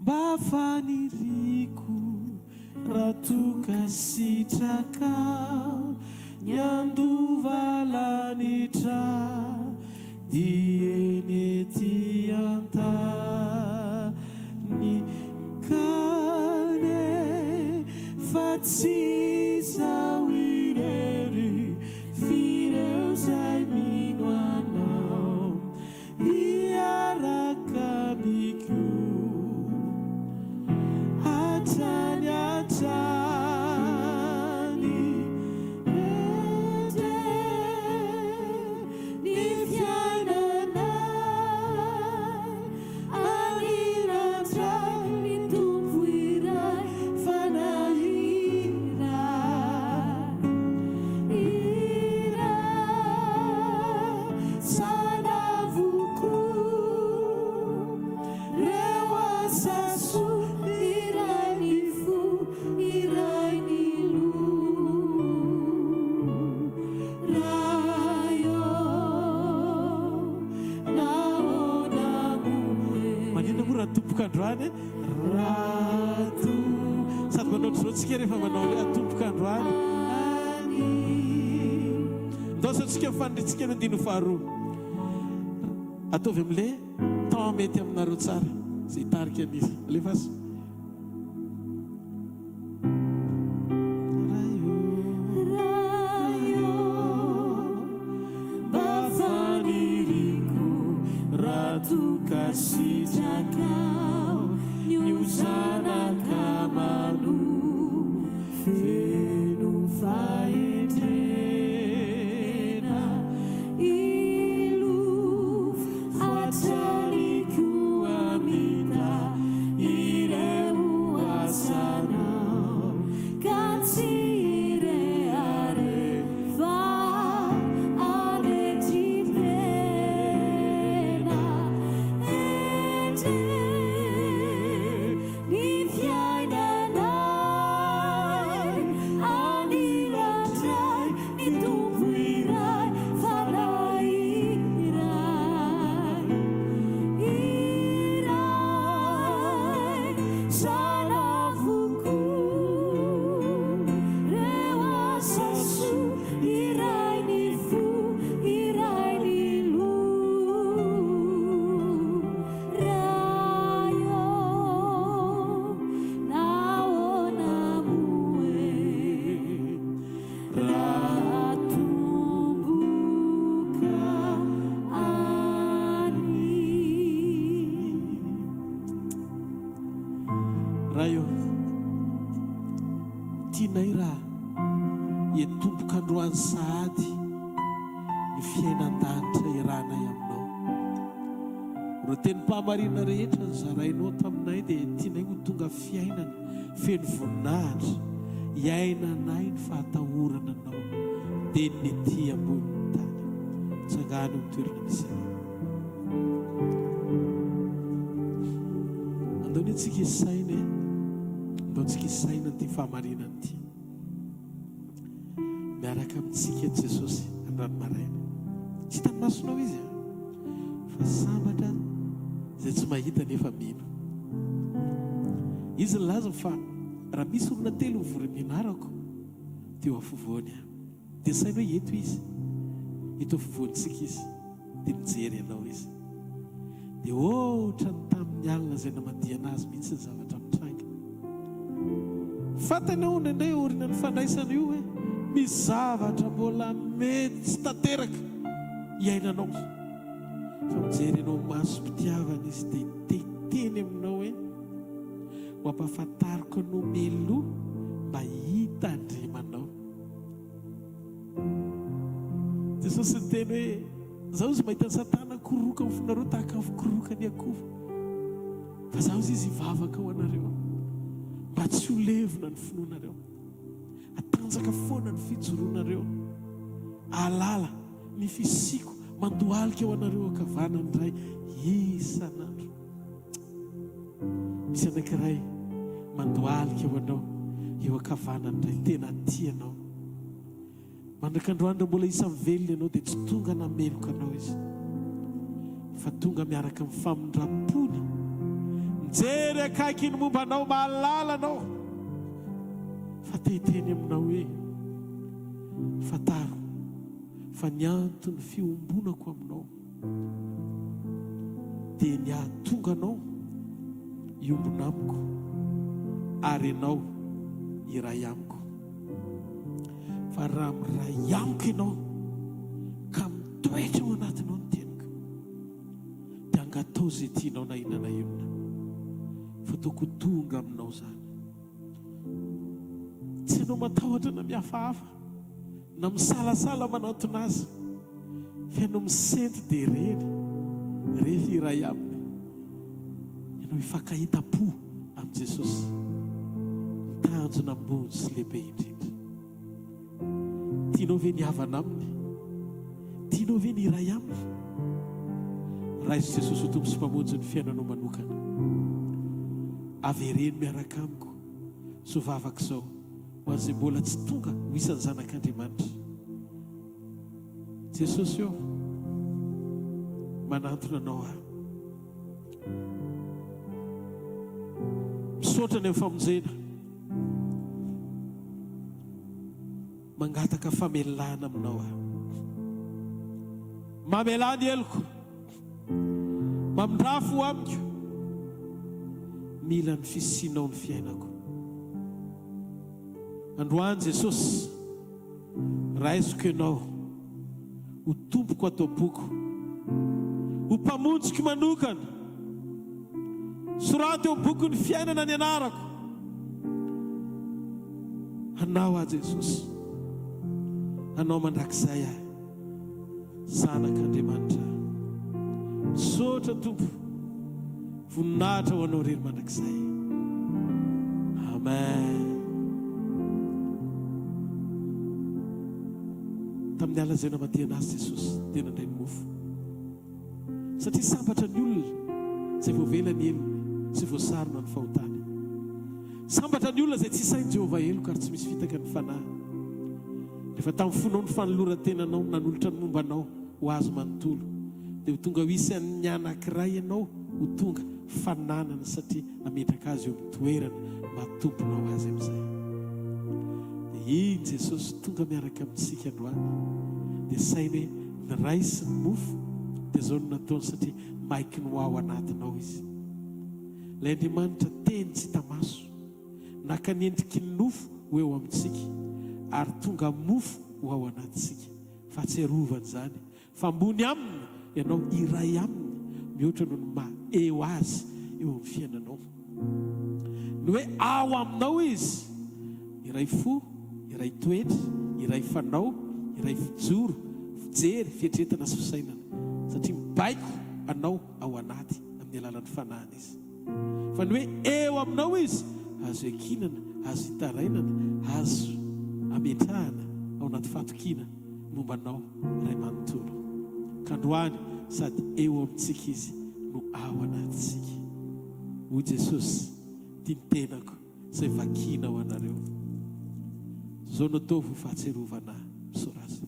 bafaniriku ratoka sitraka nyandova lanitra dieny ety antany kane fa tsy zao irery fireo zay mino anao iaraka amiko hatrany hatrany ede ny fiainanay anirandray ny tompo iray fanahiray iray sanavoko reo asaso iray ny fo iray ny lo rayo naonamoe manina moa raha tompoka androany rato sady manao zao tsika rehefa manao hoe atompoka androany ndaosatsika mifaniritsika ny andino faharoa ataovy am'le temps mety aminareo tsara zay tarika an'izy alefasa rayo mba faniriko ratoka sitraka ny zanaka malo feno fahendrena ilof hatrariko amita ireo asanao ka tsy ireharefa anetripena endre ny fiainanay anirandray ny tompo iray fanahiray iray sanavoko reo asaso iray ny fo iray ny lo rayo naonamoe raha tomboka any rayo tianay raha etomboka androany sahady ny fiainan-danitra iranay aminao ro tenim-pahamarina rehetra ny zarainao taminay dia tianay ho tonga fiainana feno voninahitra iainanay ny fahatahorana anao dia ny ety ambonin'ny tany tsangano amin'ny toerana misy anao andao ny antsika isaina andao ntsika isaina nyty fahamarinany ty miaraka amintsika Jesosy andrano maraina tsy hitany masonao izy fa sambatra zay tsy mahita nefa mino izy laza fa raha misy olona telo mivory mianarako teo afovoany dia sainao eto izy eto afovoantsika izy dia mijery ianao izy dia ohatra ny tamin'ny alina zay namadiana azy mihitsy ny zavatra mitranga fatanao nandray orina ny fandraisana io hoe misy zavatra mbola mety tsy tanteraka iainanao fa mijery ianao masom-pitiavana izy dia teteny aminao hoe ho ampahafantariko anao meloa mba hita andrimanao Jesosy nyteny hoe zaho izy mahita ny satana koroka ny fonareo tahaka ny koroka ny akoho fa zaho izy hivavaka ho anareo mba tsy ho levona ny finoanareo atanjaka foana ny fijoroanareo alala ny fisiko mandohalika ho anareo akavanany iray isanandro misy anankiray mandohalika ho anao eo akavanany iray tena tianao mandrakandroandro mbola isa mivelona ianao dia tsy tonga nameloka anao izy fa tonga miaraka amin'ny famindrapony mijery akaiky ny momba anao mahalala anao teteny aminao hoe fataro fa ny antony fiombonako aminao dia ny ahatonga anao iombona amiko ary ianao iray amiko. Fa raha miray amiko ianao ka mitoetra ao anatinao ny teniko dia angatao izay tianao na inona na inona fa toko tonga aminao zany. Tsy ianao matahotra na mihafahafa na misalasala manatona azy fa ianao misento dia rehefa iray aminy ianao hifankahita-po amin'i Jesosy mitanjona ambony sy lehibe indrindra. Tianao ve ny havana aminy? Tianao ve ny iray aminy? Raiso Jesosy ho tompo sy mpamonjy ny fiainanao manokana. Avereny miaraka amiko so vavaka izao ho an'izay mbola tsy tonga ho isan'ny zanak'Andriamanitra. Jesosy eo manantona anao aho. Misaotra ny amin'ny famonjena, mangataka famelana aminao aho. Mamelany eloko, mamindrafo amiko, mila ny fisianao ny fiainako. Androany Jesosy, raisiko ianao ho tompoko ato boko, ho mpamonjiko manokana, soraty eo boky ny fiainana ny anarako. Anao a Jesosy, anao mandrakizay ahy, zanak'Andriamanitra. Misaotra Tompo, voninahitra ho anao rery mandrakizay. Amen. Tamin'ny alazana matiana azy Jesosy dia nandray ny mofo, satria sambatra ny olona izay voavelany elo sy voasarona ny fahotany. Sambatra ny olona izay tsy sain'i Jehovah elo ka tsy misy fitaka ny fanahy. Rehefa tamin'ny fonao ny fanoloran-tenanao nanolotra ny momba anao ho azo manontolo dia ho tonga ho isan'ny anankiray ianao ho tonga fananana satria ametraka azy eo amin'ny toerana matomponao azy amin'izay. Dia iny Jesosy tonga miaraka amintsika androany dia sainy hoe ny ray sy ny mofo dia zao no nataony satria maiky no ao anatinao izy. Ilay Andriamanitra teny tsy tamaso naka ny endriky ny nofo ho eo amintsika ary tonga mofo ho ao anatintsika. Fa tsy arovany zany fa ambony aminy ianao iray aminy mihoatra noho ny maha-eo azy eo amin'ny fiainanao. Ny hoe ao aminao izy, iray fo, iray toetra, iray fanao, iray fijoro, fijery, fietretana sy fisainana, satria mibaiko anao ao anaty amin'ny alalan'ny fanahana izy. Fa ny hoe eo aminao izy, azo ekinana, azo hitarainana, azo ametrahana ao anaty fahatokina momba anao ray manontolo. Kandroany sady eo amintsika izy no ao anatintsika. O Jesosy, ty ny tenako izay vakina ao anareo. Zao no ataovy ho fahatserovana misorazy.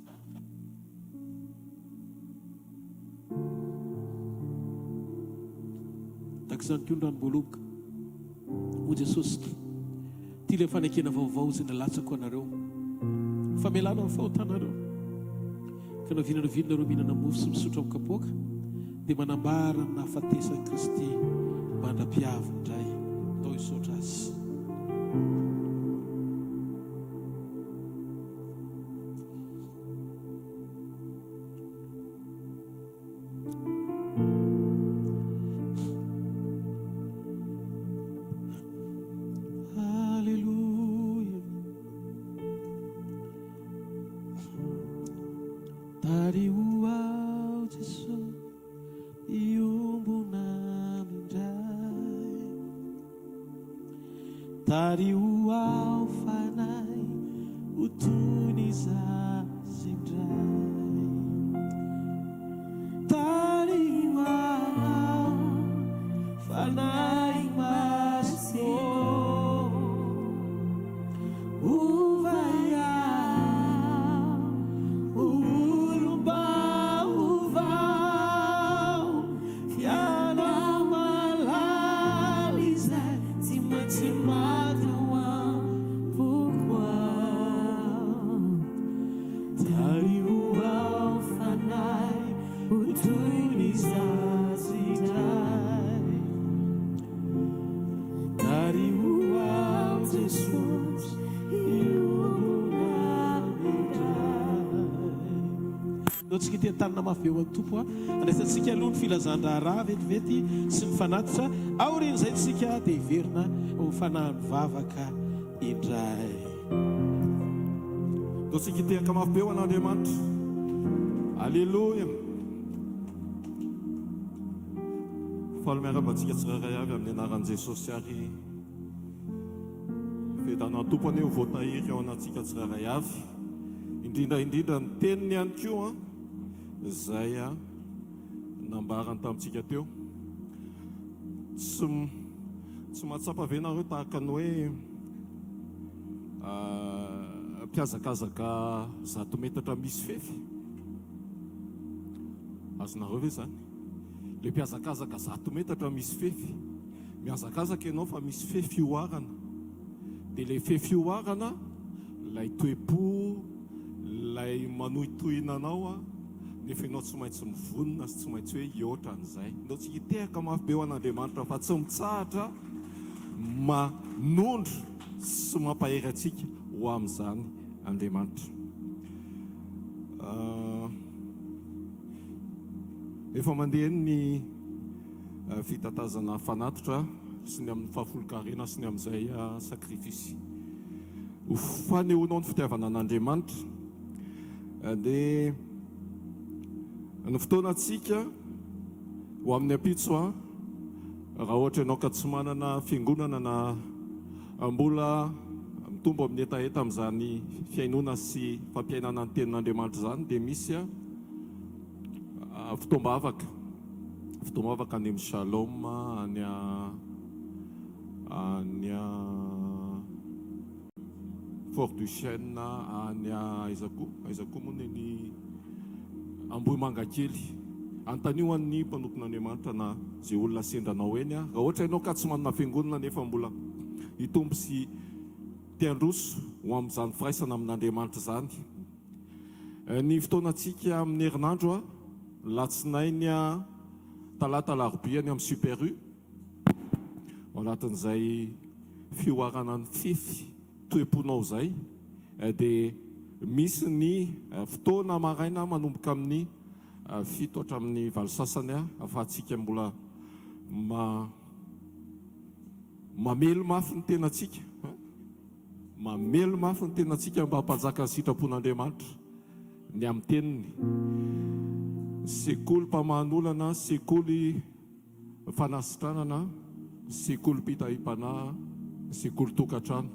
Takizany koa ndranom-boaloboka. O Jesosy, ty ilay fanekena vaovao izay nalatsako anareo, famelana amin'ny fahotanareo. Ka navinareo mihinana mofo sy misotro amin'ny kapoaka dia manambara ny nahafatesan'i Kristy mandra-piaviny indray. Atao hisaotra azy. Pourquoi Loantsika ity tanana mafy eo amin'ny tompo andraisantsika aloha ny filazan-draharaha vetivety sy ny fanatitra aorian'izay tsika dia hiverina ho fanahy mivavaka indray. Loantsika hitehaka mafy be ho an'Andriamanitra. Alleluia. Faly miara-bantsika tsirairay avy amin'ny anaran'i Jesosy ary fedana tompony eo voatahiry ao anatsika tsirairay avy. Indrindra ny teniny ihany koa izay nambarany tamintsika teo. Tsy mahatsapa ve nareo tahaka ny hoe mpiazakazaka 100 metatra misy fefy? Azonareo ve zany? Le mpiazakazaka 100 metatra misy fefy, miazakazaka ianao fa misy fefy oarana. Dia le fefy oarana, lay toe-po, lay manohitohina anao nefa ianao tsy maintsy mivonona sy tsy maintsy hoe hihoatra an'izay. Ndao tsy hitehaka mafy be ho an'Andriamanitra fa tsy mitsahatra manondro sy mampahery atsika ho amin'izany Andriamanitra. Efa mandeha ny fitatazana fanatitra sy ny amin'ny fahafolokarena sy ny amin'izay sakrifisy ho fanehoanao ny fitiavana an'Andriamanitra. Dia ny fotoanantsika ho amin'ny ampitso raha ohatra ianao ka tsy manana fiangonana na mbola mitombo amin'ny hetaheta amin'izany fiainona sy fampiainana ny tenin'Andriamanitra izany, dia misy fotoam-bavaka any amin'ny Shalom, any Fort du Chêne, any Aizako moa ny Ambohimanga kely. Antanio an'ny mpanompon'Andriamanitra na izay olona sendranao eny. Raha ohatra ianao ka tsy manana fiangonana nefa mbola hitombo sy te-handroso ho amin'izany firaisana amin'Andriamanitra izany. Ny fotoanantsika amin'ny herinandro latsinainy talata alarobia any amin'ny Super U ao anatin'izay fioarana ny fefy toe-ponao izay, dia misy ny fotoana maraina manomboka amin'ny 7 hatramin'ny 8 sasany ahafahantsika mbola mamelo mafy ny tenantsika, mamelo mafy ny tenantsika mba hampanjaka ny sitrapon'Andriamanitra ny amin'ny teniny. Sekoly mpamahanolana, sekoly fanasitranana, sekoly mpitahim-panahy, sekoly tokantrano.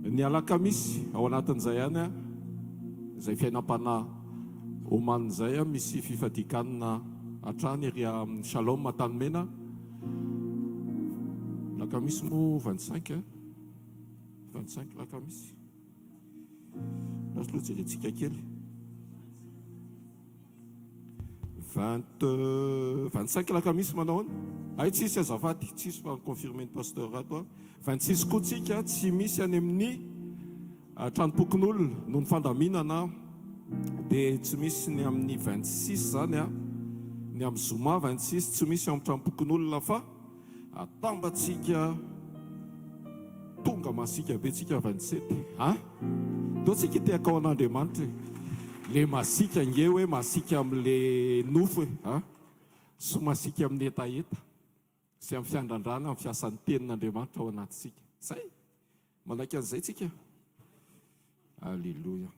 Ny alakamisy ao anatin'izay ihany izay fiainam-panahy omanin'izay misy fifadikanana hatrany ery amin'ny Shalom Tanimena. Lakamisy moa 25 lakamisy. Lasy loha jerentsika kely. 25 lakamisy manao ay tsisy azafady, tsisy fa confirmé ny pasteur ato. 26 koa tsika tsy misy any amin'ny tranopokon'olona noho ny fandaminana, dia tsy misy ny amin'ny 26 zany ny amin'ny Zoma 26 tsy misy amin'ny tranopokon'olona fa atambatsika tonga masika be tsika 27. Dao tsika teaka ao an'Andriamanitra le masika nge hoe masika amin'le nofo sy masika amin'ny hetaheta sy amin'ny fiandrandrana amin'ny fiasan'ny tenin'Andriamanitra ao anatsika. Zay manaiky an'izay tsika. Alleluia.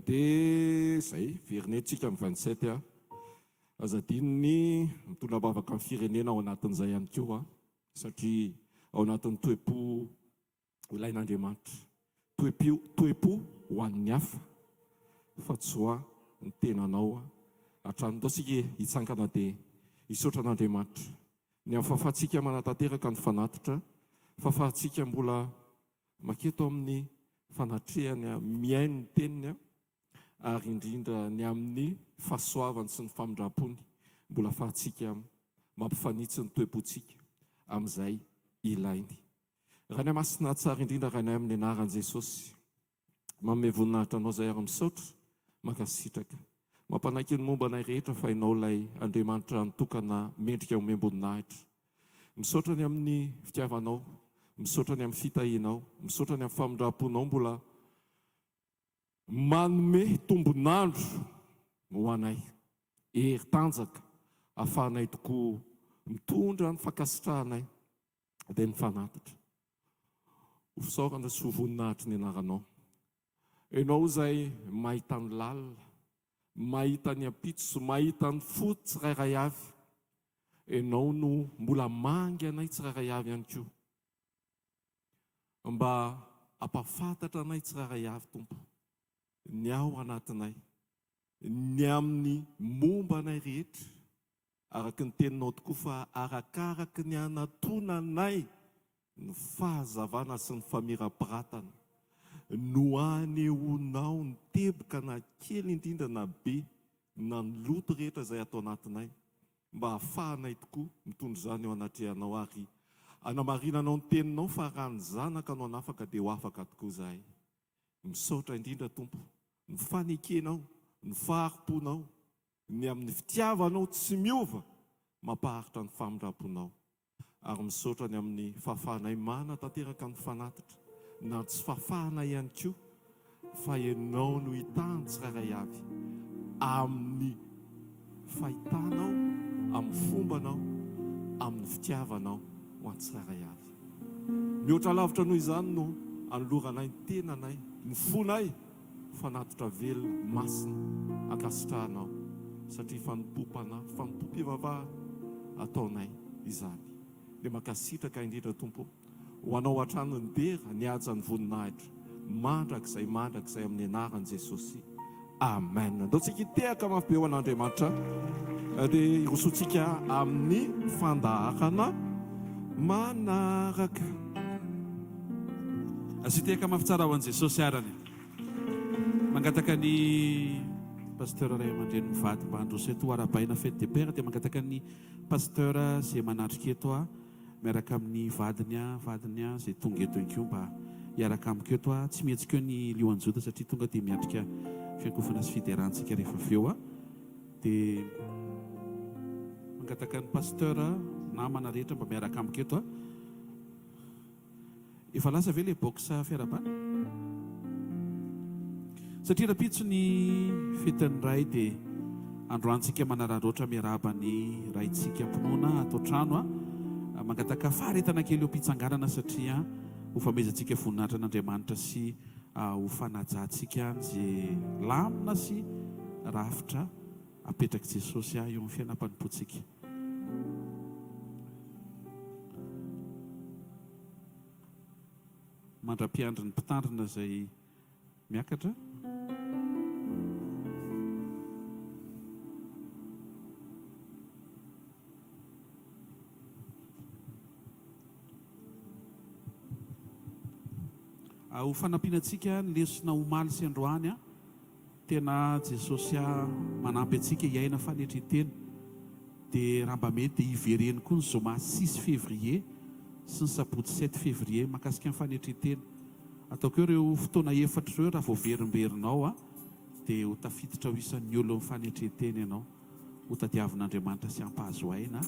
Dia zay verinetsika amin'ny 27 azadininy mitondra bavaka amin'ny firenena ao anatin'izay ihany koa, satria ao anatin'ny toe-po ilain'Andriamanitra, toe-po ho an'ny hafa fa tsy ho ny tenanao hatrany. Daosika hitsangana dia hisaotra an'Andriamanitra ny amin'ny fahafahantsika manatanteraka ny fanatitra, fahafahantsika mbola maketo amin'ny fanatrehany miaino ny teniny, ary indrindra ny amin'ny fahasoavany sy ny famindrapony mbola ahafahantsika mampifanitsy ny toe-pontsika amin'izay ilainy. Raha ny masina tsara indrindra raha ny amin'ny anaran'i Jesosy manome voninahitra anao izay ary misaotra mankasitraka mampanaiky ny momba anay rehetra fa ianao ilay Andriamanitra nitokana mendrika omem-boninahitra. Misaotra ny amin'ny fitiavanao, misaotra ny amin'ny fitahinao, misaotra ny amin'ny famindraponao mbola manome tombonandro ho anay, hery-tanjaka ahafahanay tokoa mitondra ny fankasitrahanay dia ny fanatitra. Ho fisaorana sy ho voninahitry ny anaranao. Ianao izay mahita ny lalina, mahita ny ampitso, mahita ny foto tsirairay avy. Ianao no mbola mangy anay tsirairay avy ihany koa. Mba ampafantatra anay tsirairay avy, Tompo, ny ao anatinay, ny amin'ny momba anay rehetra, araka ny teninao tokoa fa arakaraka ny anatonanay ny fahazavana sy ny famirapiratana no anehoanao ny teboka na kely indrindra na be na ny loto rehetra izay atao anatinay, mba ahafahanay tokoa mitondra izany eo anatrehanao ary anamarinanao ny teninao fa raha ny zanaka anao anafaka dia ho afaka tokoa izahay. Misaotra indrindra, Tompo, ny fanekenao, ny faharim-ponao, ny amin'ny fitiavanao tsy miova mampaharitra ny famindram-ponao. Ary misaotra ny amin'ny fahafahanay mana tanteraka ny fanatitra, na tsy fahafahanay ihany koa, fa ianao no hitany tsirairay avy amin'ny fahitanao, amin'ny fombanao, amin'ny fitiavanao ho an'ny tsirairay avy. Mihoatra lavitra noho izany no anoloranay ny tenanay, ny fonay, fanatitra velona masina ankasitrahanao, satria fanompo-pivavahana ataonay izany. Dia mankasitraka indrindra, Tompo, ho anao hatrany ny dera, ny haja ny voninahitra, mandrakizay amin'ny anaran'i Jesosy. Amen. Andao tsika hitehaka mafy be ho an'Andriamanitra dia hirosotsika amin'ny fandaharana manaraka. Asitehaka mafy tsara ho an'i Jesosy arany. Mangataka ny pasteur Ray aman-dreny mivady mba handroso eto arabaina fête des pères, dia mangataka ny pasteur izay manatrika eto miaraka amin'ny vadiny izay tonga eto ihany koa mba hiaraka amiko eto tsy mihetsika eo ny lioanjota satria tonga dia miatrika fiankofana sy fiderantsika rehefa avy eo dia mangataka ny pasteur namana rehetra mba miaraka amiko eto efa lasa ve le box fiarabana satria rapitso ny fetin'ny ray dia androantsika manararoatra miaraba ny raintsika mpinoana atao trano mangataka faharetana kely eo mpitsanganana satria ho famezantsika voninahitra an'Andriamanitra sy ho fanajantsika izay lamina sy rafitra apetraka Jesosy eo amin'ny fiainam-panompoantsika. Mandra-piandry ny mpitandrina izay miakatra. Ho fanampinantsika ny lesona omaly sy androany tena Jesosy manampy antsika hiaina fanetretena dia raha mba mety dia hivereny koa ny zoma 6 février sy ny sabotsy 7 février mahakasika ny fanetretena. Ataoko eo ireo fotoana 4 ireo raha vao verimberinao dia ho tafiditra ho isan'ny olo amin'ny fanetretena ianao, ho tadiavin'Andriamanitra sy hampahazo aina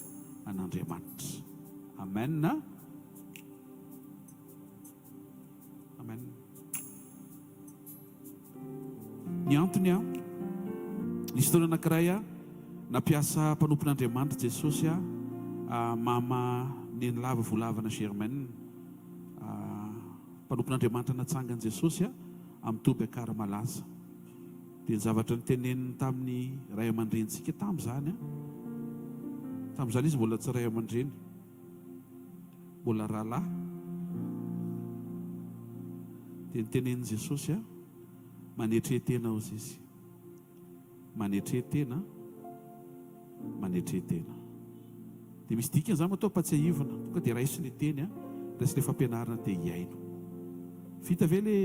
an'Andriamanitra. Amen. Amen. Ny antony nisy fotoana anankiray nampiasa mpanompon'Andriamanitra Jesosy mama neny lava voalavana Germaine, mpanompon'Andriamanitra natsangany Jesosy amin'ny toby akara malaza. Dia ny zavatra niteneniny tamin'ny ray aman-drenitsika tamin'izany izy mbola tsy ray aman-dreny, mbola rahalahy. Dia nitenen'i Jesosy manetretena ozy izy, manetretena. Dia misy dikany izany atao patsiahivana, tonga dia raisy ny teny raisy le fampianarana dia hiaino. Vita ve le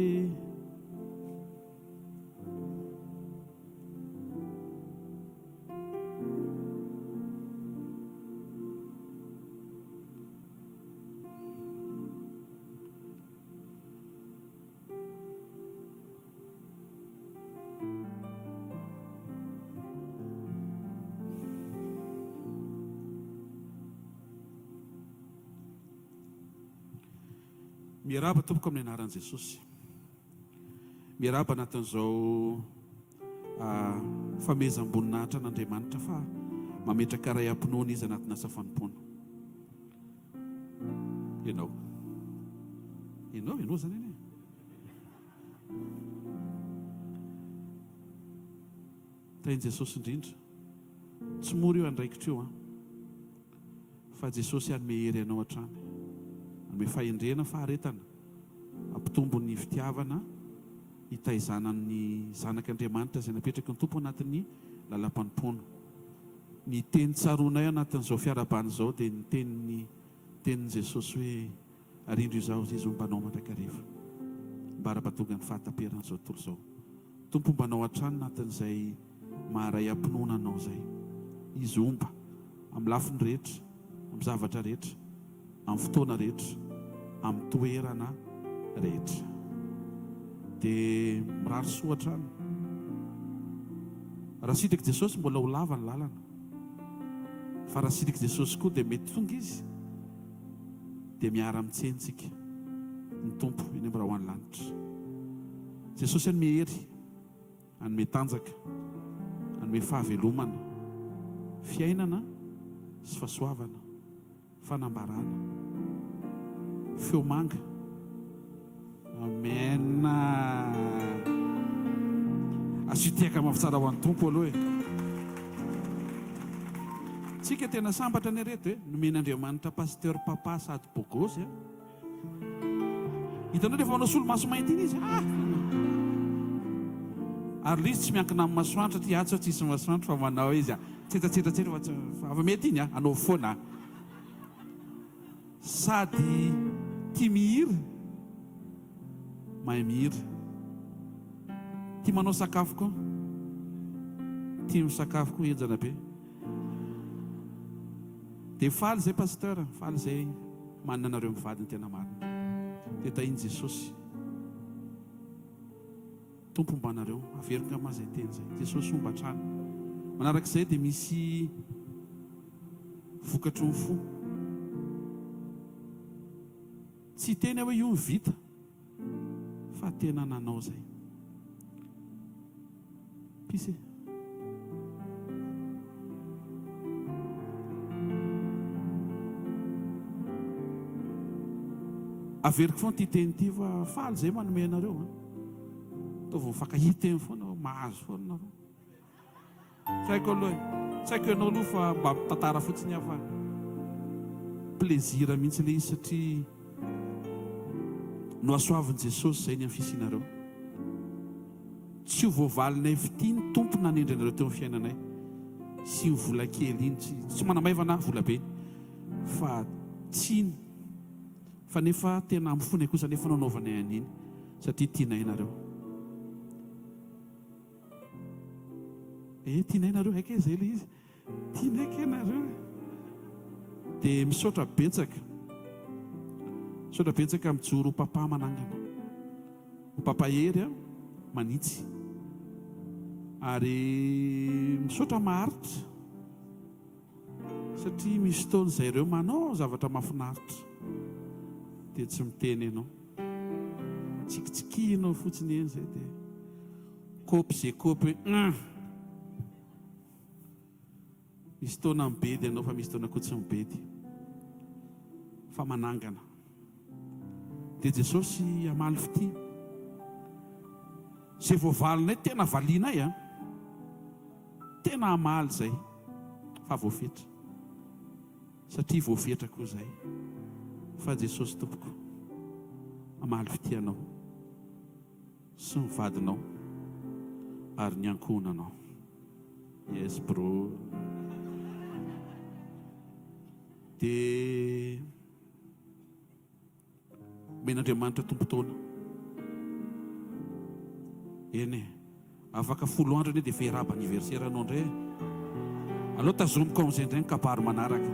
miaraba tompoko amin'ny anaran'i Jesosy. miaraba anatin'izao famezam-boninahitra n'Andriamanitra fa mametraka ray am-pinoana izy anatina asa fanompoana. Ianao zany eny. Tain'i Jesosy indrindra tsy mora io andraikitra io fa Jesosy hanome hery ianao hatrany, hanome fahendrena, faharetana, ampitombo ny fitiavana hitaizanan'ny zanak'Andriamanitra izay napetraka ny tompo anatin'ny lalam-panompoana. Ny teny tsaroanay anatin'izao fiarabany izao dia ny tenin'ny Jesosy hoe arindro izaho izy ombanao mandrakariva, mba ara-pahatonga ny fahataperan'izao tontolo izao. Tompo ombanao hatrany anatin'izay maharay am-pinoana anao izay. Izy omba amin'ny lafiny rehetra, amin'ny zavatra rehetra, amin'ny fotoana rehetra, amin'ny toerana rehetra. Dia mirary soa hatrany. Raha sitrika Jesosy mbola ho lava ny lalana, fa raha sitrika Jesosy koa dia mety tonga izy dia miara-mitsentsika ny tompo eny amin'ny raha ho any lanitra. Jesosy hanome hery, hanome tanjaka, hanome fahavelomana, fiainana sy fahasoavana, fanambarana, feomanga. Amen. Asitiaka mafitsara ho an'ny tompo aloha e. Tsika tena sambatra ny reto hoe nomen'Andriamanitra pasteur papa sady bogosy. Hitanao rehefa manao solomaso mainty iny izy. Ary lizy tsy miankina amin'ny masoandro satria ato tsisy masoandro fa manao izy tsetratsetra fa ava mety iny anao foana. Sady tia mihira, mahay mihira, tia manao sakafo koa, tia misakafo koa enjana be. Dia faly zay pasteur, faly zay manana anareo mivadiny tena marina. Dia tahiany Jesosy tompo omba anareo, averika mazay teny zay. Jesosy omba hatrany. Manarak'izay dia misy vokatry ny fo. Tsy teny hoe io vita, fa tena nanao zay. Pise. Averiko foana ty teny ty fa faly zay manome anareo. Tô vao mifankahita eny foana mahazo foana. Saiko aloha, saiko ianao aloha fa mba tantara fotsiny afa plaisir mihitsy le izy satria no asoavin'i Jesosy zay ny amin'ny fisinareo. Tsy ho voavalinay vity ny tompo nanendry anareo teo amin'ny fiainanay. Sy ny vola kely iny, tsy manamaivana vola be, fa tsiny. Fa nefa tena amfonay kosa nefa nanaovanay an'iny satria tianay nareo. Tianay nareo haika zay le izy. Tianay ke nareo. Dia misaotra betsaka. Misaotra betsaka mijoro papa manangana. Papa hery manitsy. Ary misaotra maharitra. Satria misy fotoana izay ireo manao zavatra mahafinaritra. Dia tsy miteny ianao. Tsikitsikinao fotsiny eny zay dia kopy zay kopy hoe misy fotoana mibedy ianao fa misy fotoana koa tsy mibedy. Fa manangana. Dia Jesosy hamaly fity. Zay voavalinay tena valinay tena hamaly zay fa voafetra. Satria voafetra koa zay. Fa Jesosy tompoko hamaly fity anao sy ny vadinao ary ny ankonanao. Yes bro. Dia men'Andriamanitra tompotaona. Eny afaka 10 andro ane dia feraba anniversaire anao ndray. Alao tazomiko amin'izay ndray ny kabary manaraka.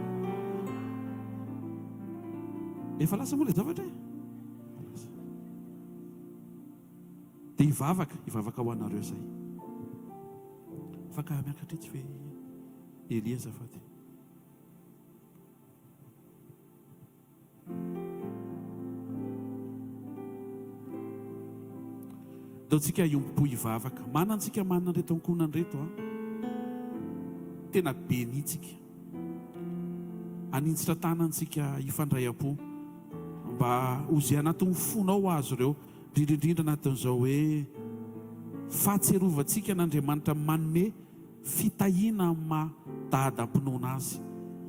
Efa lasa moa le zavatra. Dia hivavaka ho anareo zay. Afaka miakatra tsy fe Elia zafady. Daontsika iompo hivavaka. Manantsika manana reto ankonany reto a. Tena be nitsika. Anintsitra tanantsika hifandrayam-po mba ozay anatin'ny fonao azo ireo, indrindrindrindra anatin'izao hoe fahatserovantsika n'Andriamanitra manome fitahiana amin'ny maha-dahadampinoana azy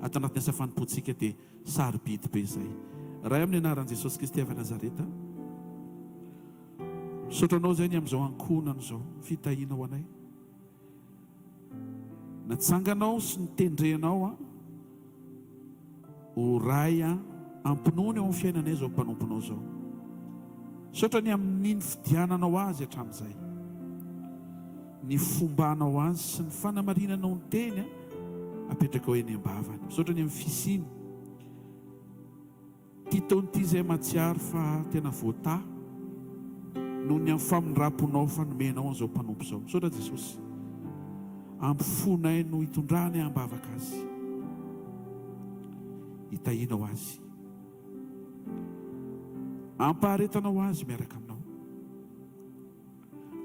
ato anatin'ny asa fanompoantsika dia sarobidy be izay. Ray amin'ny anaran'i Jesosy Kristy avy Nazareta, sotranao izay ny amin'izao ankonana izao fitahiana ho anay. Natsanganao sy nitendrenao a ho ray a ampinoany ao amin'ny fiainanay izao mpanomponao izao. Sotrany amin'iny fidiananao azy hatramin'izay, ny fombanao azy sy ny fanamarinanao ny teny apetraka ao eny ambavany. Sotrany amin'ny fisiny ty taon'ity izay matsiaro fa tena voata noho ny amin'ny famindram-ponao fanomenao an'izao mpanompo izao. Sotra Jesosy, ampifonay no hitondrany ambavaka azy, hitahianao azy, ampaharetanao azy miaraka aminao,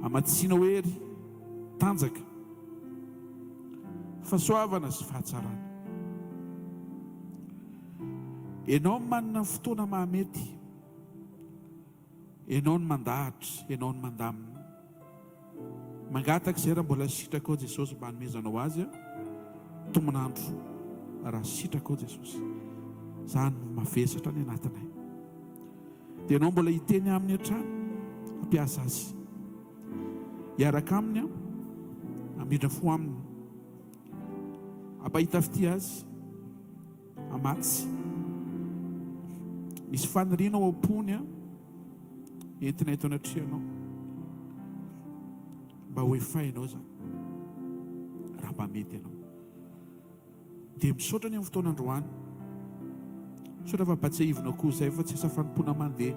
amatsianao hery tanjaka, fahasoavana sy fahatsarana. Ianao manana fotoana mahamety, ianao ny mandahatra, ianao ny mandamina. Mangataka izay raha mbola sitraka ao Jesosy mba hanomezanao azy tomonandro. Raha sitraka ao Jesosy, izany mavesatra ny anatinay. Dia ianao mbola hiteny amin'ny hatrany, hampiasa azy, hiaraka aminy hamindra fo aminy, ampahita fity azy, amatsy. Misy faniriana ao am-pony entina eto anatrianao mba hoefainao zany raha mba mety ianao. Dia misaotra ny amin'ny fotoana androany, misaotra fa mpatsiahivinao koa izay fa tsy asa fanompona mandeha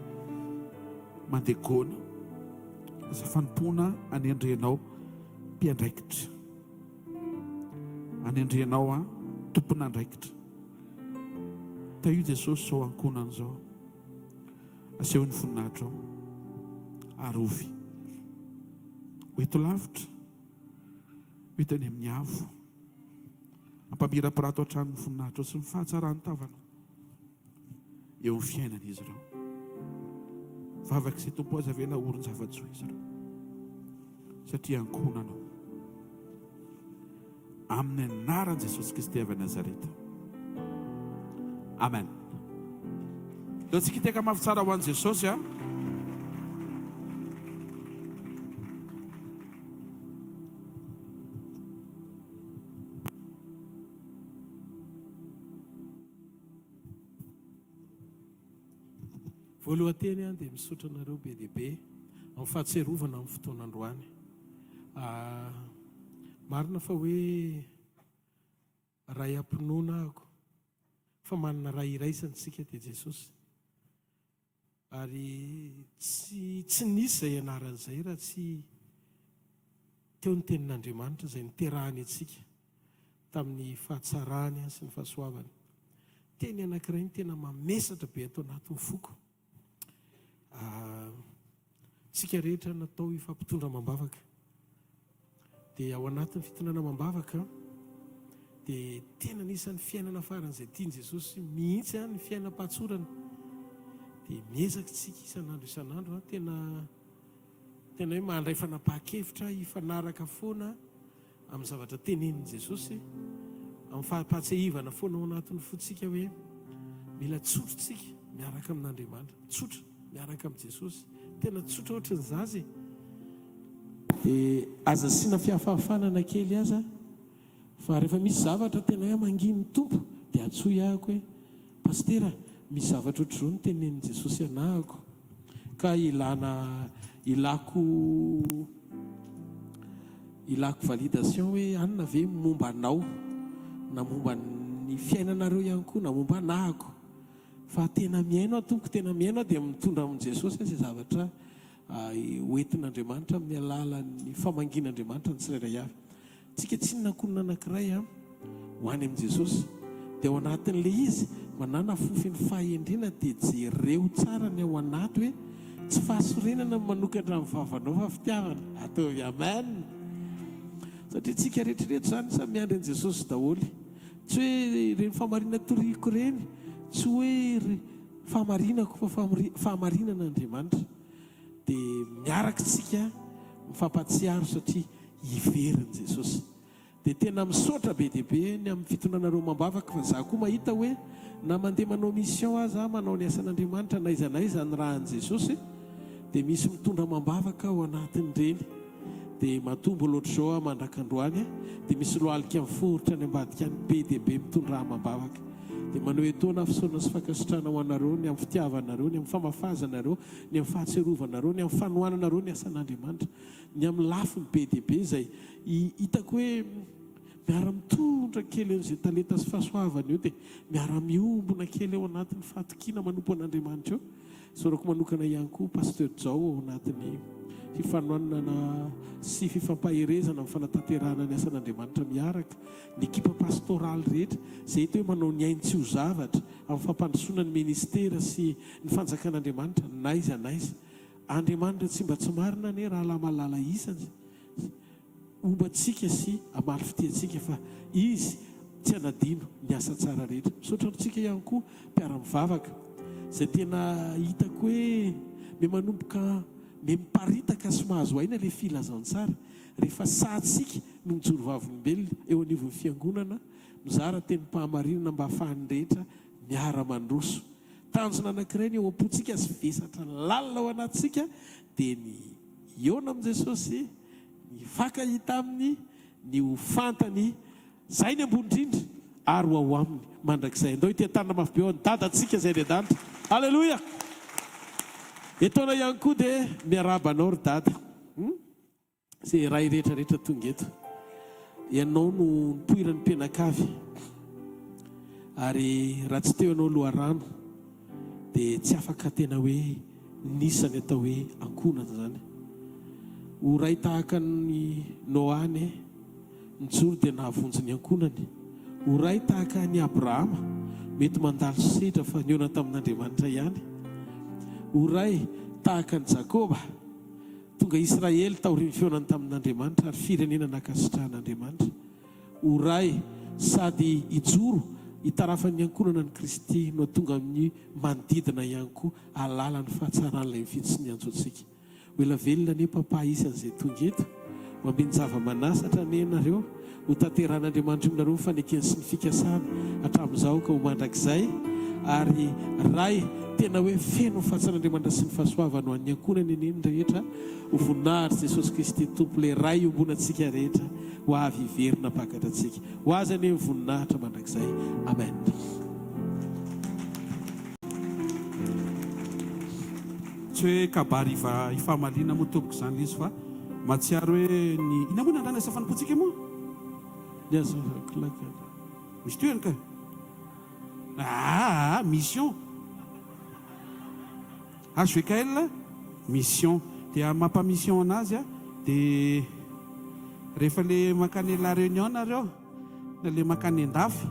gona, asa fanompona anendrenao mpiandraikitra, anendrenao tompona andraikitra. Taio Jesosy izao ankonana izao, aseho ny voninahitra ao, arovy hoeto lavitra, hoeto any amin'ny avo, ampamira-pirato an-tranony voninahitra sy ny fahatsarany tavana eo amin'ny fiainana izy ireo. Vavaka izay tompo azy avela oron zava-tsoa izy ireo, satria ankonanao amin'ny anaran'i Jesosy Kristy avy Nazareta. Amen. Leo tsika teka mafy tsara ho an'i Jesosy a. Voalohanteny dia misaotra anareo be dia be amin'ny fahatserovana amin'ny fotoana androany. Marina fa hoe ray ampinoana ako, fa manana ray iraisany sika dia Jesosy. Ary tsy nisy izay anaran'izay raha tsy teo ny tenin'Andriamanitra izay niterahany antsika tamin'ny fahatsarany sy ny fahasoavany. Teny anankiray ny tena mamesatra be atao anatin'ny foko. Sika rehetra natao hifampitondra mambavaka, dia ao anatin'ny fitondrana mambavaka dia tena nisan'ny fiainana faran'izay tiany Jesosy mihitsy ny fiainam-pahatsorana. Dia miezaka tsika isan'andro tena hoe mandray fanapahan-kevitra hifanaraka foana amin'ny zavatra tenenin' Jesosy, amin'ny fahapahatsehivana foana ao anatin'ny fotsika hoe mila tsotrotsika miaraka amin'Andriamanitra, tsotra miaraka amin'ny Jesosy, tena tsotra ohatry ny zazy. Dia aza siana fihafahafanana kely aza, fa rehefa misy zavatra tena hoe manginy tompo dia atsoy ahako hoe pastera, misy zavatra ohatr'izao no tenenin' Jesosy anahako, ka ilako validation hoe anona ve momba anao na momba ny fiainanareo ihany koa na momba anahako. Fa tena miaino tompo, tena miaino dia mitondra amin'i Jesosy izay zavatra hoentin'Andriamanitra amin'ny alalan'ny famangin'Andriamanitra ny tsirairay avy. Tsika tsy nankonina anankiray ho any amin'i Jesosy, dia ao anatin'ilay izy manana fofy ny fahendrena dia jereo tsara ny ao anaty hoe tsy fahasorenana manokatra amin'ny vavanao fa fitiavana ataovy amen satria tsika rehetrarehetra zany samy miandry an' Jesosy daholy tsy hoe reny famarina toriko reny tsy hoe fahamarinako fa fahamarinana Andriamanitra dia miaraka tsika mifampatsiaro satria hiveriny Jesosy dia tena misaotra be dia be ny amin'ny fitonanareo mambavaka fa za koa mahita hoe na mandeha manao mission aza manao ny asan'Andriamanitra na iza ny rahan'i Jesosy dia misy mitondra mambavaka ao anatin'ireny dia matombo loatra zao mandrakandroany dia misy lohalika miforotra ny ambadika any be dia be mitondra mambavaka dia manao etoana fisaona sy fakasitrana ho anareo ny amin'ny fitiavanareo ny amin'ny famafazanareo ny amin'ny fahatserovanareo ny amin'ny fanohananareo ny asan'Andriamanitra ny amin'ny lafiny be dia be izay hitako hoe miara-mitondra kely izay talenta sy fahasoavana eo dia miara-miombona kely eo anatin'ny fahatokiana manompo an'Andriamanitra eo saorako manokana ihany koa pasteur Jao ao anatin'ny fifanohanana sy fifampaherezana amin'ny fanatanterahana ny asan'Andriamanitra miaraka ny ekipa pastoraly rehetra izay hita hoe manao ny ainy tsy ho zavatra amin'ny fampandrosoana ny ministera sy ny fanjakan'Andriamanitra naiza Andriamanitra tsy mba tsy marina ane raha lamalala isany ombatsika sy amaly fitiatsika fa izy tsy anadino ny asa tsara rehetra misaotra antsika ihany koa mpiara-mivavaka izay tena hitako hoe manomboka miparitaka sy mahazo aina ilay filazantsara rehefa satsika no mijoro vavolombelona eo anivon'ny fiangonana mizara teny mpahamarinana mba hahafahan'ny rehetra miara-mandroso tanjona anankiray ny eo am-pontsika sy vesatra lalina ao anatsika dia ny iona amin'i Jesosy ny fakahita aminy ny ho fantany zay ny ambony indrindra ary ho ao aminy mandrakizay andao ity tanana mafy be ao ny dadantsika izay ny adanitra halleloia etoana ihany koa dia miarabanao ry dada izay ray rehetrarehetra tonga eto ianao no nipoiran'ny mpianakavy ary raha tsy teo ianao loharano dia tsy afaka tena hoe nisany atao hoe ankonana zany ho ray tahaka ny Noany nijoro dia nahavonjy ny ankonany ho ray tahaka ny Abrahama mety mandalo sedra fa niona tamin'Andriamanitra ihany ho ray tahaka ny Jakoba tonga Israely taoriny feonany tamin'Andriamanitra ary firenena nakasitrahan'Andriamanitra ho ray sady ijoro hitarafan'ny ankonana ny Kristy no tonga amin'ny manodidina ihany koa alala ny fahatsaran'ilay mifitsy ny antsoantsika hoela velona ne papa isan'izay tonga eto mambiny zava-manasatra nenareo ho tanteran'Andriamanitra aminareo fanekeny sy ny fikasana hatramin'izao ka ho mandrakizay ary ray tena hoe feno fahatsaran'Andriamanitra sy ny fahasoavana ho an'ny ankonany eneny rehetra ho voninahitra Jesosy Kristy tompo le ray ombonantsika rehetra ho avy hiverina pakatra antsika ho azy ane voninahitra mandrakizay amen. Tsy hoe kabariva ifamaliana moa tompoko izany izy fa matsiaro hoe ny ina moa nandrana safanimpotsika moa ny azo klaka misy toerana ka mission hvkl-mission dia mampamission anazy dia rehefa le makany la réunion nareo na le makany andafy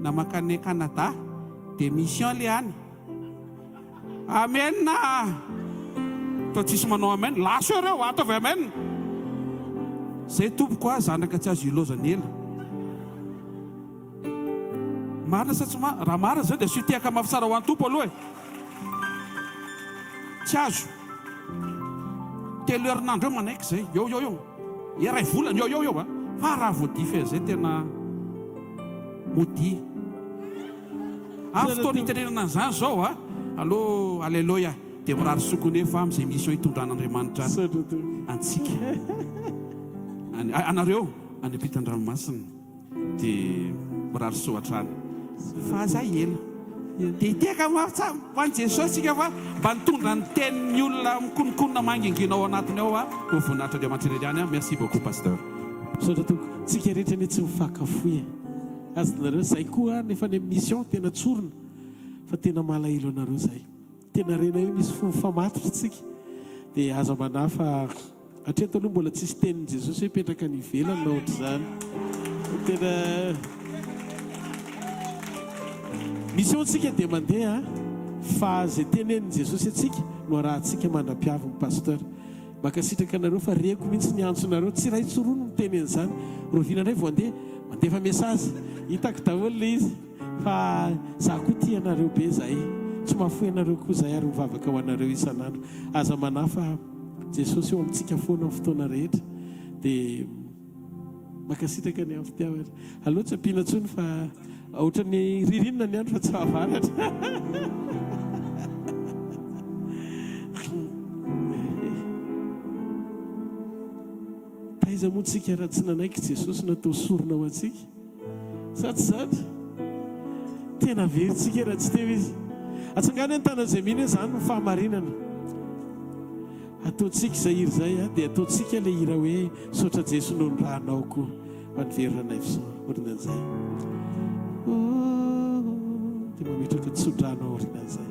na makany Canada dia mission le any amen na toa tsisy manao amen laso ireo ataovy amen zay tompoko a zanaka tsy azo ilozany ela marina sa tsy raha marina zay dia sy tiaka mafy tsara ho an'ny tompo aloha tsy azo telo herinandro eo manaiky zay eo iray volana eo fa raha voadi fe zay tena modi fotoana hitenenana an'izany zao allo alleloia dia mirary sokony fa amin'izay mission hitondran'Andriamanitra antsika anareo any ampitan-dranomasina dia mirary soatrany fa zay ela dia tiaka ho an'i Jesosy tsika fa mba nitondra ny tenin'ny olona mikonikonina mangingina ao anatiny ao ho voninahitra Andriamanitra ireny any merci beaucoup pasteur misaotra toko tsika rehetra ane tsy mifakafoy azonareo zay koa nefa ny mission tena tsorona fa tena malahelo anareo zay tena rena hoe misy fomifamatotra tsika dia aza manafa hatreto aloha mbola tsisy tenin'i Jesosy hoe petraka ny ivelany na ohatra zany tena mission tsika dia mandeha fa zay tenenin Jesosy atsika no arahantsika mandra-piaviny pasteur makasitraka anareo fa reko mihitsy ny antsonareo tsy raha itsorono ny teneny zany rovina indray vao mandefa mesazy hitako daholo le izy fa za koa tia anareo be zay tsy mahafoy anareo koa zay ary mivavaka ho anareo isan'andro aza manafa Jesosy eo amintsika foana amin'ny fotoana rehetra dia makasitraka ny amin'ny fitiavana aloha tsy ampiana ntsony fa ohatran'ny ririnina ny andro fa tsy mahavaratra taiza moa tsika raha tsy nanaiky Jesosy natao sorona ho antsika sa tsy zany tena veritsika raha tsy teo izy atsangany ny tanan'izay mihiny hoe zany no fahamarinana ataontsika izay hira zay dia ataontsika ilay hira hoe saotra Jeso no ny rahanao koa fa niverina ifso orinan'izay dia mametraka tsodrahanao orinan'izay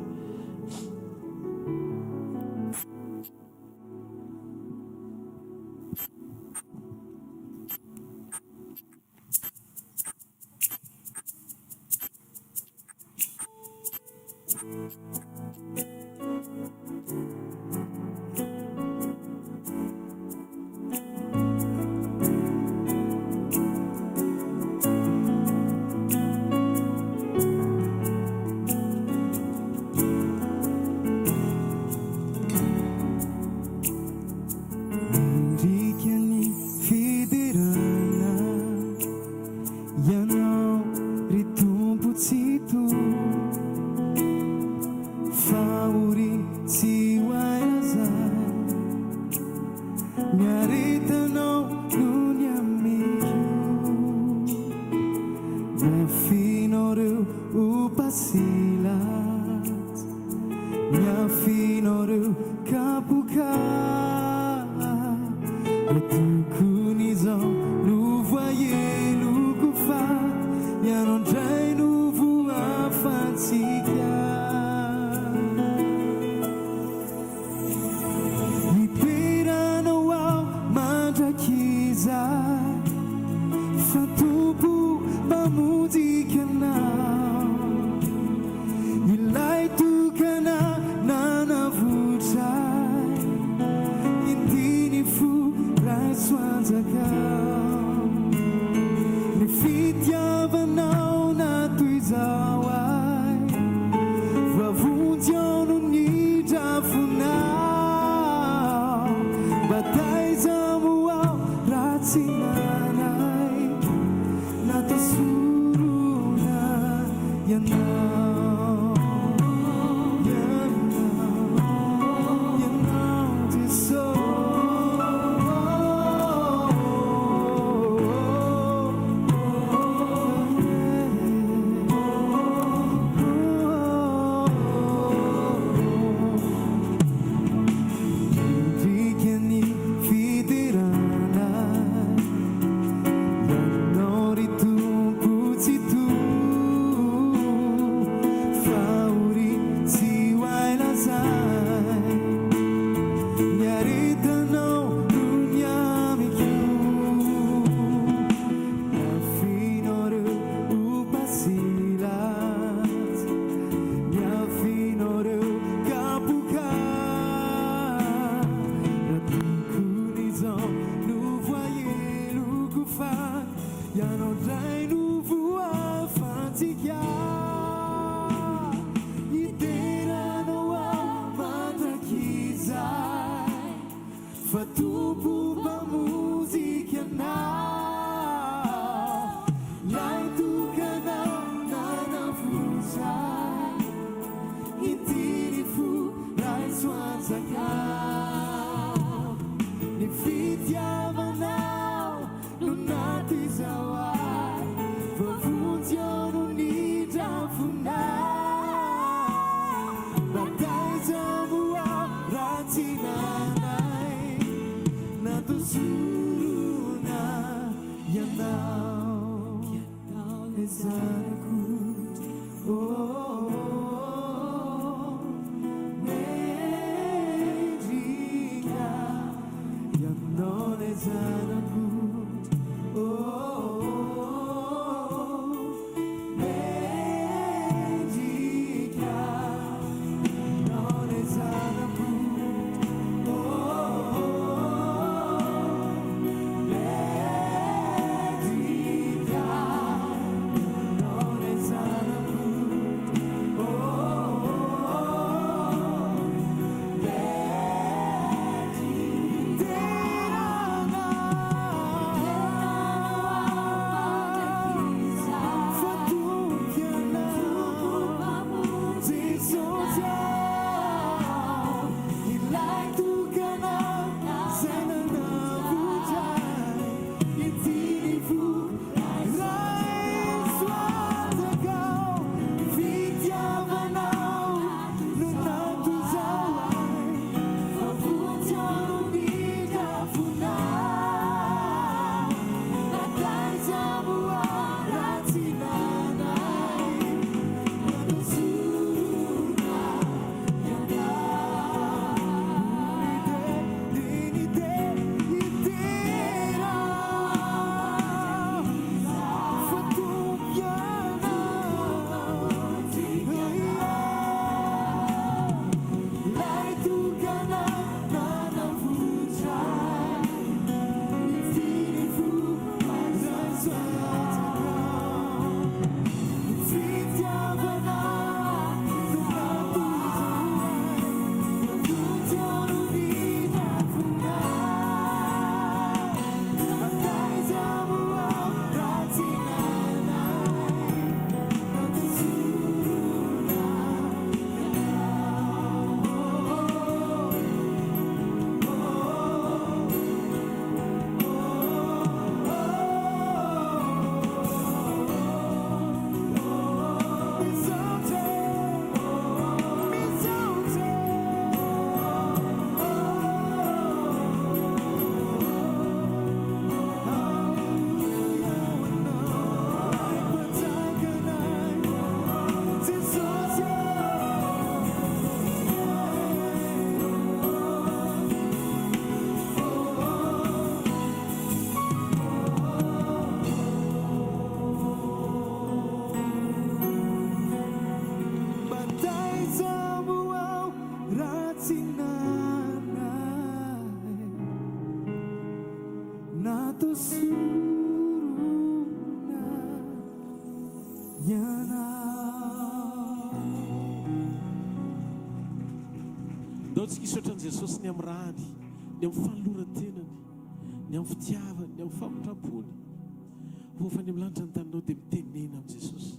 dao tsika isoatran' jesosy ny amin'ny rahany ny amin'ny fanoloran-tenany ny amin'ny fitiavany ny amin'ny famindrapony vofa ny milanitra ny taninao dia mitenena amin'i jesosy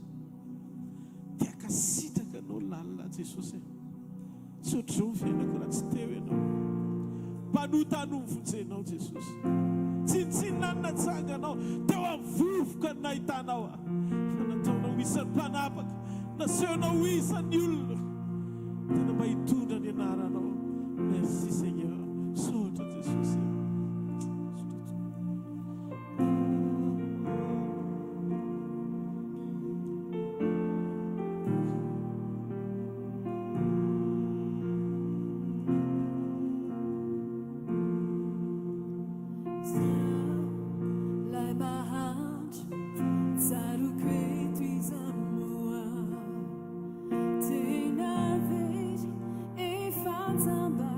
tiakasitraka anao lalina jesosy tsy ohatr'izao ny fiainako raha tsy teo ianao mpanota no mivonjenao jesosy tsinonanona tsanganao teo amin'ny vovoka ny nahitanao fa nataonao isan'ny mpanapaka nasehonao isan'ny olona tena mba hitondra ny anaranao. Merci Seigneur, saute Jésus. Tena vez e fanzamba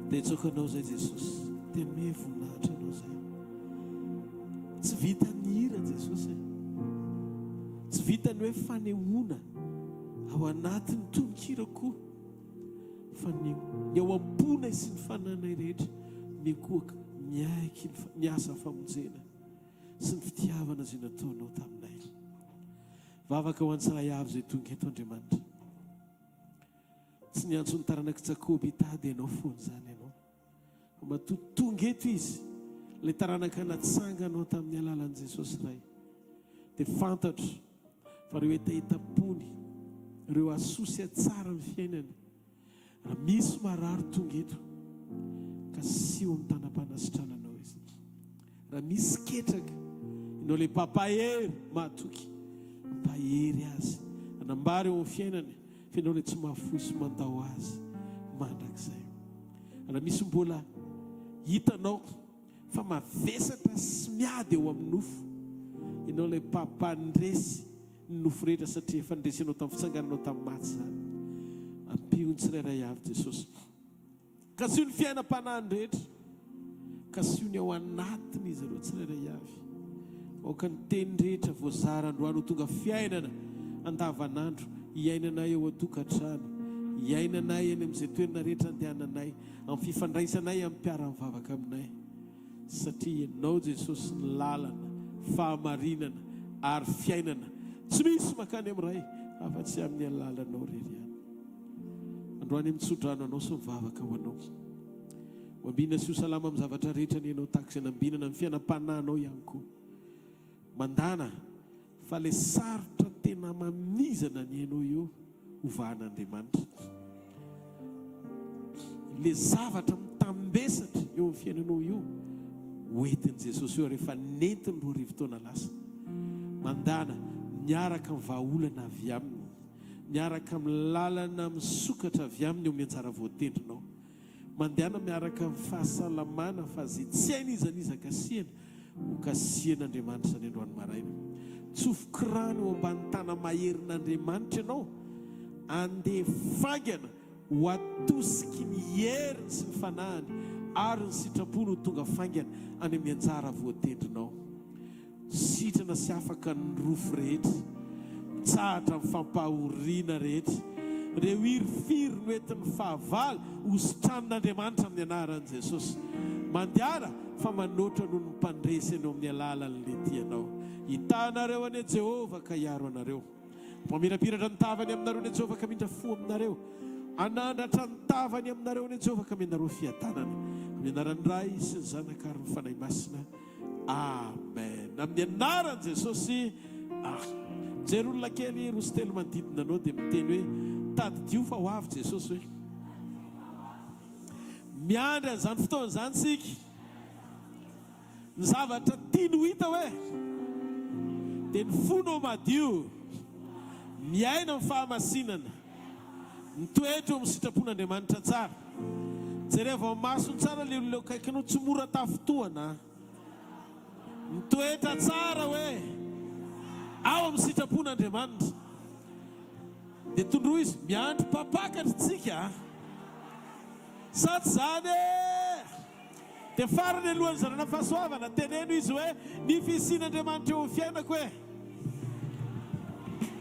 dia tsokanao zay Jesosy, dia me voninahitra anao zay. Tsy vita ny hira Jesosy, tsy vita ny hoe fanehoana ao anatin'ny tononkira koa, fa ny ao am-ponay sy ny fananay rehetra mikoaka miaiky ny asa famonjena sy ny fitiavana izay nataonao taminay. Vavaka ho an-tsaray avy izay tonga eto Andriamanitra. Tsy niantso ny taranaky Jakoby hitady ianao foana izany ianao. Matoa tonga eto izy, ilay taranaka natsanganao tamin'ny alalan'i Jesosy iray. Dia fantatro fa ireo etaetapony, ireo asosy tsara ny fiainana, raha misy marary tonga eto ka sio amin'ny tanam-panasitrananao izy. Raha misy ketraka ianao ilay papahery matoky, pahery azy anambary eo amin'ny fiainany, fa ianao ilay tsy mahafoy sy mandao azy mandrakizay. Raha misy mbola hitanao fa mavesatra sy miady eo amin'ny nofo, ianao ilay pampandresy ny nofo rehetra satria efa ndresenao tamin'ny fitsangananao tamin'ny maty zany. Ampio ny tsirairay avy Jesosy. Kasio ny fiainam-panahiny rehetra, kasio ny ao anatiny izy ireo tsirairay avy. Aoka ny teny rehetra voazara androany ho tonga fiainana andavanandro, hiainanay eo an-tokantrano, hiainanay eny amin'izay toerana rehetra andehananay, amin'ny fifandraisanay amin'ny mpiara-mivavaka aminay. Satria ianao Jesosy ny lalana, fahamarinana ary fiainana. Tsy misy makany amin'ray afa-tsy amin'ny alalanao rery ihany. Androany mitsodrano anao sy mivavaka ho anao. Mambina sy ho salama amin'ny zavatra rehetra ny ianao tahaka izay nambinana amin'ny fiainam-panahinao ihany koa. Mandana fa ilay sarotra tena mamizana ny ianao io hovan'Andriamanitra. Ilay zavatra mitambesatra eo amin'ny fiainanao io hoentin'i Jesosy io rehefa nentiny roa rivo-taona lasa. Mandana miaraka amin'ny vahaolana avy aminy, miaraka amin'ny lalana misokatra avy aminy eo amin'ny anjara voatendrinao. Mandehana miaraka amin'ny fahasalamana fa izay tsy hainy izanizaka siana ho kasian'Andriamanitra izany androany maraina. Tsofoky rano eo ambany tana maherin'Andriamanitra ianao, andeha fangana ho atosiky ny heriny sy ny fanahiny ary ny sitrapony ho tonga fangana any amin'ny anjara voatendrinao. Sitrana sy afaka ny rofo rehetra, mitsahatra amin'ny fampahoriana rehetra, ireo hirifiry no entin'ny fahavalo hositran'Andriamanitra amin'ny anaran'i Jesosy. Mandiara fa manoatra noho ny mpandresy eny amin'ny alalan'ilay tianao. Hitanareo ane Jehovah ka hiaro anareo. Mamirapiratra ny tavany aminareo ane Jehovah ka mindra fo aminareo. Anandratra ny tavany aminareo ane Jehovah ka menareo fiadanana. Amin'ny anaran'ny Ray sy ny Zanaka ary ny Fanahy Masina. Amen. Amin'ny anaran'i Jesosy. Jery olona kely roa sy telo manodidina anao dia miteny hoe tadidio fa ho avy Jesosy hoe. Miandry an'izany fotoana izany sika. Ny zavatra tiany ho hita hoe dia ny fonao madio, miaina amin'ny fahamasinana, ny toetra amin'ny sitrapon'Andriamanitra tsara. Jereva maso tsara ilay olona akaikinao tsy mora tafotoana. Ny toetra tsara hoe ao amin'ny sitrapon'Andriamanitra. Dia tondroa izy miandry papakatra tsika. Sa tsy zany dia farany alohan'ny zanana fahasoavana teneno izy hoe ny fisian'Andriamanitra eo amin'ny fiainako hoe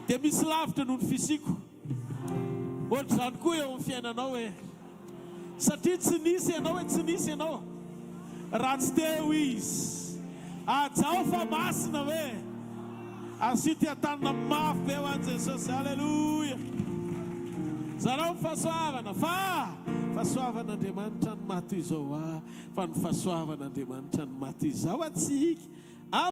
dia misy lavitra noho ny fisiko. Ohatr'izany koa eo amin'ny fiainanao hoe satria tsy nisy ianao hoe tsy nisy ianao raha tsy teo izy. Ajaho fa masina hoe asity atanana mafy be ho an'i Jesosy. Halleluja. Zareo ny fahasoavana fa fahasoavan'Andriamanitra ny mato izao fa ny fahasoavan'Andriamanitra ny mato izao atsika